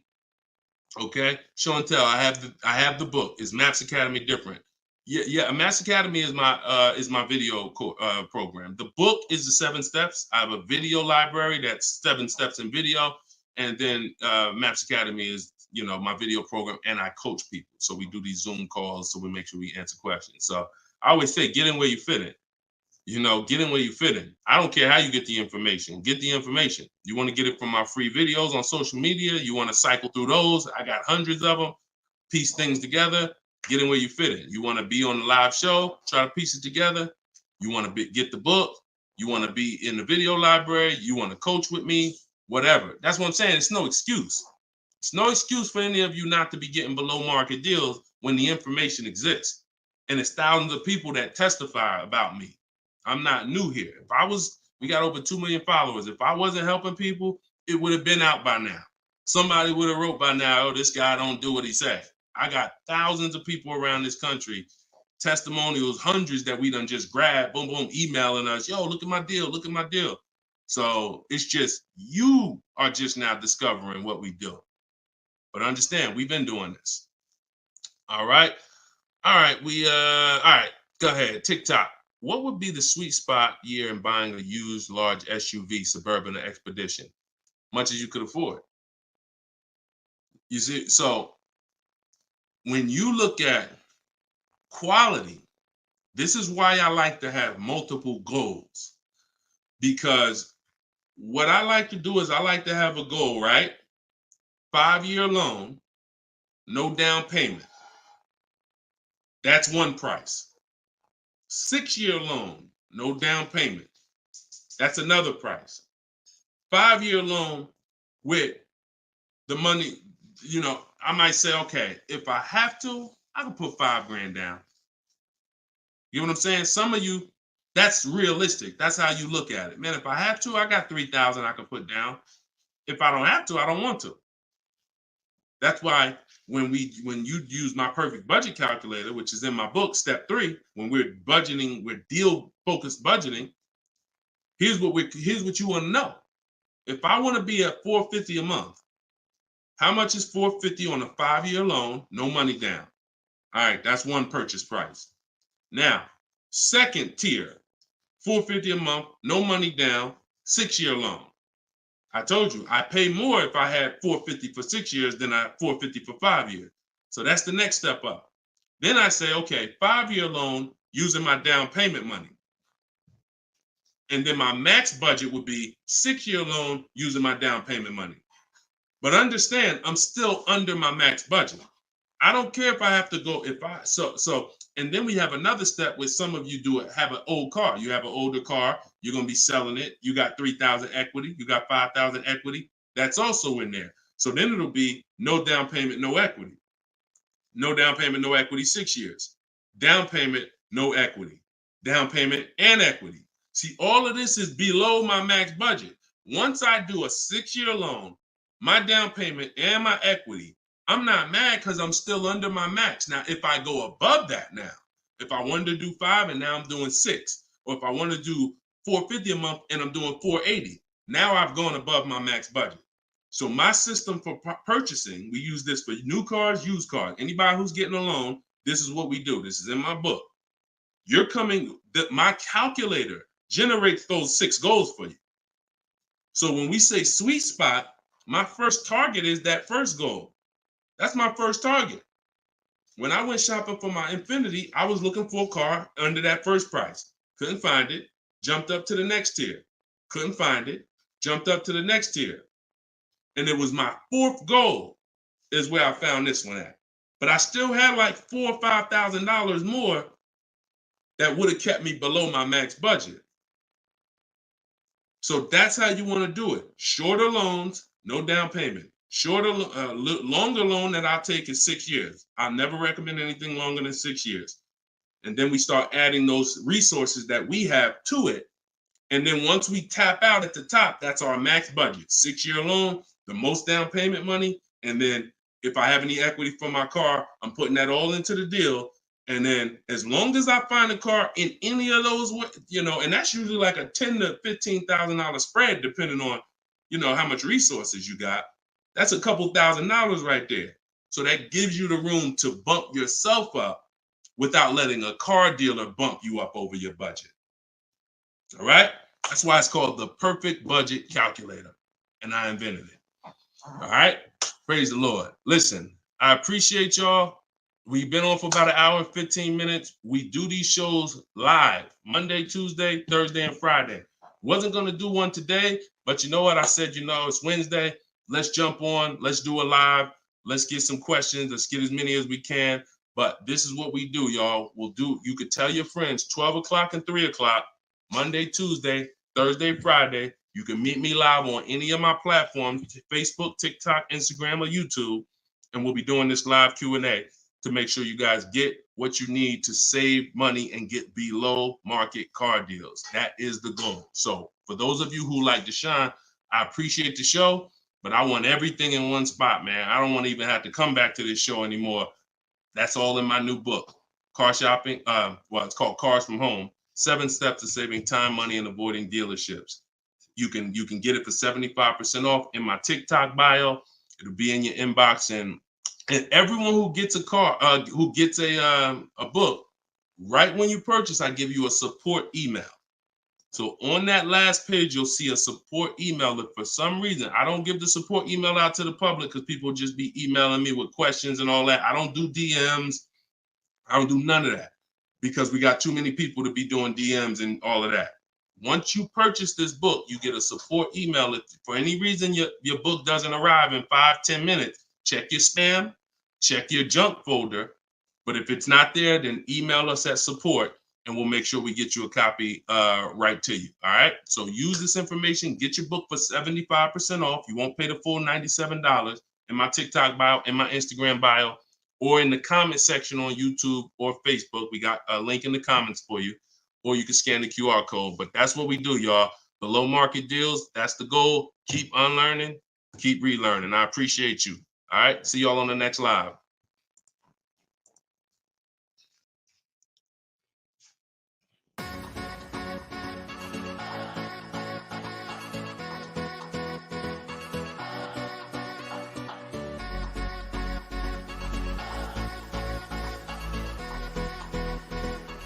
Okay, show and tell. I have the book. Is Maps Academy different? Yeah. Maps Academy is my video program. The book is the 7 steps. I have a video library that's 7 steps in video, and then Maps Academy is, you know, my video program, and I coach people. So we do these Zoom calls, so we make sure we answer questions. So I always say, get in where you fit in. You know, get in where you fit in. I don't care how you get the information. Get the information. You want to get it from my free videos on social media. You want to cycle through those. I got hundreds of them. Piece things together. Get in where you fit in. You want to be on the live show. Try to piece it together. You want to get the book. You want to be in the video library. You want to coach with me. Whatever. That's what I'm saying. It's no excuse. It's no excuse for any of you not to be getting below market deals when the information exists. And it's thousands of people that testify about me. I'm not new here. We got over 2 million followers. If I wasn't helping people, it would have been out by now. Somebody would have wrote by now, oh, this guy don't do what he said. I got thousands of people around this country, testimonials, hundreds that we done just grabbed, boom, boom, emailing us, yo, look at my deal, look at my deal. So it's just, you are just now discovering what we do. But understand, we've been doing this. All right. All right. All right. Go ahead. TikTok. What would be the sweet spot year in buying a used large SUV, Suburban or Expedition? Much as you could afford. You see, so when you look at quality, this is why I like to have multiple goals. Because what I like to do is I like to have a goal, right? 5-year loan, no down payment. That's one price. 6-year loan, no down payment. That's another price. 5-year loan with the money, you know, I might say, okay, if I have to, I can put $5,000 down. You know what I'm saying? Some of you, that's realistic. That's how you look at it. Man, if I have to, I got $3,000 I can put down. If I don't have to, I don't want to. That's why when you use my perfect budget calculator, which is in my book, step 3, when we're budgeting, we're deal focused budgeting. Here's what you want to know. If I want to be at $450 a month, how much is $450 on a 5-year loan, no money down? All right, that's one purchase price. Now, second tier, $450 a month, no money down, 6-year loan. I told you, I pay more if I had $450 for 6 years than I $450 for 5 years. So that's the next step up. Then I say, okay, 5-year loan using my down payment money. And then my max budget would be 6-year loan using my down payment money. But understand, I'm still under my max budget. I don't care if I have to go, and then we have another step where some of you have an old car. You have an older car, you're going to be selling it. You got 3,000 equity, you got 5,000 equity. That's also in there. So then it'll be no down payment, no equity. No down payment, no equity, 6 years. Down payment, no equity. Down payment and equity. See, all of this is below my max budget. Once I do a 6-year loan, my down payment and my equity, I'm not mad because I'm still under my max. Now, if I go above that now, if I wanted to do 5 and now I'm doing 6, or if I want to do $450 a month and I'm doing $480, now I've gone above my max budget. So my system for purchasing, we use this for new cars, used cars. Anybody who's getting a loan, this is what we do. This is in my book. My calculator generates those 6 goals for you. So when we say sweet spot, my first target is that first goal. That's my first target. When I went shopping for my Infiniti, I was looking for a car under that first price. Couldn't find it. Jumped up to the next tier. Couldn't find it. Jumped up to the next tier. And it was my 4th goal is where I found this one at. But I still had like $4,000 or $5,000 more that would have kept me below my max budget. So that's how you want to do it. Shorter loans, no down payment. Longer loan that I'll take is 6 years. I never recommend anything longer than 6 years. And then we start adding those resources that we have to it. And then once we tap out at the top, that's our max budget. 6-year loan, the most down payment money. And then if I have any equity for my car, I'm putting that all into the deal. And then as long as I find a car in any of those, and that's usually like a $10,000 to $15,000 spread, depending on, how much resources you got. That's a couple $1,000s right there. So that gives you the room to bump yourself up without letting a car dealer bump you up over your budget. All right? That's why it's called the perfect budget calculator. And I invented it. All right? Praise the Lord. Listen, I appreciate y'all. We've been on for about 1 hour and 15 minutes. We do these shows live Monday, Tuesday, Thursday, and Friday. Wasn't going to do one today, but you know what? I said, it's Wednesday. Let's jump on. Let's do a live. Let's get some questions. Let's get as many as we can. But this is what we do, y'all. You could tell your friends 12 o'clock and 3 o'clock, Monday, Tuesday, Thursday, Friday. You can meet me live on any of my platforms, Facebook, TikTok, Instagram, or YouTube. And we'll be doing this live Q&A to make sure you guys get what you need to save money and get below market car deals. That is the goal. So for those of you who like Deshone, I appreciate the show, but I want everything in one spot, man. I don't want to even have to come back to this show anymore. That's all in my new book, Car Shopping. It's called Cars from Home, 7 Steps to Saving Time, Money, and Avoiding Dealerships. You can get it for 75% off in my TikTok bio. It'll be in your inbox, and everyone who gets a car, who gets a book, right when you purchase, I give you a support email. So on that last page, you'll see a support email. If for some reason I don't give the support email out to the public because people just be emailing me with questions and all that, I don't do DMs. I don't do none of that because we got too many people to be doing DMs and all of that. Once you purchase this book, you get a support email. If for any reason your book doesn't arrive in 5-10 minutes, check your spam, check your junk folder. But if it's not there, then email us at support and we'll make sure we get you a copy right to you. All right. So use this information, get your book for 75% off. You won't pay the full $97 in my TikTok bio, in my Instagram bio, or in the comment section on YouTube or Facebook. We got a link in the comments for you, or you can scan the QR code. But that's what we do, y'all. Below market deals. That's the goal. Keep unlearning, keep relearning. I appreciate you. All right. See y'all on the next live.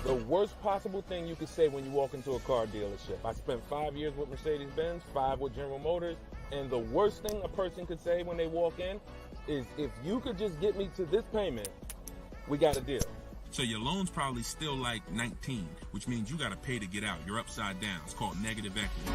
The worst possible thing you could say when you walk into a car dealership. I spent 5 years with Mercedes-Benz, 5 with General Motors, and the worst thing a person could say when they walk in is if you could just get me to this payment, we got a deal. So your loan's probably still like 19, which means you got to pay to get out. You're upside down. It's called negative equity.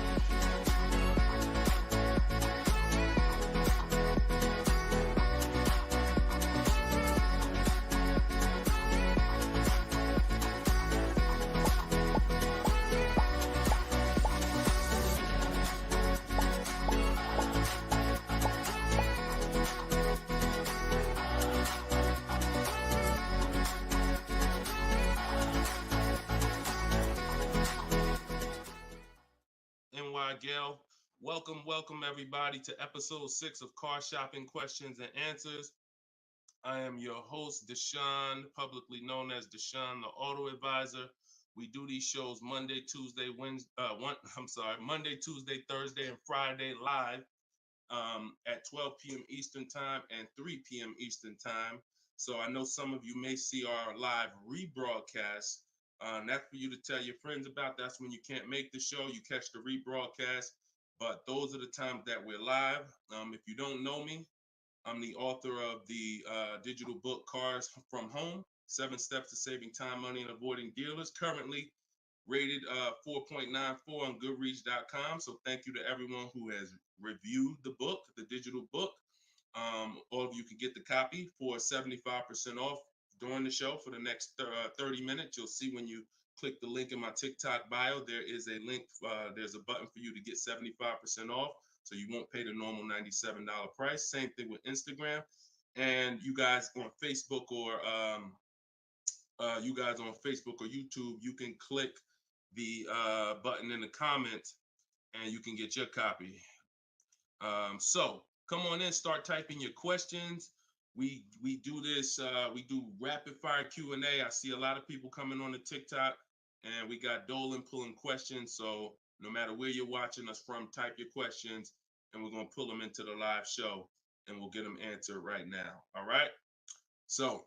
Gail, welcome everybody to episode 6 of Car Shopping Questions and Answers. I am your host, Deshone, publicly known as Deshone the Auto Advisor. We do these shows Monday, Tuesday, Thursday, and Friday live at 12 p.m. Eastern Time and 3 p.m. Eastern Time. So I know some of you may see our live rebroadcast. That's for you to tell your friends about. That's when you can't make the show, you catch the rebroadcast. But those are the times that we're live. If you don't know me, I'm the author of the digital book Cars from Home, 7 Steps to Saving Time, Money, and Avoiding Dealers, currently rated 4.94 on Goodreads.com. So thank you to everyone who has reviewed the book, the digital book. All of you can get the copy for 75% off during the show for the next 30 minutes. You'll see when you click the link in my TikTok bio, there is a link, there's a button for you to get 75% off. So you won't pay the normal $97 price. Same thing with Instagram. And you guys on Facebook or YouTube, you can click the button in the comments and you can get your copy. So come on in, start typing your questions. We do this, we do rapid fire Q&A. I see a lot of people coming on the TikTok, and we got Dolan pulling questions. So no matter where you're watching us from, type your questions and we're going to pull them into the live show and we'll get them answered right now. All right. So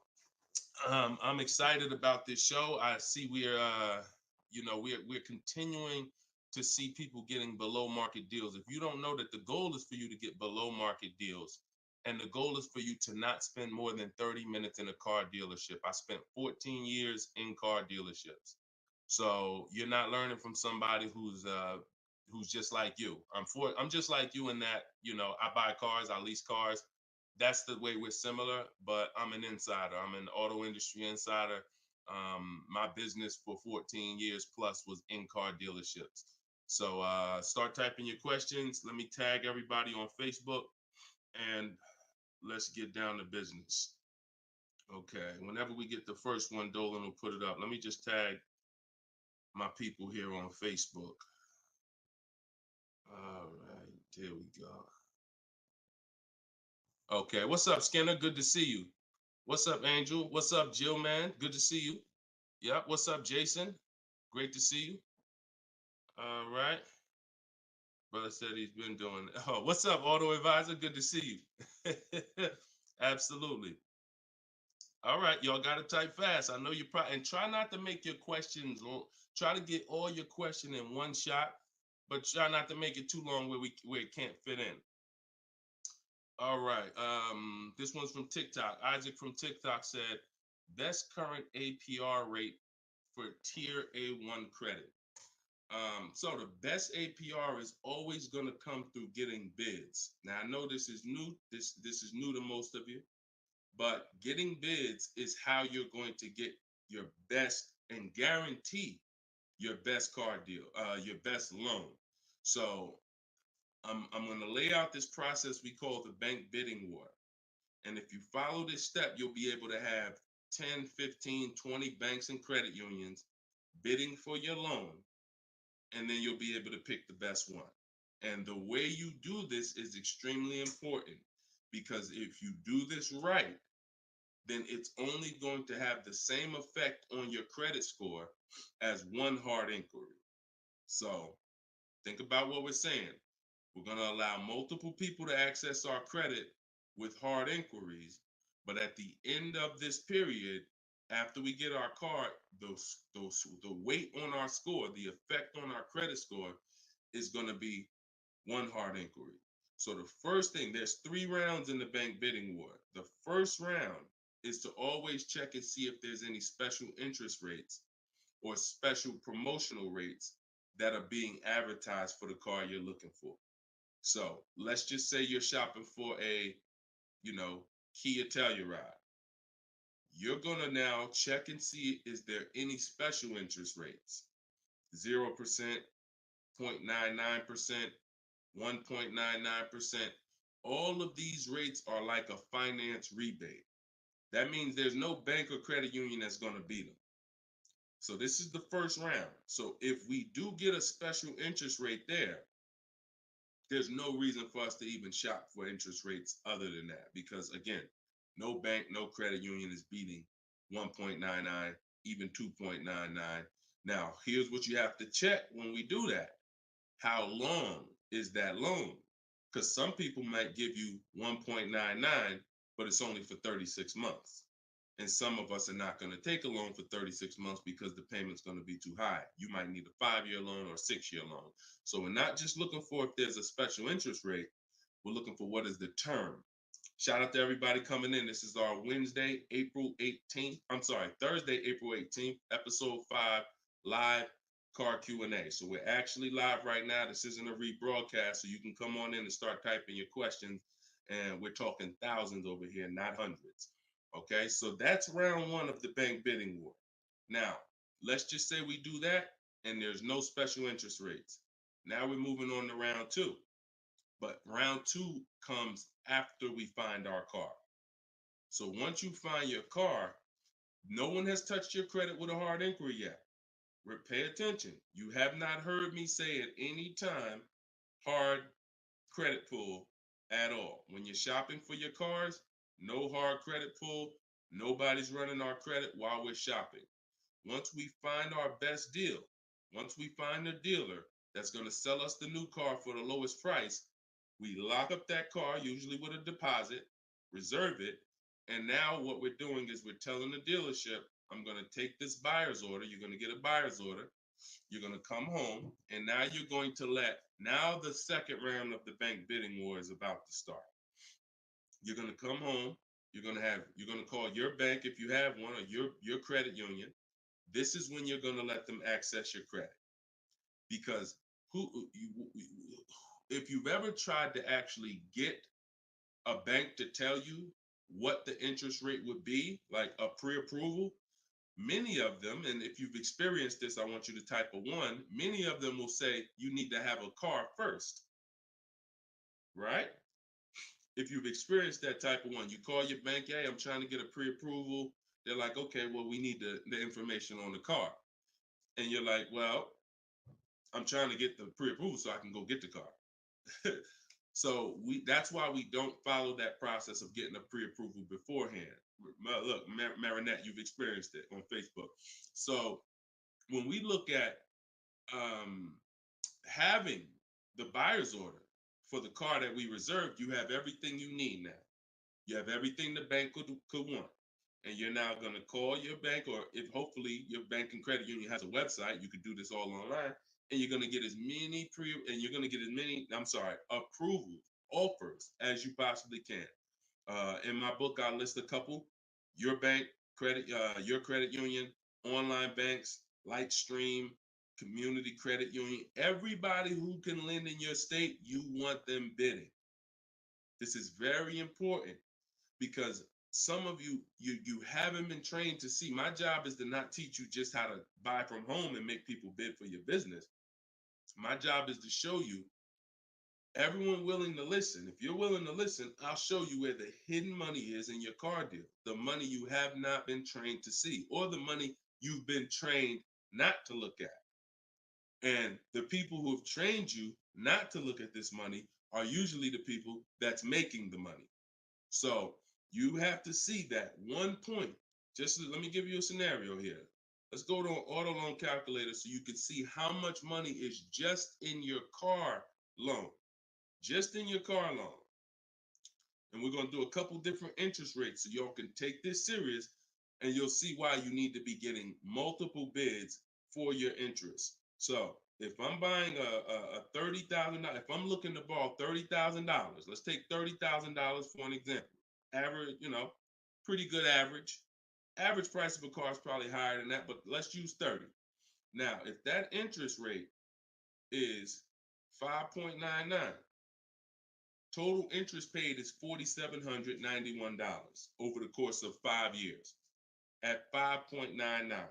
I'm excited about this show. I see we're continuing to see people getting below market deals. If you don't know that the goal is for you to get below market deals, and the goal is for you to not spend more than 30 minutes in a car dealership. I spent 14 years in car dealerships. So you're not learning from somebody who's just like you. I'm just like you in that, I buy cars, I lease cars. That's the way we're similar, but I'm an insider. I'm an auto industry insider. My business for 14 years plus was in car dealerships. So start typing your questions. Let me tag everybody on Facebook and let's get down to business. Okay, whenever we get the first one, Dolan will put it up. Let me just tag my people here on Facebook. All right, there we go. Okay, what's up, Skinner? Good to see you. What's up, Angel? What's up, Jill, man? Good to see you. Yep, what's up, Jason? Great to see you. All right. Brother said he's been doing. Oh, what's up, Auto Advisor? Good to see you. Absolutely. All right, y'all got to type fast. I know you probably, and try not to make your questions long. Try to get all your question in one shot, but try not to make it too long where it can't fit in. All right. This one's from TikTok. Isaac from TikTok said, best current APR rate for tier A1 credit. So the best APR is always going to come through getting bids. Now I know this is new. This is new to most of you, but getting bids is how you're going to get your best and guarantee your best car deal, your best loan. So I'm going to lay out this process we call the bank bidding war. And if you follow this step, you'll be able to have 10, 15, 20 banks and credit unions bidding for your loan. And then you'll be able to pick the best one. And the way you do this is extremely important, because if you do this right, then it's only going to have the same effect on your credit score as one hard inquiry. So think about what we're saying. We're going to allow multiple people to access our credit with hard inquiries, but at the end of this period, after we get our car, the weight on our score, the effect on our credit score is going to be one hard inquiry. So the first thing, there's 3 rounds in the bank bidding war. The first round is to always check and see if there's any special interest rates or special promotional rates that are being advertised for the car you're looking for. So let's just say you're shopping for a, Kia Telluride. You're gonna now check and see, is there any special interest rates? 0%, 0.99%, 1.99%. All of these rates are like a finance rebate. That means there's no bank or credit union that's gonna beat them. So this is the first round. So if we do get a special interest rate there's no reason for us to even shop for interest rates other than that. Because again, no bank, no credit union is beating 1.99, even 2.99. Now, here's what you have to check when we do that. How long is that loan? Because some people might give you 1.99, but it's only for 36 months. And some of us are not going to take a loan for 36 months because the payment's going to be too high. You might need a 5-year loan or a 6-year loan. So we're not just looking for if there's a special interest rate, we're looking for what is the term. Shout out to everybody coming in. This is our Thursday, April 18th, episode 5, live car Q&A. So we're actually live right now. This isn't a rebroadcast, so you can come on in and start typing your questions. And we're talking thousands over here, not hundreds. Okay, so that's round 1 of the bank bidding war. Now, let's just say we do that and there's no special interest rates. Now we're moving on to round 2. But round 2 comes after we find our car. So once you find your car, no one has touched your credit with a hard inquiry yet. Pay attention. You have not heard me say at any time hard credit pull at all. When you're shopping for your cars, no hard credit pull. Nobody's running our credit while we're shopping. Once we find our best deal, once we find a dealer that's going to sell us the new car for the lowest price, we lock up that car, usually with a deposit, reserve it. And now what we're doing is we're telling the dealership, I'm going to take this buyer's order. You're going to get a buyer's order. You're going to come home. And now you're going to now the second round of the bank bidding war is about to start. You're going to come home. You're going to call your bank if you have one, or your credit union. This is when you're going to let them access your credit. Because if you've ever tried to actually get a bank to tell you what the interest rate would be, like a pre-approval, many of them, and if you've experienced this, I want you to type a 1, many of them will say you need to have a car first, right? If you've experienced that type of 1, you call your bank, hey, I'm trying to get a pre-approval. They're like, okay, well, we need the information on the car. And you're like, well, I'm trying to get the pre-approval so I can go get the car. So that's why we don't follow that process of getting a pre-approval beforehand. Look, Marinette, you've experienced it on Facebook. So when we look at having the buyer's order for the car that we reserved, you have everything you need now. You have everything the bank could want. And you're now going to call your bank, or if hopefully your bank and credit union has a website, you could do this all online, and you're going to get as many approvals, offers as you possibly can. In my book, I list a couple: your bank, your credit union, online banks, Lightstream, community credit union, everybody who can lend in your state, you want them bidding. This is very important because some of you haven't been trained to see. My job is to not teach you just how to buy from home and make people bid for your business. My job is to show you everyone willing to listen. If you're willing to listen, I'll show you where the hidden money is in your car deal, the money you have not been trained to see, or the money you've been trained not to look at. And the people who have trained you not to look at this money are usually the people that's making the money. So you have to see that one point. Let me give you a scenario here. Let's go to an auto loan calculator so you can see how much money is just in your car loan. Just in your car loan. And we're going to do a couple different interest rates so y'all can take this serious, and you'll see why you need to be getting multiple bids for your interest. So if I'm buying a $30,000, if I'm looking to borrow $30,000, let's take $30,000 for an example. Average, pretty good average. Average price of a car is probably higher than that, but let's use 30. Now, if that interest rate is 5.99, total interest paid is $4,791 over the course of 5 years at 5.99.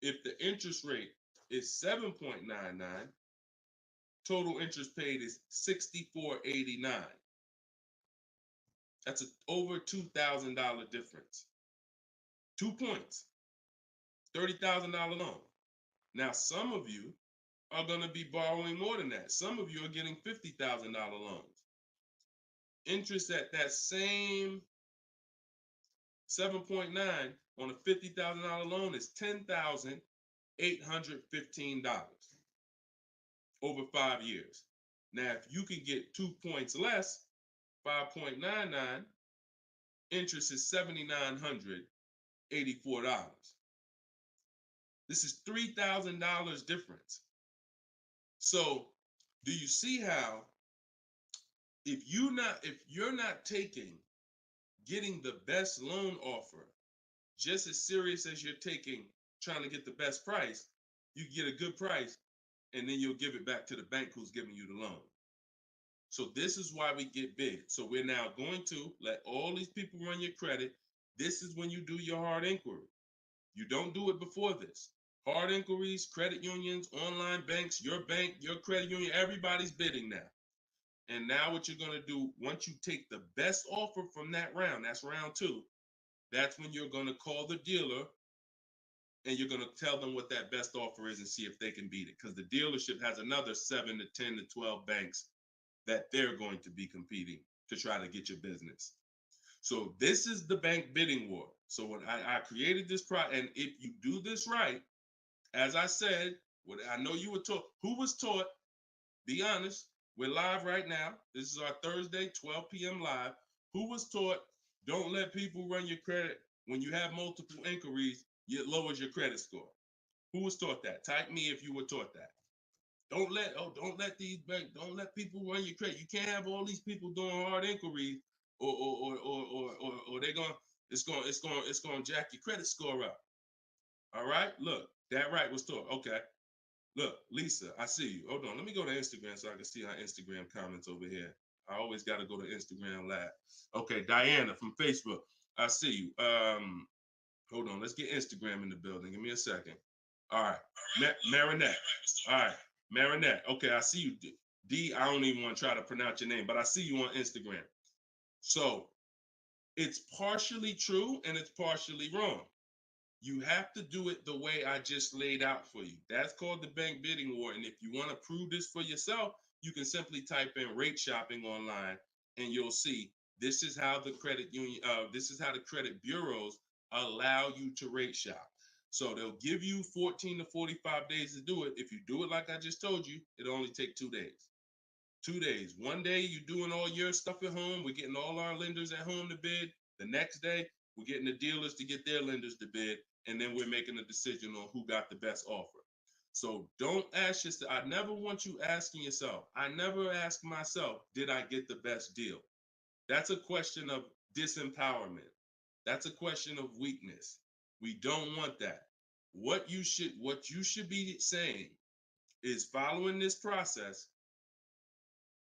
If the interest rate is 7.99, total interest paid is $64.89. That's over $2,000 difference. 2 points, $30,000 loan. Now, some of you are going to be borrowing more than that. Some of you are getting $50,000 loans. Interest at that same 7.9 on a $50,000 loan is $10,815 over 5 years. Now, if you can get 2 points less, 5.99, interest is $7,984. This is $3,000 difference. So, do you see how if you're not getting the best loan offer just as serious as you're taking trying to get the best price, you get a good price and then you'll give it back to the bank who's giving you the loan. So this is why we get big. So we're now going to let all these people run your credit. This is when you do your hard inquiry. You don't do it before this. Hard inquiries, credit unions, online banks, your bank, your credit union, everybody's bidding now. And now what you're going to do, once you take the best offer from that round, that's round 2, that's when you're going to call the dealer and you're going to tell them what that best offer is and see if they can beat it. Because the dealership has another 7 to 10 to 12 banks that they're going to be competing to try to get your business. So this is the bank bidding war. So when I created this product, and if you do this right, as I said, what I know you were taught, who was taught, be honest, we're live right now. This is our Thursday, 12 p.m. live. Who was taught, don't let people run your credit. When you have multiple inquiries, it lowers your credit score. Who was taught that? Type me if you were taught that. Don't let these banks, don't let people run your credit. You can't have all these people doing hard inquiries or they're going, it's going to jack your credit score up. All right, look, that right was taught. Okay, look, Lisa, I see you. Hold on, let me go to Instagram so I can see our Instagram comments over here. I always got to go to Instagram Live. Okay, Diana from Facebook, I see you. Hold on, let's get Instagram in the building. Give me a second. All right, Marinette. All right, Marinette. Okay, I see you. D, I don't even want to try to pronounce your name, but I see you on Instagram. So it's partially true and it's partially wrong. You have to do it the way I just laid out for you. That's called the bank bidding war. And if you want to prove this for yourself, you can simply type in rate shopping online and you'll see this is how the credit union, this is how the credit bureaus allow you to rate shop. So they'll give you 14 to 45 days to do it. If you do it like I just told you, it'll only take 2 days. 2 days. One day you're doing all your stuff at home. We're getting all our lenders at home to bid. The next day, we're getting the dealers to get their lenders to bid. And then we're making a decision on who got the best offer. So don't ask yourself. I never want you asking yourself. I never ask myself, did I get the best deal? That's a question of disempowerment. That's a question of weakness. We don't want that. What you should be saying is, following this process,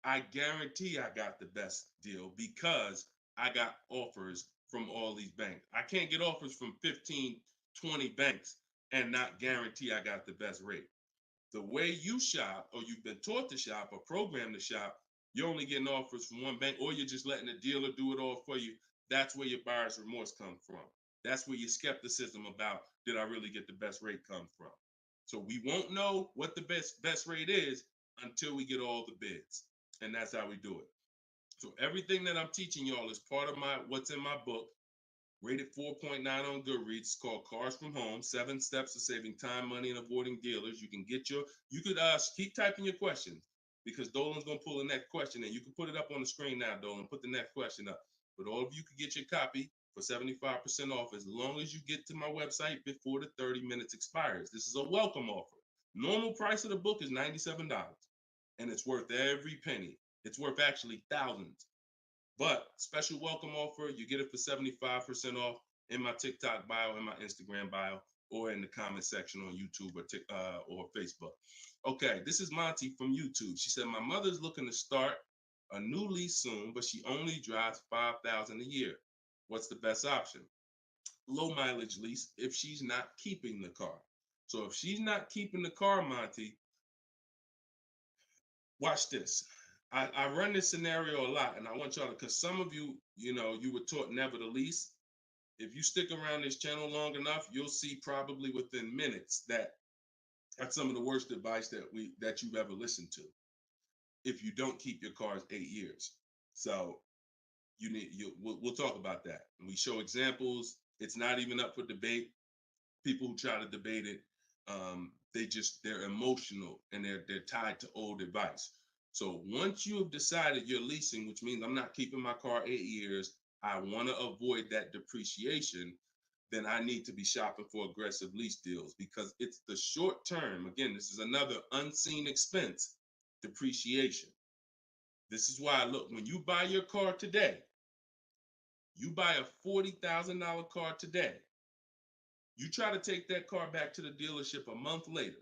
I guarantee I got the best deal because I got offers from all these banks. I can't get offers from 15, 20 banks and not guarantee I got the best rate. The way you shop, or you've been taught to shop or programmed to shop, you're only getting offers from one bank, or you're just letting the dealer do it all for you. That's where your buyer's remorse comes from. That's where your skepticism about, did I really get the best rate, comes from. So we won't know what the best rate is until we get all the bids. And that's how we do it. So everything that I'm teaching y'all is part of what's in my book, rated 4.9 on Goodreads. It's called Cars from Home, 7 Steps to Saving Time, Money, and Avoiding Dealers. You could keep typing your questions because Dolan's going to pull the next question and you can put it up on the screen now, Dolan. Put the next question up. But all of you can get your copy for 75% off as long as you get to my website before the 30 minutes expires. This is a welcome offer. Normal price of the book is $97, and it's worth every penny. It's worth actually thousands. But special welcome offer, you get it for 75% off in my TikTok bio, in my Instagram bio, or in the comment section on YouTube or Facebook. Okay, this is Monty from YouTube. She said, my mother's looking to start a new lease soon, but she only drives 5,000 a year. What's the best option? Low mileage lease if she's not keeping the car. So if she's not keeping the car, Monty, watch this. I run this scenario a lot, and I want y'all to, because some of you, you were taught never to lease. If you stick around this channel long enough, you'll see probably within minutes that that's some of the worst advice that you've ever listened to. If you don't keep your cars 8 years, so we'll talk about that. And we show examples. It's not even up for debate. People who try to debate it, they're emotional and they're tied to old advice. So once you have decided you're leasing, which means I'm not keeping my car 8 years, I want to avoid that depreciation, then I need to be shopping for aggressive lease deals, because it's the short term. Again, this is another unseen expense, depreciation. This is why, look, when you buy your car today, you buy a $40,000 car today, you try to take that car back to the dealership a month later,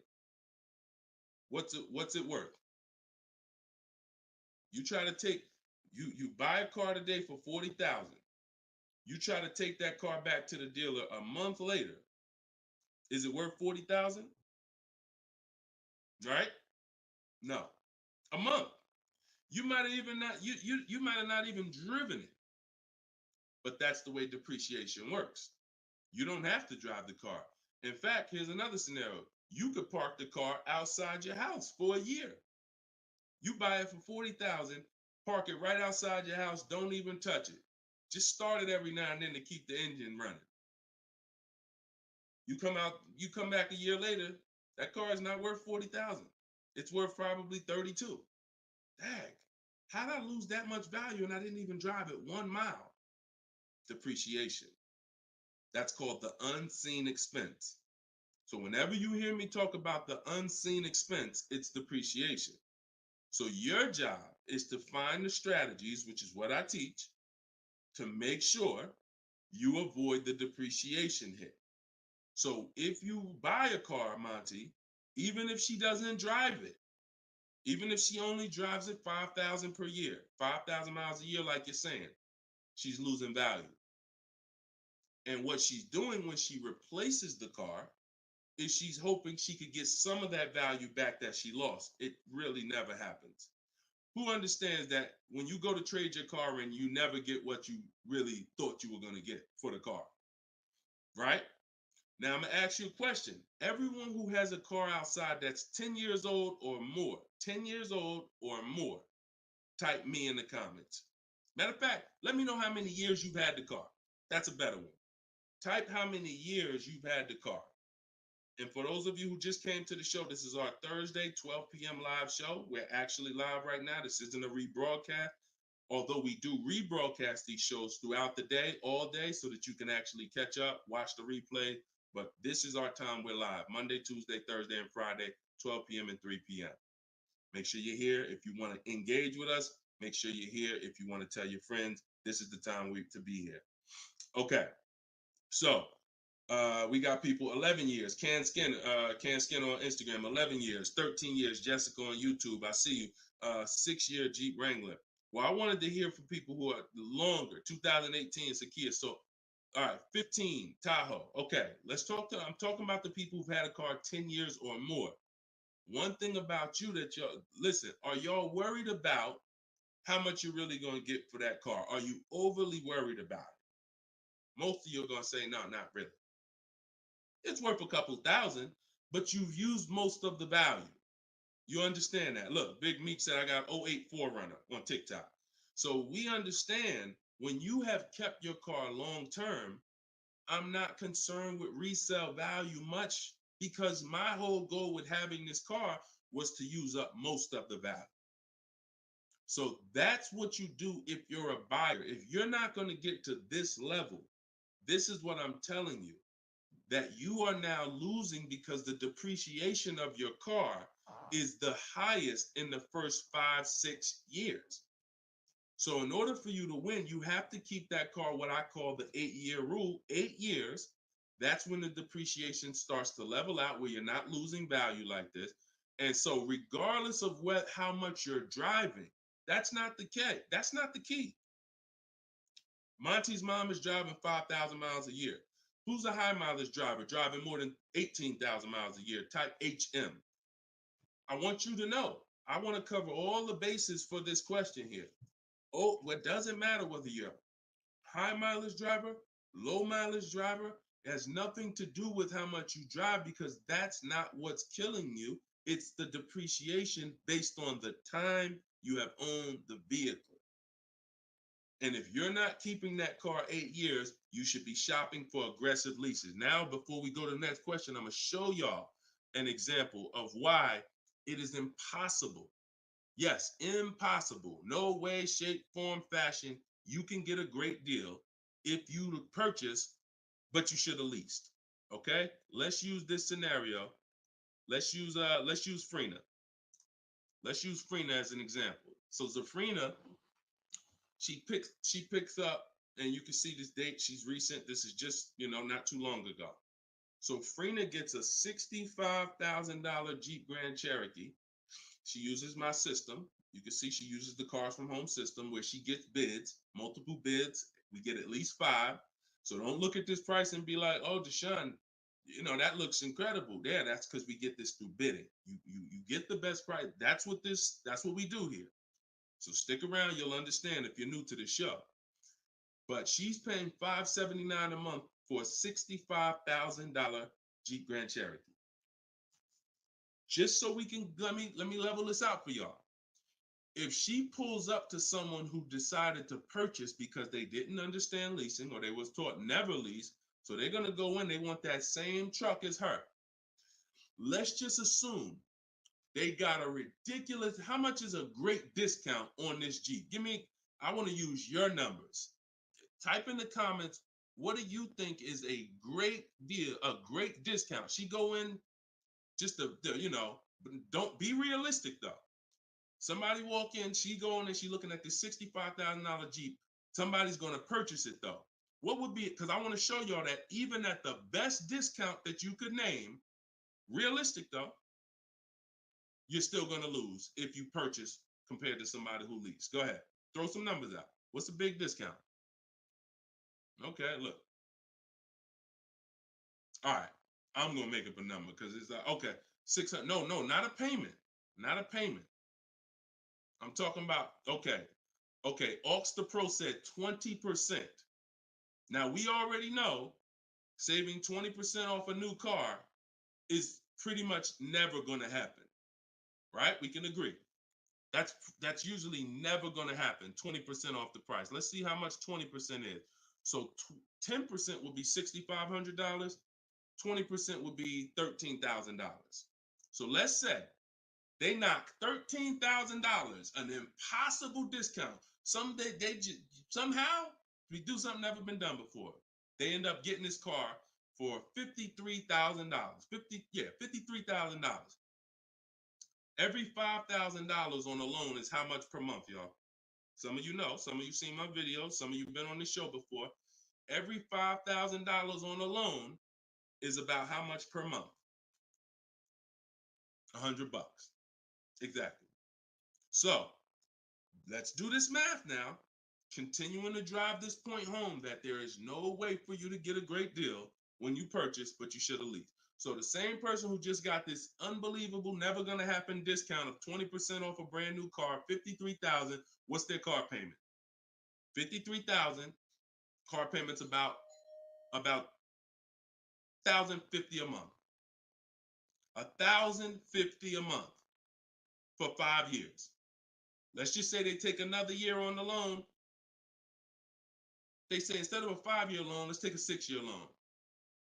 what's it worth? You try to take, you buy a car today for $40,000. You try to take that car back to the dealer a month later. Is it worth $40,000? Right? No. A month. You might have even not you might have not even driven it. But that's the way depreciation works. You don't have to drive the car. In fact, here's another scenario. You could park the car outside your house for a year. You buy it for $40,000, park it right outside your house, don't even touch it. Just start it every now and then to keep the engine running. You come back a year later, that car is not worth $40,000. It's worth probably $32,000. Dang, how did I lose that much value and I didn't even drive it 1 mile? Depreciation. That's called the unseen expense. So whenever you hear me talk about the unseen expense, it's depreciation. So your job is to find the strategies, which is what I teach, to make sure you avoid the depreciation hit. So if you buy a car, Monty, even if she doesn't drive it, even if she only drives it 5,000 per year, 5,000 miles a year, like you're saying, she's losing value. And what she's doing when she replaces the car is she's hoping she could get some of that value back that she lost. It really never happens. Who understands that when you go to trade your car in, you never get what you really thought you were going to get for the car, right? Now I'm going to ask you a question. Everyone who has a car outside that's 10 years old or more, 10 years old or more, type me in the comments. Matter of fact, let me know how many years you've had the car. That's a better one. Type how many years you've had the car. And for those of you who just came to the show, this is our Thursday, 12 p.m. live show. We're actually live right now. This isn't a rebroadcast, although we do rebroadcast these shows throughout the day, all day, so that you can actually catch up, watch the replay. But this is our time. We're live Monday, Tuesday, Thursday, and Friday, 12 p.m. and 3 p.m. Make sure you're here. If you want to engage with us, make sure you're here. If you want to tell your friends, this is the time to be here. Okay. So we got people 11 years. Can Skin on Instagram, 11 years, 13 years. Jessica on YouTube, I see you. 6-year Jeep Wrangler. Well, I wanted to hear from people who are longer. 2018 Sakia. So, all right, 15 Tahoe. Okay, I'm talking about the people who've had a car 10 years or more. One thing about you that listen, are y'all worried about how much you're really going to get for that car? Are you overly worried about it? Most of you are going to say, no, not really. It's worth a couple thousand, but you've used most of the value. You understand that? Look, Big Meek said I got 08 4Runner on TikTok. So we understand when you have kept your car long term, I'm not concerned with resale value much, because my whole goal with having this car was to use up most of the value. So that's what you do if you're a buyer. If you're not going to get to this level, this is what I'm telling you. that you are now losing because the depreciation of your car is the highest in the first 5-6 years. So in order for you to win, you have to keep that car, what I call the 8-year rule, 8 years. That's when the depreciation starts to level out, where you're not losing value like this. And so regardless of how much you're driving, that's not the key. That's not the key. Monty's mom is driving 5,000 miles a year. Who's a high mileage driver driving more than 18,000 miles a year, type HM? I want you to know, I want to cover all the bases for this question here. Oh, what doesn't matter whether you're a high mileage driver, low mileage driver, it has nothing to do with how much you drive, because that's not what's killing you. It's the depreciation based on the time you have owned the vehicle. And if you're not keeping that car 8 years, you should be shopping for aggressive leases. Now, before we go to the next question, I'm going to show y'all an example of why it is impossible. Yes, impossible. No way, shape, form, fashion. You can get a great deal if you purchase, but you should have leased. Okay? Let's use this scenario. Let's use Frina. Let's use Frina as an example. So Zafrina, she picks up, and you can see this date. She's recent. This is just, not too long ago. So Frina gets a $65,000 Jeep Grand Cherokee. She uses my system. You can see she uses the Cars from Home system, where she gets bids, multiple bids. We get at least 5. So don't look at this price and be like, oh, Deshone, that looks incredible. Yeah, that's because we get this through bidding. You get the best price. That's what we do here. So stick around, you'll understand if you're new to the show. But she's paying $579 a month for a $65,000 Jeep Grand Cherokee. Just so we can, let me level this out for y'all. If she pulls up to someone who decided to purchase because they didn't understand leasing, or they was taught never lease, so they're gonna go in, they want that same truck as her. Let's just assume they got a ridiculous, how much is a great discount on this Jeep? I want to use your numbers. Type in the comments, what do you think is a great deal, a great discount? She go in just don't be realistic though. Somebody walk in, she go in and she looking at this $65,000 Jeep. Somebody's going to purchase it though. What would be, because I want to show y'all that even at the best discount that you could name, realistic though, you're still going to lose if you purchase compared to somebody who leased. Go ahead. Throw some numbers out. What's a big discount? Okay, look. All right. I'm going to make up a number because it's like, okay, 600. No, not a payment. Not a payment. I'm talking about, okay. Aux the Pro said 20%. Now, we already know saving 20% off a new car is pretty much never going to happen, right? We can agree. That's usually never going to happen, 20% off the price. Let's see how much 20% is. So 10% would be $6,500. 20% would be $13,000. So let's say they knock $13,000, an impossible discount. Somehow we do something never been done before. They end up getting this car for $53,000. $53,000. Every $5,000 on a loan is how much per month, y'all? Some of you know, some of you seen my videos, some of you been on the show before. Every $5,000 on a loan is about how much per month? $100. Exactly. So let's do this math now. Continuing to drive this point home that there is no way for you to get a great deal when you purchase, but you should have leased. So the same person who just got this unbelievable, never gonna happen discount of 20% off a brand new car, $53,000, what's their car payment? $53,000, car payment's about $1,050 a month. $1,050 a month for 5 years. Let's just say they take another year on the loan. They say instead of a 5-year loan, let's take a 6-year loan.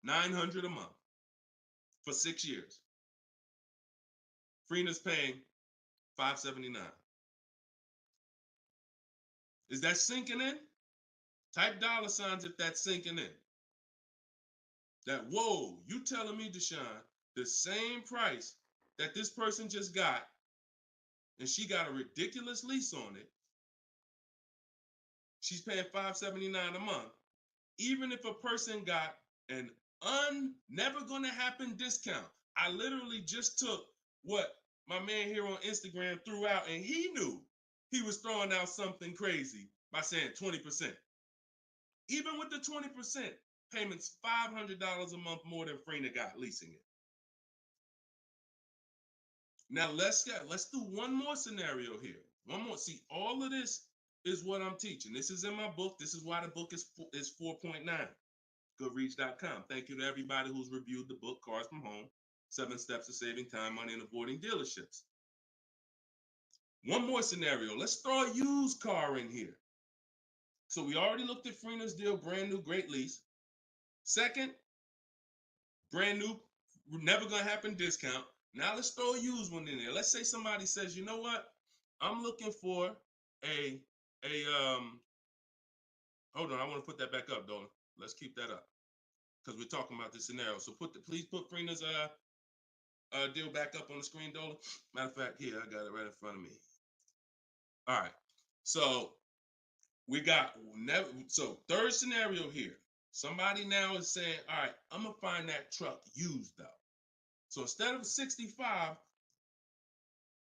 $900 a month for 6 years. Freena's paying $579. Is that sinking in? Type $ if that's sinking in. that, whoa, you telling me, Deshone, the same price that this person just got, and she got a ridiculous lease on it, she's paying $579 a month. Even if a person got an never gonna happen discount. I literally just took what my man here on Instagram threw out, and he knew he was throwing out something crazy by saying 20%. Even with the 20%, payments $500 a month more than Freener got leasing it. Now let's do one more scenario here. One more. See, all of this is what I'm teaching. This is in my book. This is why the book is 4.9. Goodreads.com. Thank you to everybody who's reviewed the book, Cars from Home, 7 Steps to Saving Time, Money, and Avoiding Dealerships. One more scenario. Let's throw a used car in here. So we already looked at Freener's deal, brand new, great lease. Second, brand new, never gonna happen discount. Now let's throw a used one in there. Let's say somebody says, you know what? I'm looking for hold on, I want to put that back up, Dolan. Let's keep that up, because we're talking about this scenario. So please put Freener's deal back up on the screen, Dolan. Matter of fact, here, I got it right in front of me. All right. So we got third scenario here. Somebody now is saying, all right, I'm gonna find that truck used though. So instead of 65,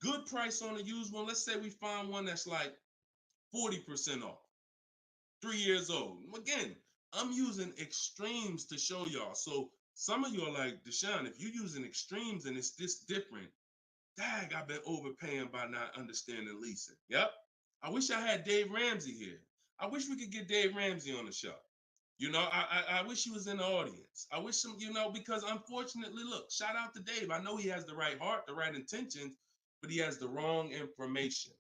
good price on a used one. Let's say we find one that's like 40% off, 3 years old. Again, I'm using extremes to show y'all. So some of you are like, Deshone, if you're using extremes and it's this different, dang, I've been overpaying by not understanding leasing. Yep. I wish I had Dave Ramsey here. I wish we could get Dave Ramsey on the show. You know, I wish he was in the audience. I wish him, because unfortunately, look, shout out to Dave. I know he has the right heart, the right intentions, but he has the wrong information.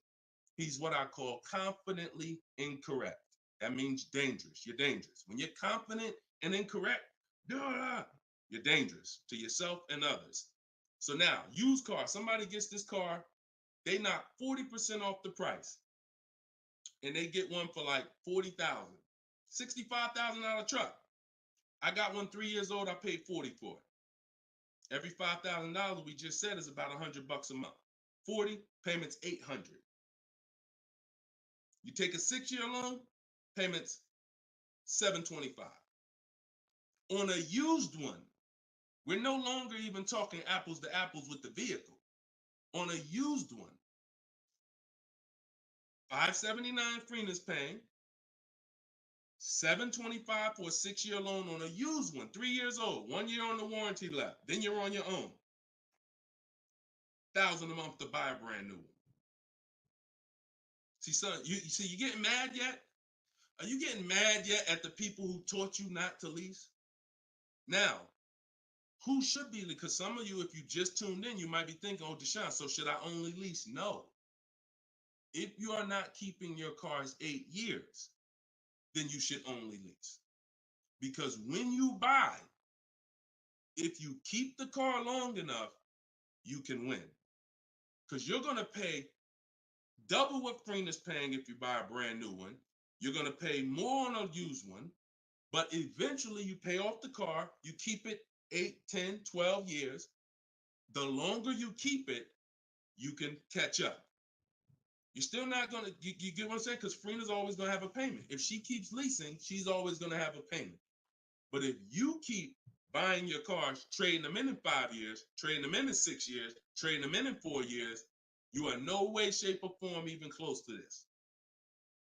He's what I call confidently incorrect. That means dangerous. You're dangerous. When you're confident and incorrect, you're dangerous to yourself and others. So now, used car, somebody gets this car, they knock 40% off the price, and they get one for like $40,000, $65,000 truck. I got one 3 years old. I paid $40 for it. Every $5,000 we just said is about $100 a month. 40 payments, $800. You take a 6-year loan, payments $725. On a used one, we're no longer even talking apples to apples with the vehicle. On a used one, $579 Freener's paying, $725 for a 6-year loan on a used one, 3 years old, 1 year on the warranty left. Then you're on your own. $1,000 a month to buy a brand new one. See, son, you getting mad yet? Are you getting mad yet at the people who taught you not to lease? Now, who should be? Because some of you, if you just tuned in, you might be thinking, oh, Deshone, so should I only lease? No. If you are not keeping your cars 8 years, then you should only lease. Because when you buy, if you keep the car long enough, you can win. Because you're going to pay double what Freener's paying if you buy a brand new one. You're going to pay more on a used one, but eventually you pay off the car, you keep it 8, 10, 12 years. The longer you keep it, you can catch up. You're still not going to, you get what I'm saying? Because Freener's always going to have a payment. If she keeps leasing, she's always going to have a payment. But if you keep buying your cars, trading them in 5 years, trading them in 6 years, trading them in 4 years, you are no way, shape, or form even close to this.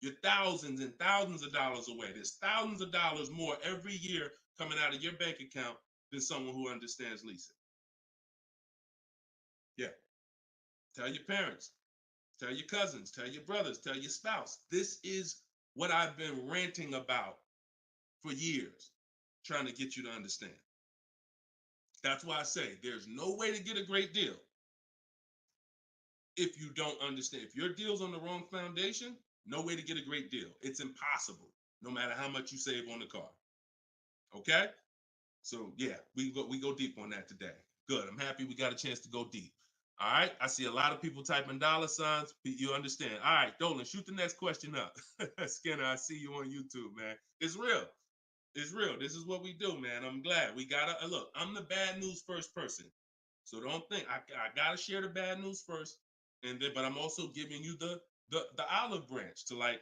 You're thousands and thousands of dollars away. There's thousands of dollars more every year coming out of your bank account than someone who understands leasing. Yeah. Tell your parents, tell your cousins, tell your brothers, tell your spouse. This is what I've been ranting about for years, trying to get you to understand. That's why I say there's no way to get a great deal if you don't understand. If your deal's on the wrong foundation, no way to get a great deal. It's impossible, no matter how much you save on the car. Okay? So yeah, we go deep on that today. Good. I'm happy we got a chance to go deep. All right. I see a lot of people typing $signs. You understand. All right, Dolan, shoot the next question up. Skinner, I see you on YouTube, man. It's real. It's real. This is what we do, man. I'm glad we gotta look. I'm the bad news first person, so don't think I gotta share the bad news first, and then but I'm also giving you the olive branch to like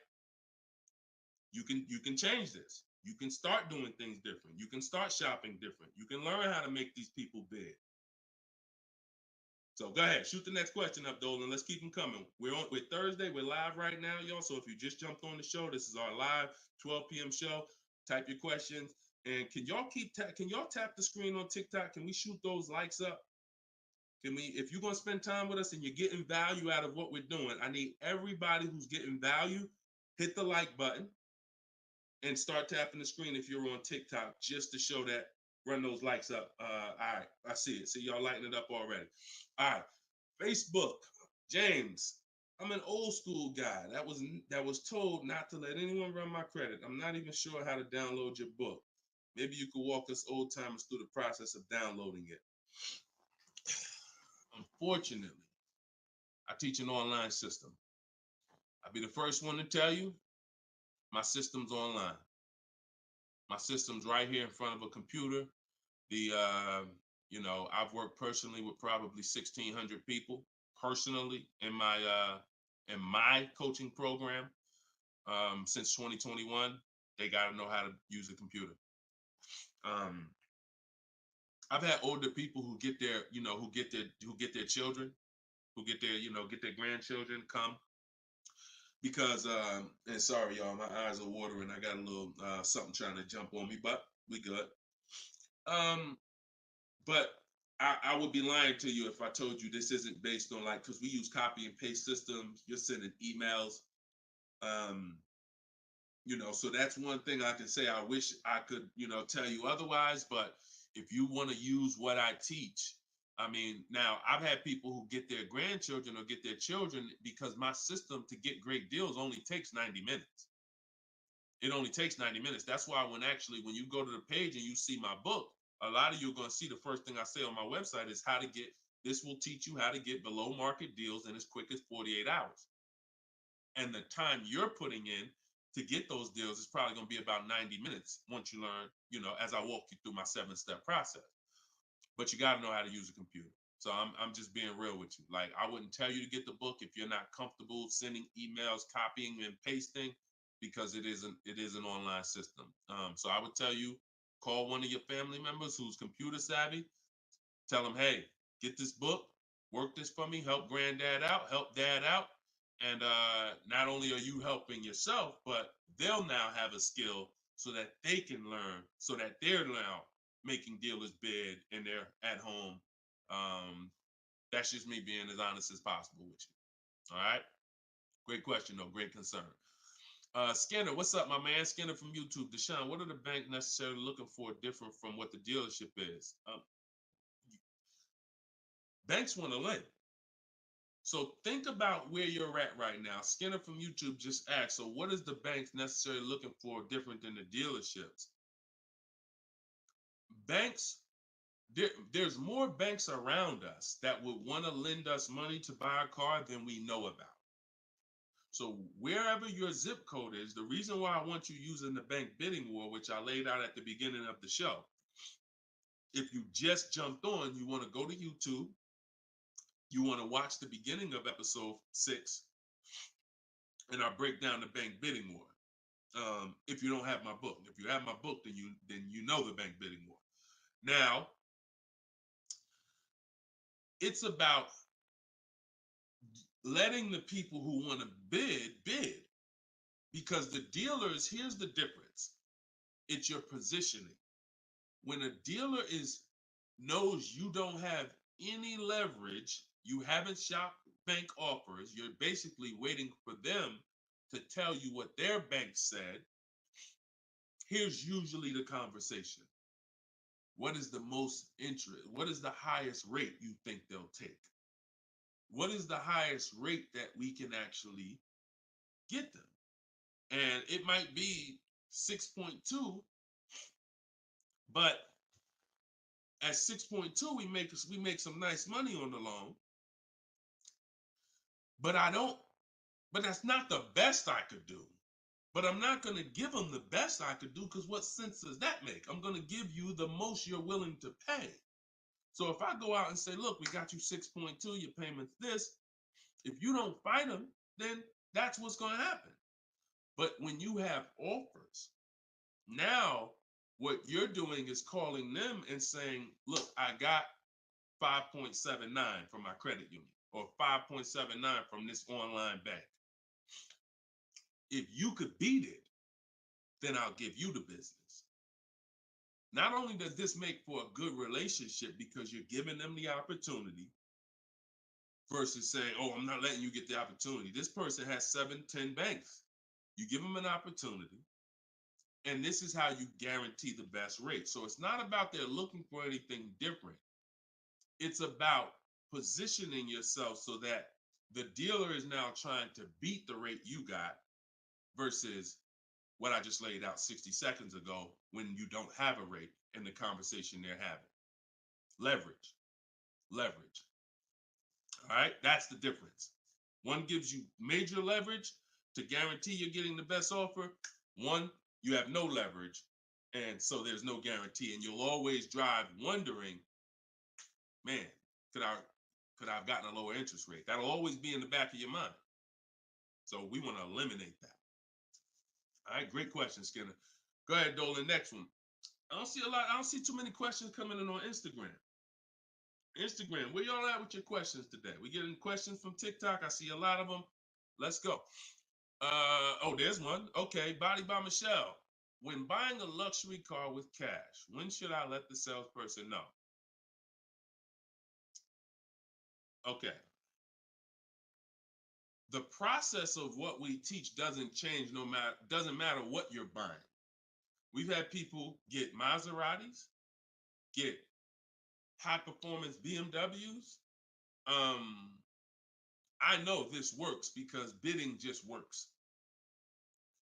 you can change this. You can start doing things different. You can start shopping different. You can learn how to make these people big. So go ahead, shoot the next question up, Dolan. Let's keep them coming. We're Thursday. We're live right now, y'all. So if you just jumped on the show, this is our live 12 p.m. show. Type your questions, and can y'all tap the screen on TikTok? Can we shoot those likes up? Can we? If you're gonna spend time with us and you're getting value out of what we're doing, I need everybody who's getting value hit the like button and start tapping the screen if you're on TikTok just to show that. Run those likes up. All right, I see it. See y'all lighting it up already. All right, Facebook, James. I'm an old school guy that was told not to let anyone run my credit. I'm not even sure how to download your book. Maybe you could walk us old timers through the process of downloading it. Unfortunately, I teach an online system. I'll be the first one to tell you my system's online. My system's right here in front of a computer. I've worked personally with probably 1,600 people personally in my coaching program since 2021. They got to know how to use a computer. I've had older people who get their children, who get their grandchildren come because and sorry y'all, my eyes are watering. I got a little something trying to jump on me, but we good. But I would be lying to you if I told you this isn't based on because we use copy and paste systems. You're sending emails, so that's one thing I can say. I wish I could, tell you otherwise. But if you want to use what I teach, I mean, now I've had people who get their grandchildren or get their children because my system to get great deals only takes 90 minutes. It only takes 90 minutes. That's why when you go to the page and you see my book, a lot of you are going to see the first thing I say on my website is this will teach you how to get below market deals in as quick as 48 hours. And the time you're putting in to get those deals is probably going to be about 90 minutes once you learn, as I walk you through my 7-step process. But you got to know how to use a computer. So I'm just being real with you. Like, I wouldn't tell you to get the book if you're not comfortable sending emails, copying and pasting, because it is an online system. So I would tell you, call one of your family members who's computer savvy. Tell them, hey, get this book, work this for me, help granddad out, help dad out. And not only are you helping yourself, but they'll now have a skill so that they can learn, so that they're now making dealers bid and they're at home. That's just me being as honest as possible with you. All right. Great question, though. Great concern. Skinner, what's up, my man? Skinner from YouTube. Deshone, what are the bank necessarily looking for different from what the dealership is? Banks want to lend. So think about where you're at right now. Skinner from YouTube just asked, so what is the banks necessarily looking for different than the dealerships? Banks, there's more banks around us that would want to lend us money to buy a car than we know about. So wherever your zip code is, the reason why I want you using the bank bidding war, which I laid out at the beginning of the show, if you just jumped on, you want to go to YouTube, you want to watch the beginning of episode 6, and I break down the bank bidding war. If you don't have my book, if you have my book, then you know the bank bidding war. Now, it's about letting the people who want to bid, because the dealers, here's the difference. It's your positioning. When a dealer knows you don't have any leverage, you haven't shopped bank offers, you're basically waiting for them to tell you what their bank said. Here's usually the conversation. What is the most interest? What is the highest rate you think they'll take? What is the highest rate that we can actually get them? And it might be 6.2, but at 6.2, we make some nice money on the loan. But that's not the best I could do. But I'm not going to give them the best I could do, because what sense does that make? I'm going to give you the most you're willing to pay. So if I go out and say, look, we got you 6.2, your payment's this. If you don't fight them, then that's what's going to happen. But when you have offers, now what you're doing is calling them and saying, look, I got 5.79 from my credit union, or 5.79 from this online bank. If you could beat it, then I'll give you the business. Not only does this make for a good relationship because you're giving them the opportunity versus saying, oh, I'm not letting you get the opportunity. This person has 7, 10 banks. You give them an opportunity, and this is how you guarantee the best rate. So it's not about they're looking for anything different. It's about positioning yourself so that the dealer is now trying to beat the rate you got versus what I just laid out 60 seconds ago when you don't have a rate in the conversation they're having. Leverage. Leverage. All right, that's the difference. One gives you major leverage to guarantee you're getting the best offer. One, you have no leverage, and so there's no guarantee. And you'll always drive wondering, man, could I have gotten a lower interest rate? That'll always be in the back of your mind. So we want to eliminate that. All right, great question, Skinner. Go ahead, Dolan. Next one. I don't see too many questions coming in on Instagram. Instagram, where y'all at with your questions today? We getting questions from TikTok. I see a lot of them. Let's go. Oh, there's one. Okay, Body by Michelle. When buying a luxury car with cash, when should I let the salesperson know? Okay. The process of what we teach doesn't change doesn't matter what you're buying. We've had people get Maseratis, get high performance BMWs. I know this works because bidding just works.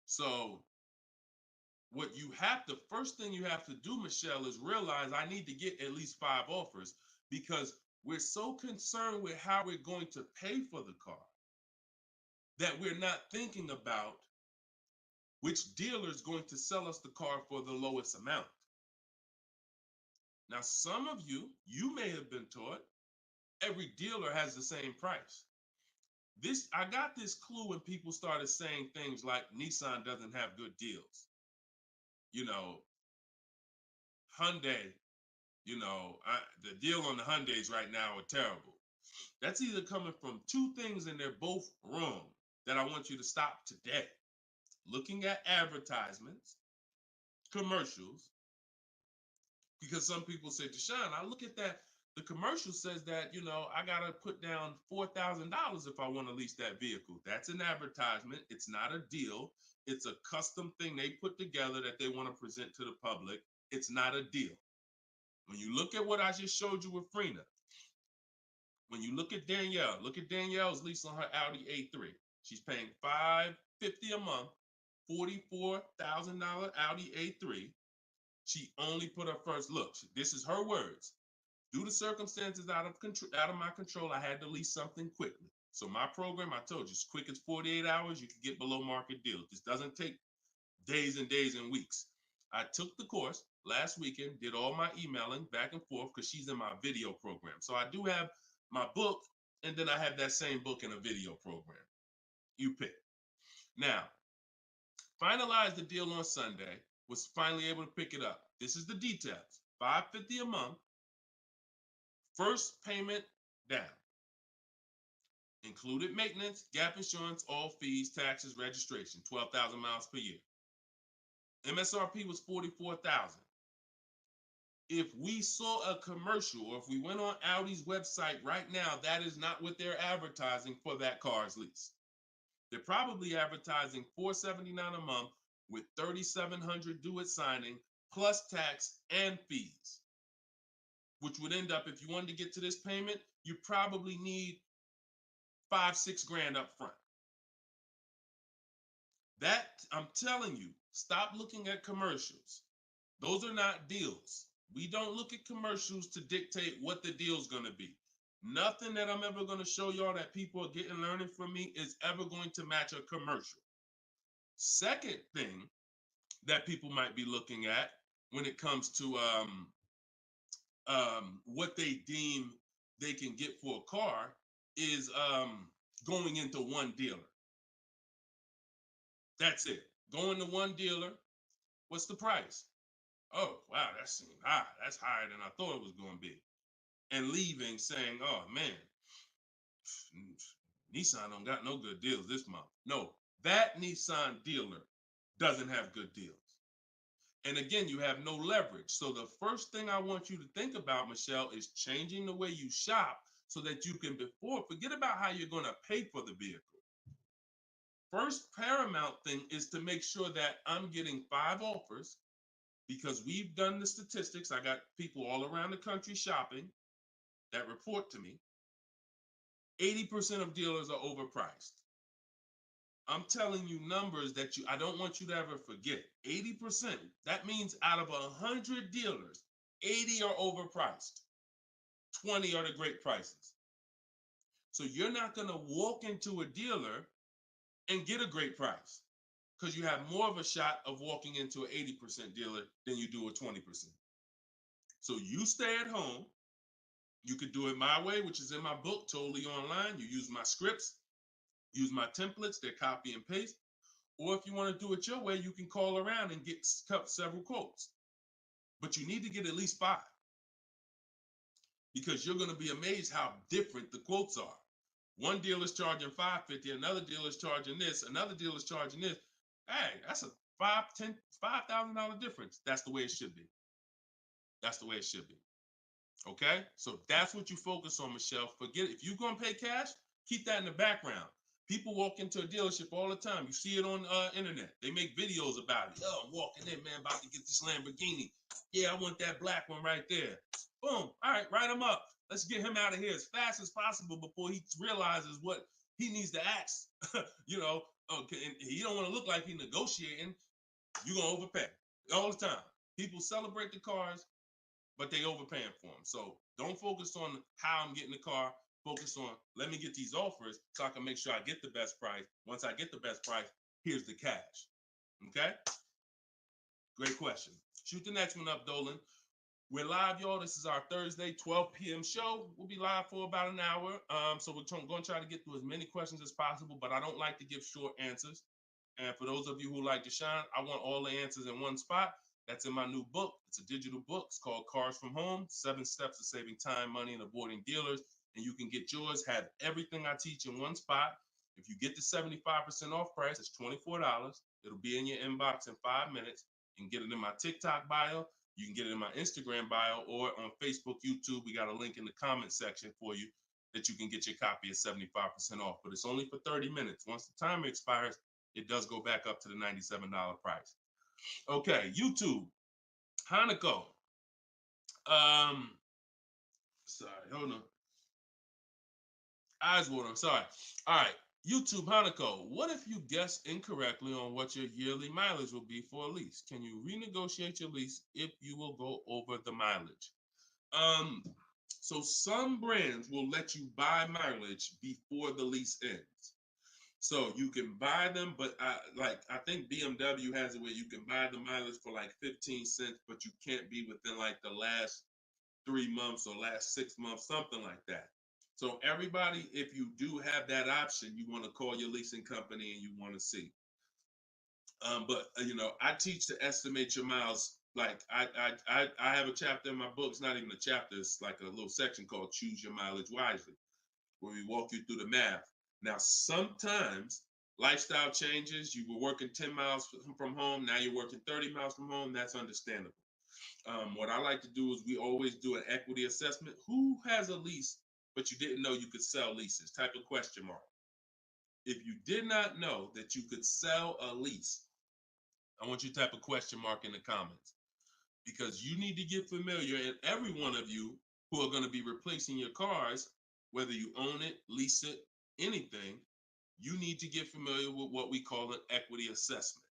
So first thing you have to do, Michelle, is realize I need to get at least 5 offers, because we're so concerned with how we're going to pay for the car that we're not thinking about which dealer is going to sell us the car for the lowest amount. Now, some of you may have been taught every dealer has the same price. I got this clue when people started saying things like Nissan doesn't have good deals. Hyundai, the deal on the Hyundais right now are terrible. That's either coming from 2 things, and they're both wrong, that I want you to stop today. Looking at advertisements, commercials, because some people say, Deshone, I look at that, the commercial says that, I got to put down $4,000 if I want to lease that vehicle. That's an advertisement. It's not a deal. It's a custom thing they put together that they want to present to the public. It's not a deal. When you look at what I just showed you with Frina, when you look at Danielle's lease on her Audi A3. She's paying $550 a month, $44,000 Audi A3. She only put her first look. This is her words. Due to circumstances out of my control, I had to lease something quickly. So my program, I told you, as quick as 48 hours, you can get below market deals. This doesn't take days and days and weeks. I took the course last weekend, did all my emailing back and forth because she's in my video program. So I do have my book, and then I have that same book in a video program. You pick. Now, finalized the deal on Sunday, was finally able to pick it up. This is the details. $550 a month, first payment down. Included maintenance, gap insurance, all fees, taxes, registration, 12,000 miles per year. MSRP was $44,000. If we saw a commercial, or if we went on Audi's website right now, that is not what they're advertising for that car's lease. They're probably advertising $479 a month with $3,700 due at signing, plus tax and fees, which would end up, if you wanted to get to this payment, you probably need $5-6 grand up front. That, I'm telling you, stop looking at commercials. Those are not deals. We don't look at commercials to dictate what the deal's going to be. Nothing that I'm ever going to show y'all that people are getting learning from me is ever going to match a commercial. Second thing that people might be looking at when it comes to what they deem they can get for a car is going into one dealer. That's it. Going to one dealer. What's the price? Oh, wow, that seems high. That's higher than I thought it was going to be. And leaving saying, oh, man, Nissan don't got no good deals this month. No, that Nissan dealer doesn't have good deals. And again, you have no leverage. So the first thing I want you to think about, Michelle, is changing the way you shop so that you can forget about how you're going to pay for the vehicle. First paramount thing is to make sure that I'm getting 5 offers, because we've done the statistics. I got people all around the country shopping that report to me. 80% of dealers are overpriced. I'm telling you numbers that I don't want you to ever forget. 80%. That means out of 100 dealers, 80 are overpriced. 20 are the great prices. So you're not going to walk into a dealer and get a great price, because you have more of a shot of walking into an 80% dealer than you do a 20%. So you stay at home. You could do it my way, which is in my book, totally online. You use my scripts, use my templates, they're copy and paste. Or if you want to do it your way, you can call around and get several quotes. But you need to get at least 5, because you're going to be amazed how different the quotes are. One dealer's charging $550, another dealer's charging this, another dealer's charging this. Hey, that's a $5,000 difference. That's the way it should be. That's the way it should be. Okay? So that's what you focus on, Michelle. Forget it. If you're going to pay cash, keep that in the background. People walk into a dealership all the time. You see it on internet. They make videos about it. Oh, I'm walking in, man, about to get this Lamborghini. Yeah, I want that black one right there. Boom. All right, write him up. Let's get him out of here as fast as possible before he realizes what he needs to ask. Okay, and he don't want to look like he's negotiating. You're going to overpay all the time. People celebrate the cars, but they overpaying for them. So don't focus on how I'm getting the car. Focus on, let me get these offers so I can make sure I get the best price. Once I get the best price, here's the cash. Okay? Great question. Shoot the next one up, Dolan. We're live, y'all. This is our Thursday, 12 p.m. show. We'll be live for about an hour. So we're going to try to get through as many questions as possible, but I don't like to give short answers. And for those of you who like to shine, I want all the answers in one spot. That's in my new book. It's a digital book. It's called Cars from Home, 7 Steps to Saving Time, Money, and Avoiding Dealers. And you can get yours, have everything I teach in one spot. If you get the 75% off price, it's $24. It'll be in your inbox in 5 minutes. You can get it in my TikTok bio. You can get it in my Instagram bio, or on Facebook, YouTube. We got a link in the comment section for you that you can get your copy at 75% off. But it's only for 30 minutes. Once the timer expires, it does go back up to the $97 price. Okay, YouTube. Hanako. Sorry, hold on. Eyes water, I'm sorry. All right, YouTube, Hanako. What if you guess incorrectly on what your yearly mileage will be for a lease? Can you renegotiate your lease if you will go over the mileage? So some brands will let you buy mileage before the lease ends. So you can buy them, but I think BMW has it where you can buy the mileage for like 15 cents, but you can't be within like the last 3 months or last 6 months, something like that. So everybody, if you do have that option, you want to call your leasing company and you want to see. But I teach to estimate your miles. Like I have a chapter in my book. It's not even a chapter. It's like a little section called Choose Your Mileage Wisely, where we walk you through the math. Now, sometimes lifestyle changes. You were working 10 miles from home. Now you're working 30 miles from home. That's understandable. What I like to do is we always do an equity assessment. Who has a lease, but you didn't know you could sell leases? Type of question mark. If you did not know that you could sell a lease, I want you to type a question mark in the comments, because you need to get familiar, and every one of you who are going to be replacing your cars, whether you own it, lease it, anything, you need to get familiar with what we call an equity assessment.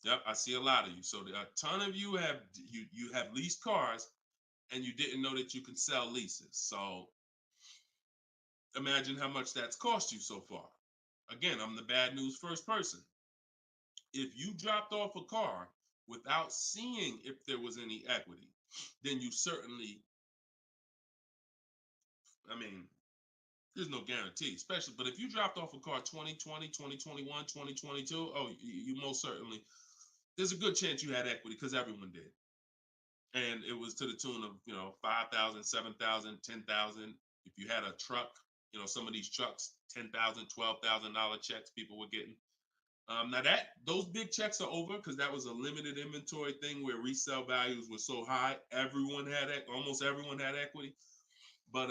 Yep, I see a lot of you. So a ton of you have leased cars and you didn't know that you can sell leases. So imagine how much that's cost you so far. Again, I'm the bad news first person. If you dropped off a car without seeing if there was any equity, then you certainly, I mean, there's no guarantee, especially, but if you dropped off a car 2020, 2021, 2022, oh, you most certainly, there's a good chance you had equity because everyone did. And it was to the tune of, 5,000, 7,000, 10,000. If you had a truck, some of these trucks, $10,000, $12,000 checks people were getting. Now those big checks are over because that was a limited inventory thing where resale values were so high. Almost everyone had equity. But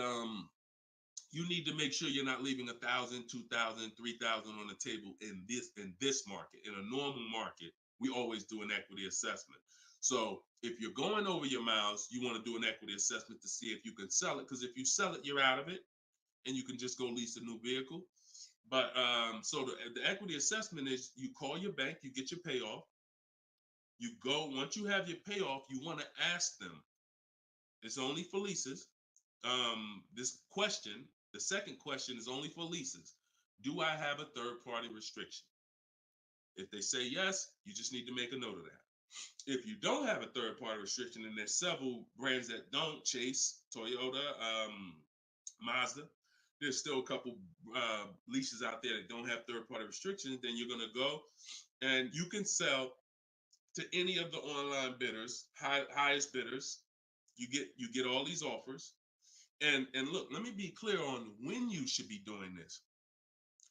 you need to make sure you're not leaving 1,000, 2,000, 3,000 on the table in this market. In a normal market, we always do an equity assessment. So if you're going over your miles, you want to do an equity assessment to see if you can sell it. Because if you sell it, you're out of it, and you can just go lease a new vehicle. But so the equity assessment is you call your bank, you get your payoff. You go, once you have your payoff, you want to ask them. It's only for leases. The second question is only for leases. Do I have a third party restriction? If they say yes, you just need to make a note of that. If you don't have a third party restriction, and there's several brands that don't, Chase, Toyota, Mazda, there's still a couple leases out there that don't have third party restrictions, then you're going to go and you can sell to any of the online bidders, highest bidders. You get all these offers. And look, let me be clear on when you should be doing this.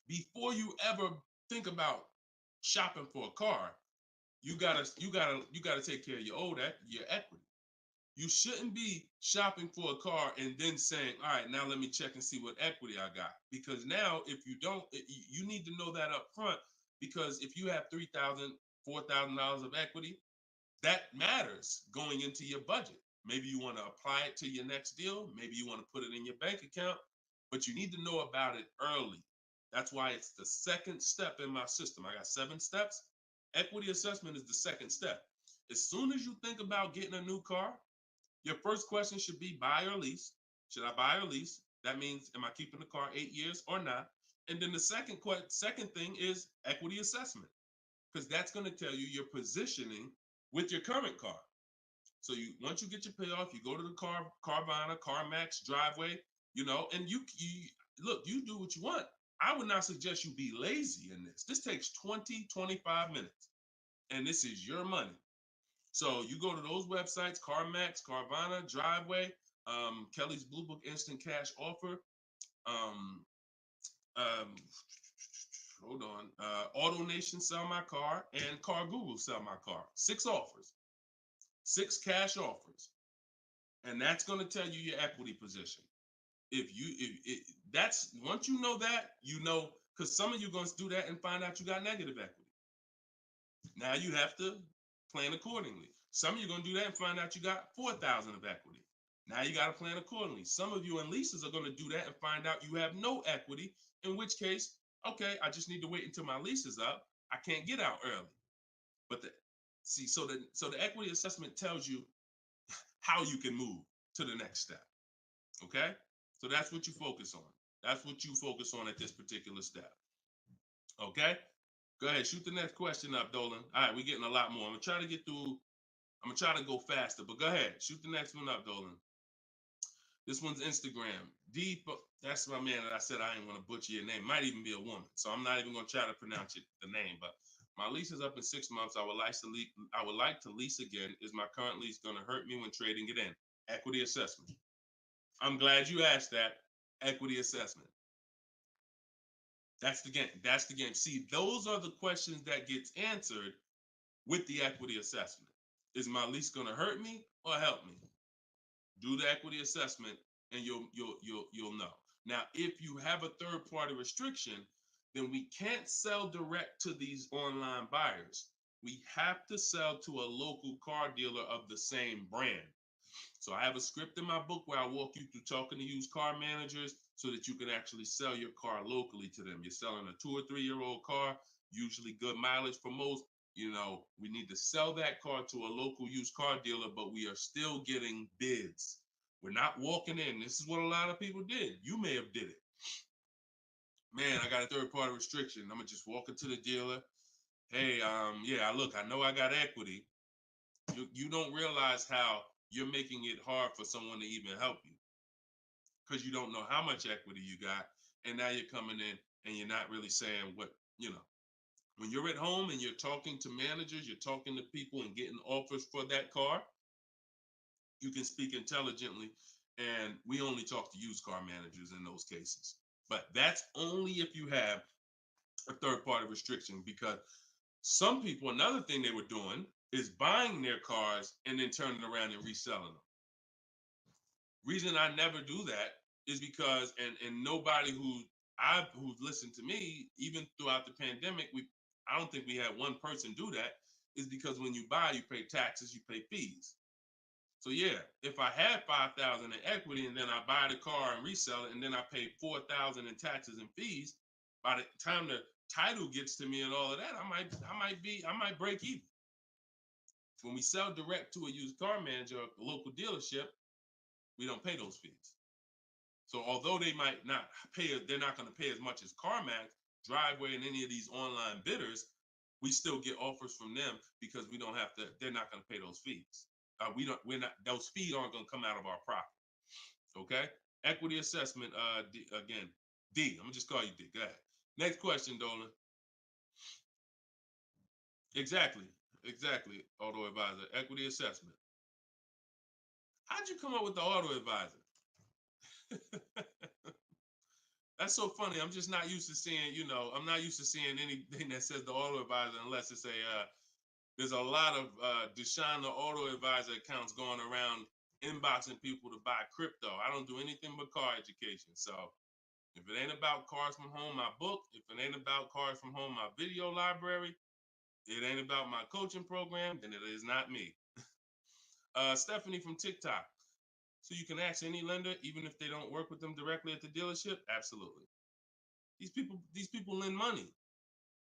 Before you ever think about shopping for a car, you gotta take care of your equity. You shouldn't be shopping for a car and then saying, all right, now let me check and see what equity I got. Because now if you don't, you need to know that up front, because if you have $3,000, $4,000 of equity, that matters going into your budget. Maybe you want to apply it to your next deal. Maybe you want to put it in your bank account, but you need to know about it early. That's why it's the second step in my system. I got 7 steps. Equity assessment is the second step. As soon as you think about getting a new car, your first question should be buy or lease. Should I buy or lease? That means, am I keeping the car 8 years or not? And then the second thing is equity assessment, because that's going to tell you your positioning with your current car. So once you get your payoff, you go to the Carvana, CarMax, Driveway, and you look, you do what you want. I would not suggest you be lazy in this. This takes 20, 25 minutes, and this is your money. So you go to those websites, CarMax, Carvana, Driveway, Kelly's Blue Book Instant Cash Offer, hold on, AutoNation Sell My Car, and Car Google Sell My Car. 6 offers. 6 cash offers, and that's going to tell you your equity position. That's once you know that, because some of you are going to do that and find out you got negative equity. Now you have to plan accordingly. Some of you are going to do that and find out you got 4,000 of equity. Now you got to plan accordingly. Some of you in leases are going to do that and find out you have no equity, in which case, okay, I just need to wait until my lease is up. I can't get out early. But so the equity assessment tells you how you can move to the next step. Okay? So that's what you focus on. That's what you focus on at this particular step. Okay? Go ahead, shoot the next question up, Dolan. All right, we're getting a lot more. I'm gonna try to get through. I'm gonna try to go faster, but go ahead, shoot the next one up, Dolan. This one's Instagram. That's my man that I said I didn't want to butcher your name. Might even be a woman, so I'm not even gonna try to pronounce the name. But my lease is up in 6 months. I would like to lease again. Is my current lease gonna hurt me when trading it in? Equity assessment. I'm glad you asked that. Equity assessment. That's the game. That's the game. See, those are the questions that gets answered with the equity assessment. Is my lease gonna hurt me or help me? Do the equity assessment and you'll know. Now, if you have a third party restriction, then we can't sell direct to these online buyers. We have to sell to a local car dealer of the same brand. So I have a script in my book where I walk you through talking to used car managers so that you can actually sell your car locally to them. You're selling a 2 or 3 year old car, usually good mileage for most. We need to sell that car to a local used car dealer, but we are still getting bids. We're not walking in. This is what a lot of people did. You may have did it. Man, I got a third party restriction. I'm gonna just walk into the dealer. hey, yeah, look, I know I got equity. You don't realize how you're making it hard for someone to even help you because you don't know how much equity you got, and now you're coming in and you're not really saying what you know. When you're at home and you're talking to managers, you're talking to people and getting offers for that car, you can speak intelligently. And we only talk to used car managers in those cases. But that's only if you have a third party restriction, because some people, another thing they were doing is buying their cars and then turning around and reselling them. Reason I never do that is because, and nobody who's listened to me, even throughout the pandemic, I don't think we had one person do that, is because when you buy, you pay taxes, you pay fees. So yeah, if I had 5,000 in equity and then I buy the car and resell it and then I pay 4,000 in taxes and fees, by the time the title gets to me and all of that, I might break even. When we sell direct to a used car manager, a local dealership, we don't pay those fees. So although they might not pay, they're not going to pay as much as CarMax, Driveway, and any of these online bidders, we still get offers from them because we don't have to. They're not going to pay those fees. We're not. Those fees aren't going to come out of our profit. Okay. Equity assessment. Again, D. I'm gonna just call you D. Go ahead. Next question, Dolan. Exactly. Exactly. Auto advisor. Equity assessment. How'd you come up with the auto advisor? That's so funny. I'm just not used to seeing, I'm not used to seeing anything that says the auto advisor unless it's there's a lot of Deshone the Auto Advisor accounts going around inboxing people to buy crypto. I don't do anything but car education. So if it ain't about Cars from Home, my book, if it ain't about Cars from Home, my video library, it ain't about my coaching program, then it is not me. Stephanie from TikTok. So you can ask any lender, even if they don't work with them directly at the dealership? Absolutely. These people lend money.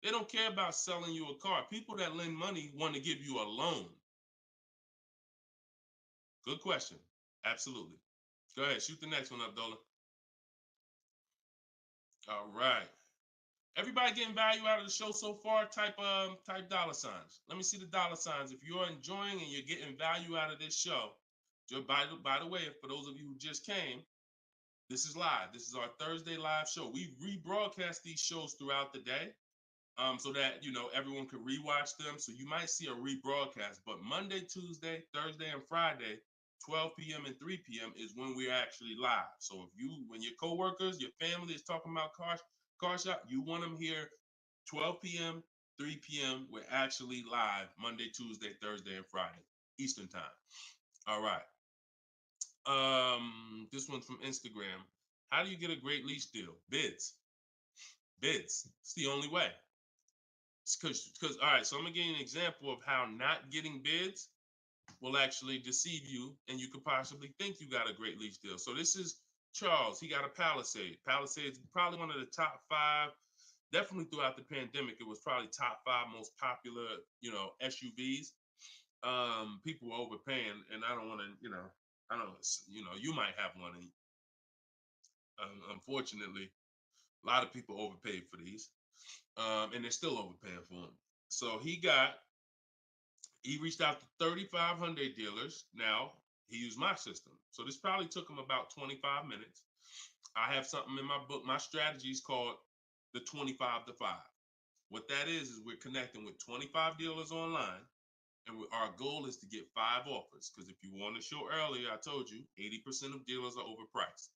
They don't care about selling you a car. People that lend money want to give you a loan. Good question. Absolutely. Go ahead. Shoot the next one up, Dolan. All right. Everybody getting value out of the show so far? Type dollar signs. Let me see the dollar signs. If you're enjoying and you're getting value out of this show, by the way, for those of you who just came, this is live. This is our Thursday live show. We rebroadcast these shows throughout the day, so that everyone can rewatch them. So you might see a rebroadcast, but Monday, Tuesday, Thursday, and Friday, 12 p.m. and 3 p.m. is when we're actually live. So when your coworkers, your family is talking about car shop, you want them here 12 p.m., 3 p.m. We're actually live Monday, Tuesday, Thursday, and Friday, Eastern time. All right. This one's from Instagram. How do you get a great lease deal? Bids. It's the only way. Because all right, so I'm gonna give you an example of how not getting bids will actually deceive you, and you could possibly think you got a great lease deal. So this is Charles. He got a Palisade. Palisade is probably one of the top 5. Definitely throughout the pandemic, it was probably top 5 most popular, SUVs. People were overpaying, and I don't want to, I don't, you might have one. And unfortunately, a lot of people overpaid for these, and they're still overpaying for them. So he reached out to 3,500 dealers. Now he used my system. So this probably took him about 25 minutes. I have something in my book. My strategy is called the 25 to 5. What that is we're connecting with 25 dealers online. And our goal is to get 5 offers. Because if you want to show earlier, I told you 80% of dealers are overpriced.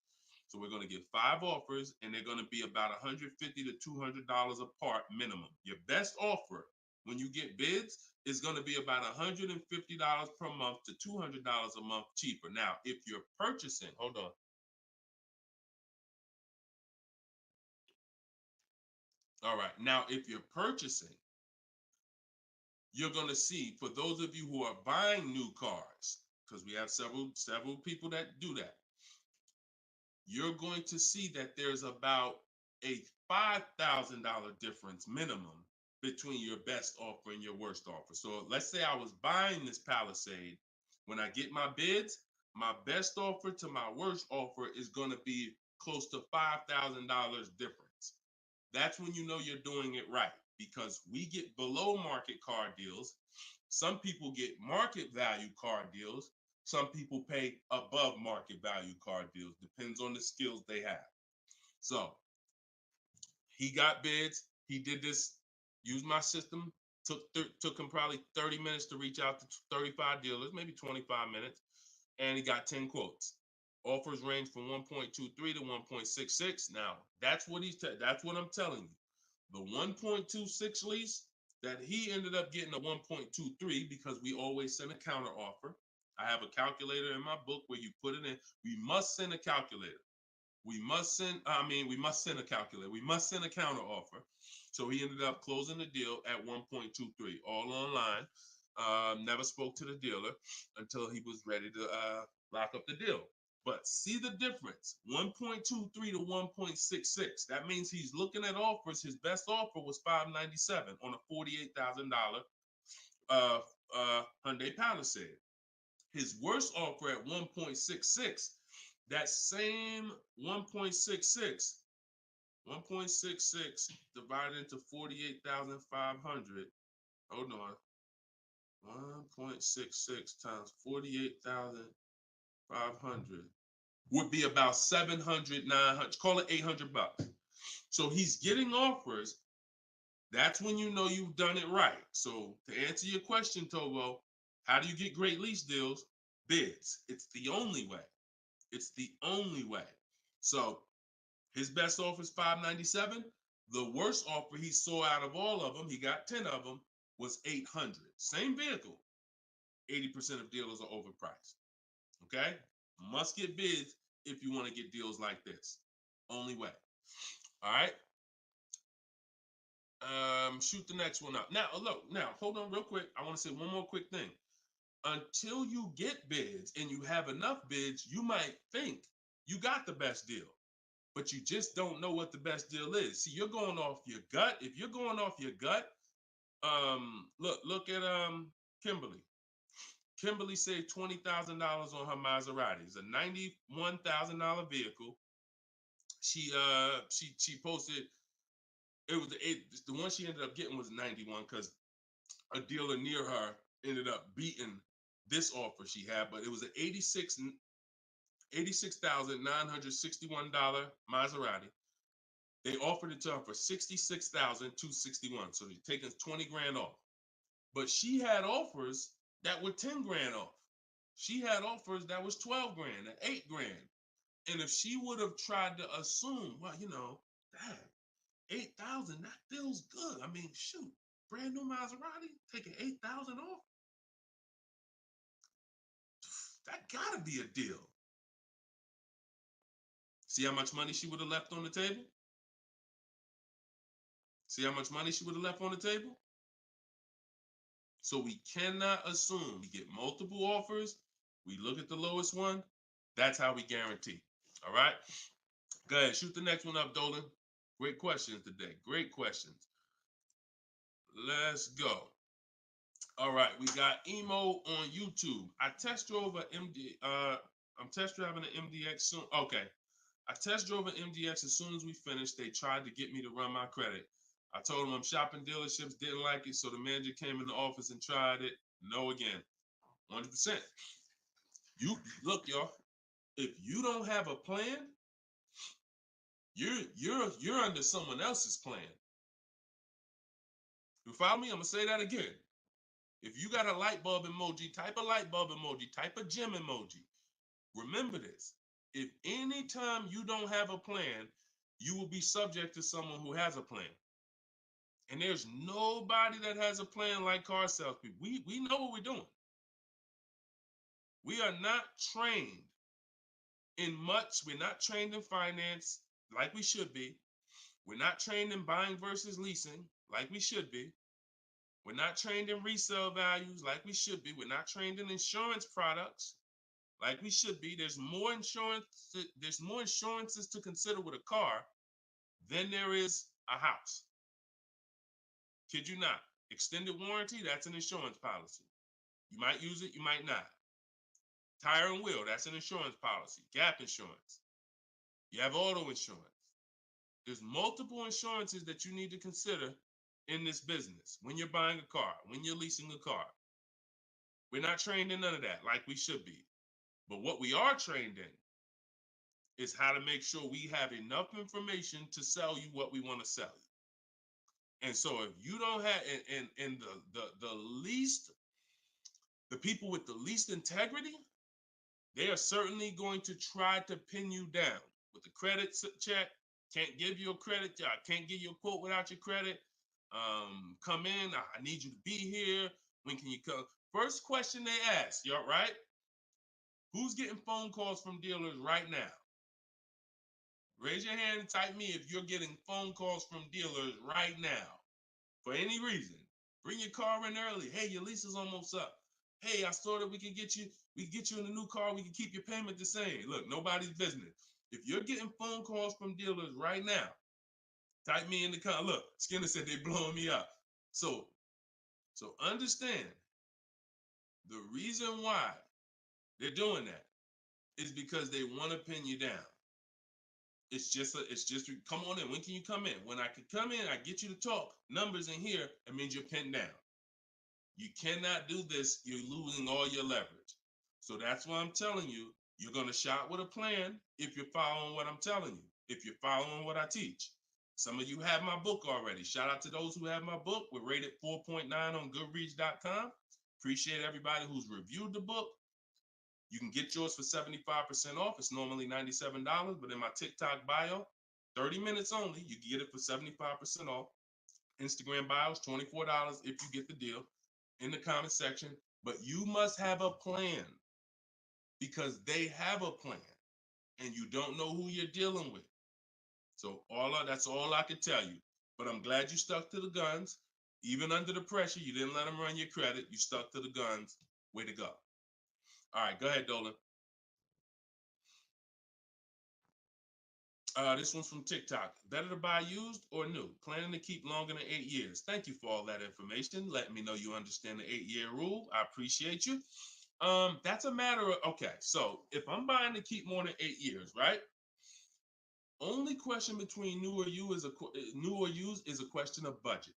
So we're going to get 5 offers, and they're going to be about $150 to $200 apart minimum. Your best offer when you get bids is going to be about $150 per month to $200 a month cheaper. Now, if you're purchasing, hold on. All right. Now, if you're purchasing, you're going to see, for those of you who are buying new cars, because we have several people that do that, you're going to see that there's about a $5,000 difference minimum between your best offer and your worst offer. So let's say I was buying this Palisade. When I get my bids, my best offer to my worst offer is going to be close to $5,000 difference. That's when you know you're doing it right. because we get below market car deals. Some people get market value car deals. Some people pay above market value car deals. Depends on the skills they have. So he got bids. He did this, used my system. Took him probably 30 minutes to reach out to 35 dealers, maybe 25 minutes, and he got 10 quotes. Offers range from 1.23 to 1.66. Now, that's what that's what I'm telling you. The 1.26 lease that he ended up getting a 1.23 because we always send a counter offer. I have a calculator in my book where you put it in. We must send a calculator. We must send a calculator. We must send a counter offer. So he ended up closing the deal at 1.23, all online. Never spoke to the dealer until he was ready to lock up the deal. But see the difference, 1.23 to 1.66. That means he's looking at offers. His best offer was $597 on a $48,000 Hyundai Palisade. His worst offer at 1.66, that same 1.66 divided into 48,500. Hold on. 1.66 times 48,500 would be about 700, 900, call it $800. So he's getting offers. That's when you know you've done it right. So to answer your question, Tobo, how do you get great lease deals? Bids. It's the only way. It's the only way. So his best offer is $597. The worst offer he saw out of all of them, he got 10 of them, was $800. Same vehicle. 80% of dealers are overpriced. Okay? Must get bids if you want to get deals like this. Only way. All right? Shoot the next one up. Now, look, hold on real quick. I want to say one more quick thing. Until you get bids and you have enough bids, you might think you got the best deal, but you just don't know what the best deal is. See, you're going off your gut. If you're going off your gut, look at Kimberly. Kimberly saved $20,000 on her Maserati. It's a $91,000 vehicle. She posted, the one she ended up getting was 91 because a dealer near her ended up beating this offer she had, but it was an $86,961 Maserati. They offered it to her for $66,261. So they're taking 20 grand off. But she had offers that were 10 grand off. She had offers that was 12 grand and 8 grand. And if she would have tried to assume, well, damn, 8,000, that feels good. I mean, shoot, brand new Maserati, taking 8,000 off. That gotta be a deal. See how much money she would have left on the table? See how much money she would have left on the table? So we cannot assume. We get multiple offers. We look at the lowest one. That's how we guarantee. All right? Go ahead. Shoot the next one up, Dolan. Great questions today. Great questions. Let's go. All right. We got Emo on YouTube. I test drove an MD. I'm test driving an MDX soon. Okay. I test drove an MDX as soon as we finished. They tried to get me to run my credit. I told them I'm shopping dealerships, didn't like it, so the manager came in the office and tried it. No again. 100%. You look, y'all. If you don't have a plan, you're under someone else's plan. You follow me? I'm gonna say that again. If you got a light bulb emoji, type a light bulb emoji, type a gem emoji. Remember this. If anytime you don't have a plan, you will be subject to someone who has a plan. And there's nobody that has a plan like car salespeople. We know what we're doing. We are not trained in much. We're not trained in finance like we should be. We're not trained in buying versus leasing like we should be. We're not trained in resale values like we should be. We're not trained in insurance products like we should be. There's more insurances to consider with a car than there is a house. Kid you not. Extended warranty, that's an insurance policy. You might use it, you might not. Tire and wheel, that's an insurance policy. Gap insurance. You have auto insurance. There's multiple insurances that you need to consider in this business, when you're buying a car, when you're leasing a car. We're not trained in none of that like we should be. But what we are trained in is how to make sure we have enough information to sell you what we want to sell you. And so if you don't have, and the least, the people with the least integrity, they are certainly going to try to pin you down with the credit check. Can't give you a credit. I can't give you a quote without your credit. Come in. I need you to be here. When can you come? First question they ask, y'all, right? Who's getting phone calls from dealers right now? Raise your hand and type me if you're getting phone calls from dealers right now for any reason. Bring your car in early. Hey, your lease is almost up. Hey, I saw that we can get you in a new car. We can keep your payment the same. Look, nobody's business. If you're getting phone calls from dealers right now, type me in the comment. Look, Skinner said they blowing me up. So understand the reason why they're doing that is because they want to pin you down. It's just come on in. When can you come in? When I can come in, I get you to talk. Numbers in here, it means you're pinned down. You cannot do this. You're losing all your leverage. So that's why I'm telling you, you're going to shop with a plan if you're following what I'm telling you, if you're following what I teach. Some of you have my book already. Shout out to those who have my book. We're rated 4.9 on Goodreads.com. Appreciate everybody who's reviewed the book. You can get yours for 75% off. It's normally $97, but in my TikTok bio, 30 minutes only, you can get it for 75% off. Instagram bio is $24 if you get the deal in the comment section. But you must have a plan because they have a plan and you don't know who you're dealing with. So that's all I can tell you. But I'm glad you stuck to the guns. Even under the pressure, you didn't let them run your credit. You stuck to the guns. Way to go. All right, go ahead, Dolan. This one's from TikTok. Better to buy used or new? Planning to keep longer than 8 years. Thank you for all that information. Letting me know you understand the 8-year rule. I appreciate you. That's a matter of, okay, so if I'm buying to keep more than 8 years, right? Only question between new or used is a question of budget.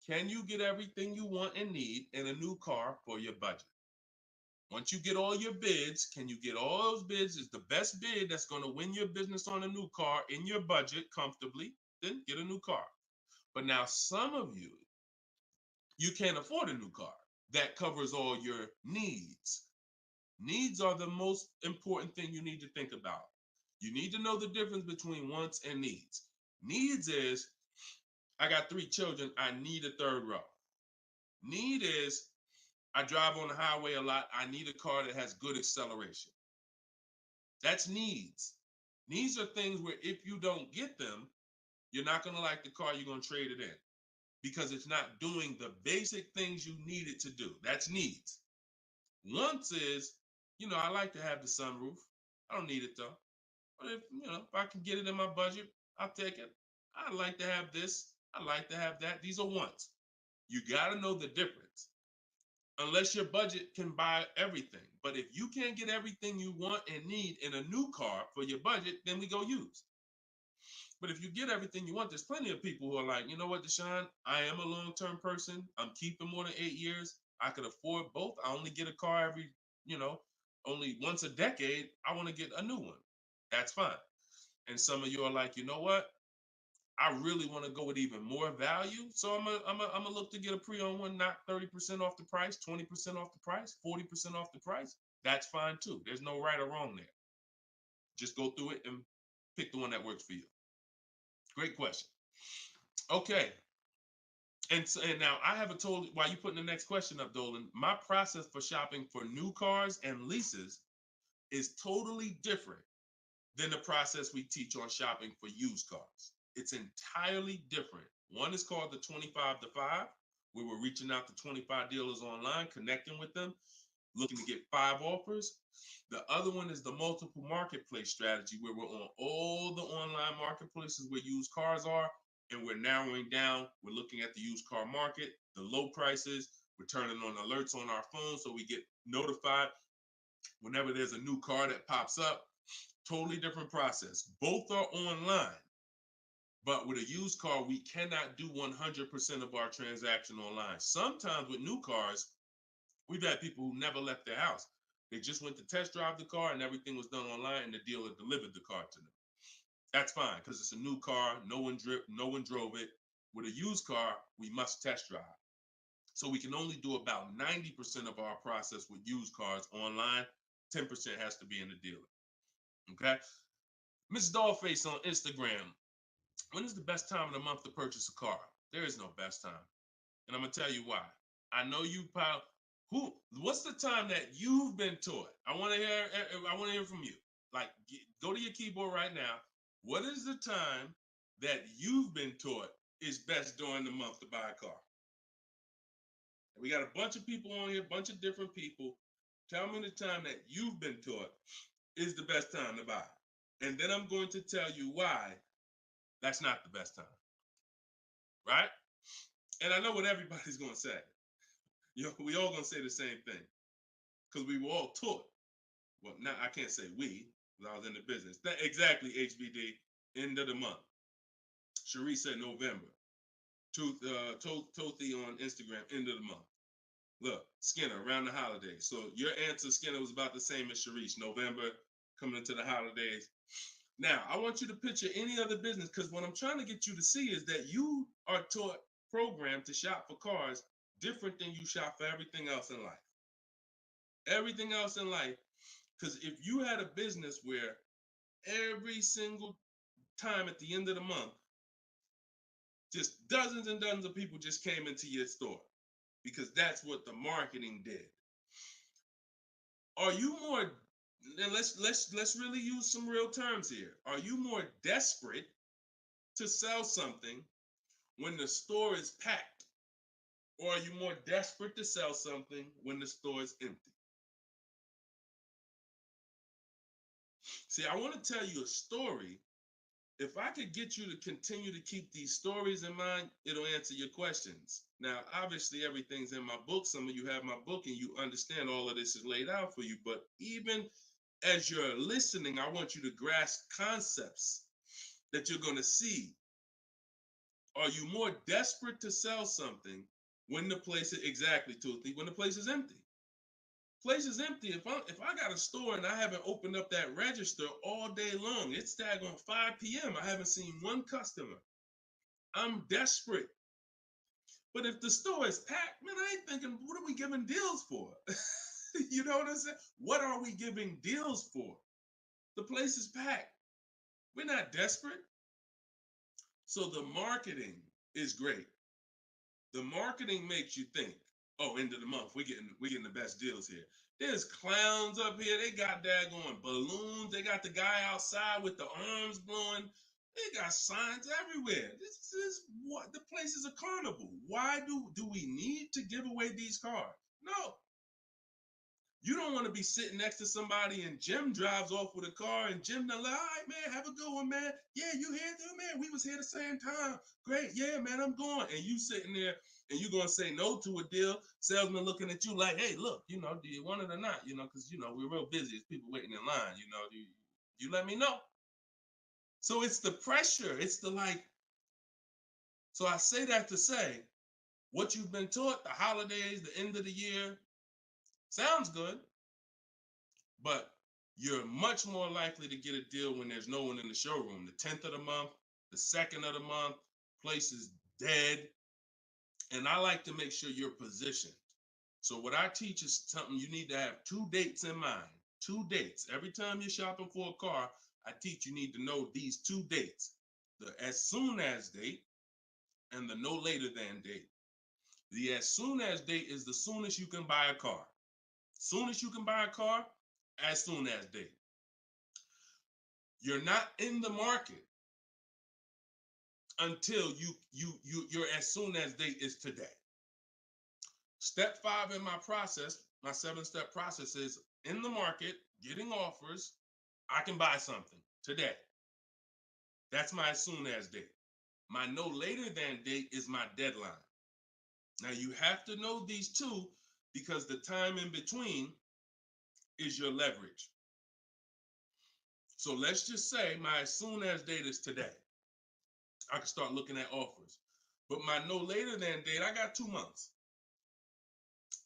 Can you get everything you want and need in a new car for your budget? Once you get all your bids, can you get all those bids? Is the best bid that's going to win your business on a new car in your budget comfortably, then get a new car. But now some of you can't afford a new car that covers all your needs. Needs are the most important thing you need to think about. You need to know the difference between wants and needs. Needs is, I got 3 children, I need a third row. Need is, I drive on the highway a lot. I need a car that has good acceleration. That's needs. Needs are things where if you don't get them, you're not going to like the car, you're going to trade it in because it's not doing the basic things you need it to do. That's needs. Wants is, I like to have the sunroof. I don't need it though. But if I can get it in my budget, I'll take it. I like to have this. I like to have that. These are wants. You got to know the difference. Unless your budget can buy everything. But if you can't get everything you want and need in a new car for your budget, then we go used. But if you get everything you want, there's plenty of people who are like, you know what, Deshone, I am a long-term person. I'm keeping more than 8 years. I could afford both. I only get a car every, only once a decade. I want to get a new one. That's fine. And some of you are like, you know what? I really want to go with even more value. So I'm gonna look to get a pre-owned one, not 30% off the price, 20% off the price, 40% off the price. That's fine too. There's no right or wrong there. Just go through it and pick the one that works for you. Great question. Okay. And now I have while you putting the next question up, Dolan, my process for shopping for new cars and leases is totally different than the process we teach on shopping for used cars. It's entirely different. One is called the 25 to 5, where we're reaching out to 25 dealers online, connecting with them, looking to get 5 offers. The other one is the multiple marketplace strategy, where we're on all the online marketplaces where used cars are, and we're narrowing down. We're looking at the used car market, the low prices. We're turning on alerts on our phone so we get notified whenever there's a new car that pops up. Totally different process. Both are online, But with a used car, we cannot do 100% of our transaction online. Sometimes with new cars, we've had people who never left their house. They just went to test drive the car and everything was done online and the dealer delivered the car to them. That's fine because it's a new car. No one drove it. With a used car, we must test drive. So we can only do about 90% of our process with used cars online. 10% has to be in the dealer. Okay. Miss Dollface on Instagram. When is the best time of the month to purchase a car? There is no best time. And I'm going to tell you why. I know you pal. What's the time that you've been taught? I want to hear from you. Like, go to your keyboard right now. What is the time that you've been taught is best during the month to buy a car? And we got a bunch of people on here, a bunch of different people. Tell me the time that you've been taught is the best time to buy. And then I'm going to tell you why that's not the best time. Right? And I know what everybody's going to say. We all going to say the same thing because we were all taught. Well, now I can't say we because I was in the business. Exactly, HBD, end of the month. Cherie said November. Tothy on Instagram, end of the month. Look, Skinner, around the holidays. So your answer, Skinner, was about the same as Sharice. November, coming into the holidays. Now, I want you to picture any other business because what I'm trying to get you to see is that you are taught, programmed to shop for cars different than you shop for everything else in life. Everything else in life, because if you had a business where every single time at the end of the month, just dozens and dozens of people just came into your store because that's what the marketing did. Are you more, and let's really use some real terms here. Are you more desperate to sell something when the store is packed? Or are you more desperate to sell something when the store is empty? See, I want to tell you a story. If I could get you to continue to keep these stories in mind, it'll answer your questions. Now, obviously, everything's in my book. Some of you have my book and you understand all of this is laid out for you. But even as you're listening, I want you to grasp concepts that you're going to see. Are you more desperate to sell something when the place is exactly, Toothy, when the place is empty? Place is empty. If I got a store and I haven't opened up that register all day long, it's daggone 5 p.m. I haven't seen one customer. I'm desperate. But if the store is packed, man, I ain't thinking, what are we giving deals for? You know what I'm saying? What are we giving deals for? The place is packed. We're not desperate. So the marketing is great. The marketing makes you think, oh, end of the month, we're getting the best deals here. There's clowns up here. They got daggone balloons. They got the guy outside with the arms blowing. They got signs everywhere. This is what the place is a carnival. Why do we need to give away these cars? No. You don't want to be sitting next to somebody and Jim drives off with a car and Jim, all right, man, have a good one, man. Yeah, you here too, man. We was here the same time. Great. Yeah, man, I'm going. And you sitting there and you going to say no to a deal. Salesman looking at you like, hey, look, do you want it or not? Because, we're real busy. It's people waiting in line. Do you let me know? So it's the pressure. It's the like. So I say that to say what you've been taught, the holidays, the end of the year, sounds good. But you're much more likely to get a deal when there's no one in the showroom. The 10th of the month, the 2nd of the month, place is dead. And I like to make sure you're positioned. So what I teach is something you need to have 2 dates in mind. 2 dates. Every time you're shopping for a car, I teach you need to know these 2 dates. The as soon as date and the no later than date. The as soon as date is the soonest you can buy a car. Soon as you can buy a car, as soon as date. You're not in the market until your as soon as date is today. Step 5 in my process, my 7-step process is in the market, getting offers. I can buy something today. That's my as soon as date. My no later than date is my deadline. Now you have to know these 2 because the time in between is your leverage. So let's just say my as soon as date is today. I can start looking at offers. But my no later than date, I got 2 months.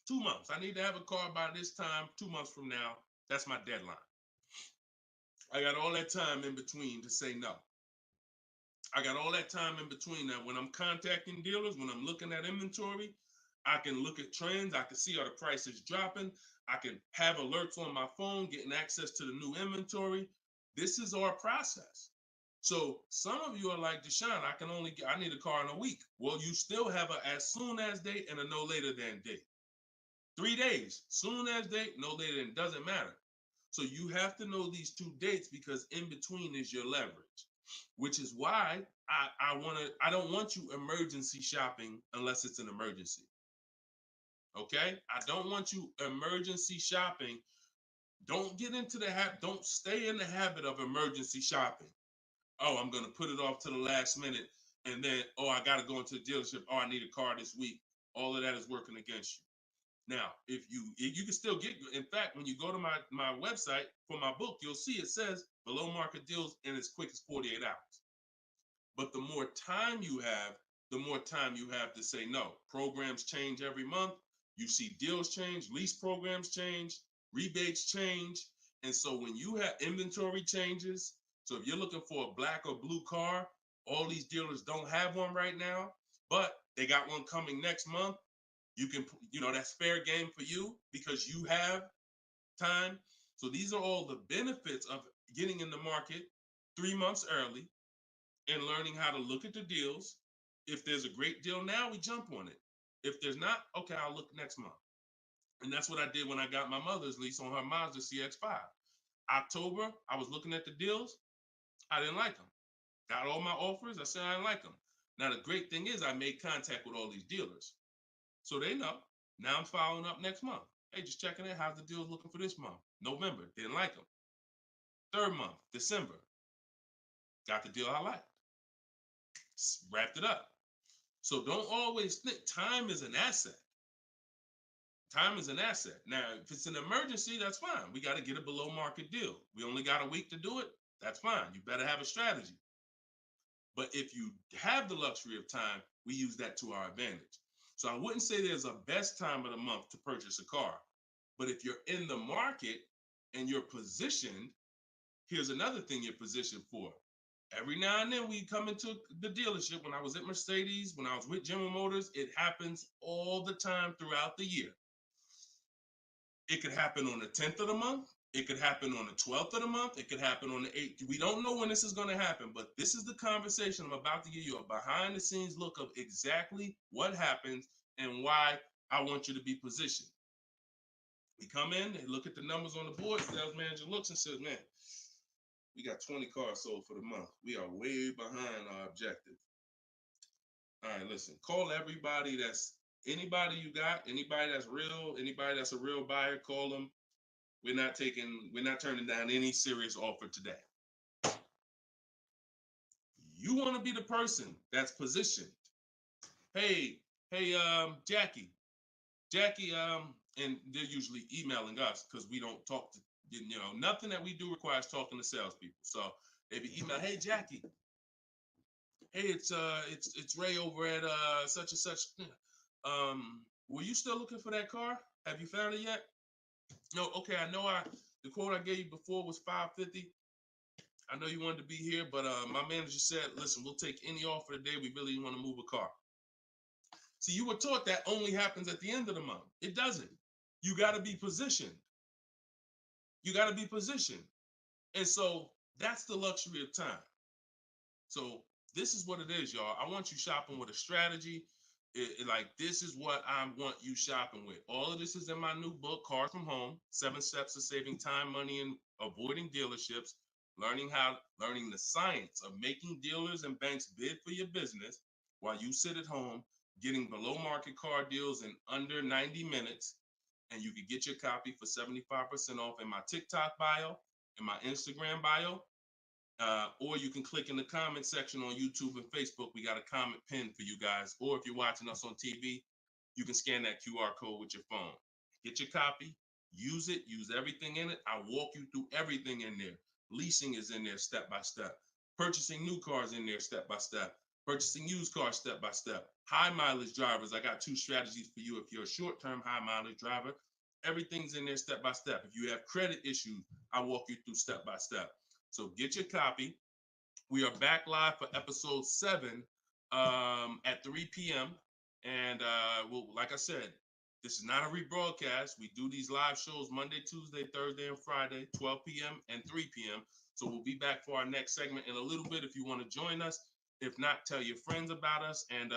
2 months. I need to have a car by this time, 2 months from now. That's my deadline. I got all that time in between to say no. I got all that time in between. Now, when I'm contacting dealers, when I'm looking at inventory, I can look at trends. I can see are the prices dropping. I can have alerts on my phone, getting access to the new inventory. This is our process. So some of you are like, Deshone, I need a car in a week. Well, you still have a as soon as date and a no later than date. 3 days, soon as date, no later than, doesn't matter. So you have to know these 2 dates because in between is your leverage, which is why I don't want you emergency shopping unless it's an emergency. Okay? I don't want you emergency shopping. Don't get into the habit, don't stay in the habit of emergency shopping. Oh, I'm going to put it off to the last minute. And then, oh, I got to go into the dealership. Oh, I need a car this week. All of that is working against you. Now, if you can still get, in fact, when you go to my website for my book, you'll see it says below market deals in as quick as 48 hours. But the more time you have, the more time you have to say no. Programs change every month. You see deals change, lease programs change, rebates change. And so when you have inventory changes, so if you're looking for a black or blue car, all these dealers don't have one right now, but they got one coming next month. You can, that's fair game for you because you have time. So these are all the benefits of getting in the market 3 months early and learning how to look at the deals. If there's a great deal now, we jump on it. If there's not, okay, I'll look next month. And that's what I did when I got my mother's lease on her Mazda CX-5. October, I was looking at the deals. I didn't like them. Got all my offers. I said I didn't like them. Now, the great thing is I made contact with all these dealers. So they know. Now I'm following up next month. Hey, just checking in. How's the deals looking for this month? November, didn't like them. 3rd month, December, got the deal I liked. Wrapped it up. So don't always think time is an asset. Time is an asset. Now, if it's an emergency, that's fine. We got to get a below market deal. We only got a week to do it. That's fine. You better have a strategy. But if you have the luxury of time, we use that to our advantage. So I wouldn't say there's a best time of the month to purchase a car. But if you're in the market and you're positioned, here's another thing you're positioned for. Every now and then we come into the dealership. When I was at Mercedes, when I was with General Motors, it happens all the time throughout the year. It could happen on the 10th of the month. It could happen on the 12th of the month. It could happen on the 8th. We don't know when this is going to happen, but this is the conversation I'm about to give you a behind the scenes look of exactly what happens and why I want you to be positioned. We come in, they look at the numbers on the board. Sales manager looks and says, man, we got 20 cars sold for the month. We are way behind our objective. All right, listen, call everybody anybody you got, anybody that's real, anybody that's a real buyer, call them. We're not turning down any serious offer today. You want to be the person that's positioned. Hey, Jackie, and they're usually emailing us because we don't talk to, nothing that we do requires talking to salespeople. So they be email, hey Jackie, hey, it's Ray over at such and such. Were you still looking for that car? Have you found it yet? No, okay, I know the quote I gave you before was $550. I know you wanted to be here, but my manager said, listen, we'll take any offer today. We really want to move a car. See, you were taught that only happens at the end of the month. It doesn't. You got to be positioned. You got to be positioned. And so that's the luxury of time. So this is what it is, y'all. I want you shopping with a strategy. Like, this is what I want you shopping with. All of this is in my new book, Cars from Home, 7 Steps to Saving Time, Money, and Avoiding Dealerships. Learning the science of making dealers and banks bid for your business while you sit at home, getting below market car deals in under 90 minutes. And you can get your copy for 75% off in my TikTok bio, in my Instagram bio, or you can click in the comment section on YouTube and Facebook. We got a comment pinned for you guys. Or if you're watching us on TV, you can scan that QR code with your phone. Get your copy, use it, use everything in it. I'll walk you through everything in there. Leasing is in there step by step. Purchasing new cars in there step by step. Purchasing used cars step by step. High mileage drivers, I got 2 strategies for you. If you're a short-term high mileage driver, everything's in there step by step. If you have credit issues, I walk you through step by step. So get your copy. We are back live for episode 7 at 3 p.m. And well, like I said, this is not a rebroadcast. We do these live shows Monday, Tuesday, Thursday, and Friday, 12 p.m. and 3 p.m. So we'll be back for our next segment in a little bit if you want to join us. If not, tell your friends about us, and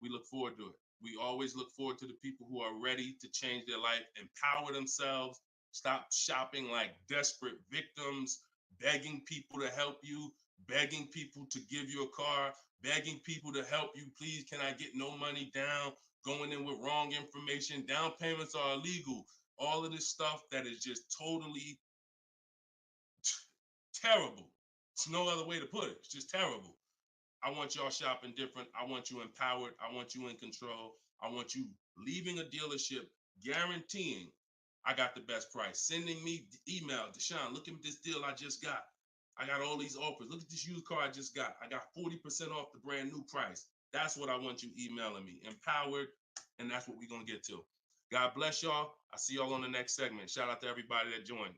we look forward to it. We always look forward to the people who are ready to change their life, empower themselves, stop shopping like desperate victims, begging people to help you, begging people to give you a car, begging people to help you. Please, can I get no money down? Going in with wrong information. Down payments are illegal. All of this stuff that is just totally terrible. It's no other way to put it. It's just terrible. I want y'all shopping different. I want you empowered. I want you in control. I want you leaving a dealership guaranteeing I got the best price. Sending me email, Deshone, look at this deal I just got. I got all these offers. Look at this used car I just got. I got 40% off the brand new price. That's what I want you emailing me. Empowered, and that's what we're going to get to. God bless y'all. I'll see y'all on the next segment. Shout out to everybody that joined.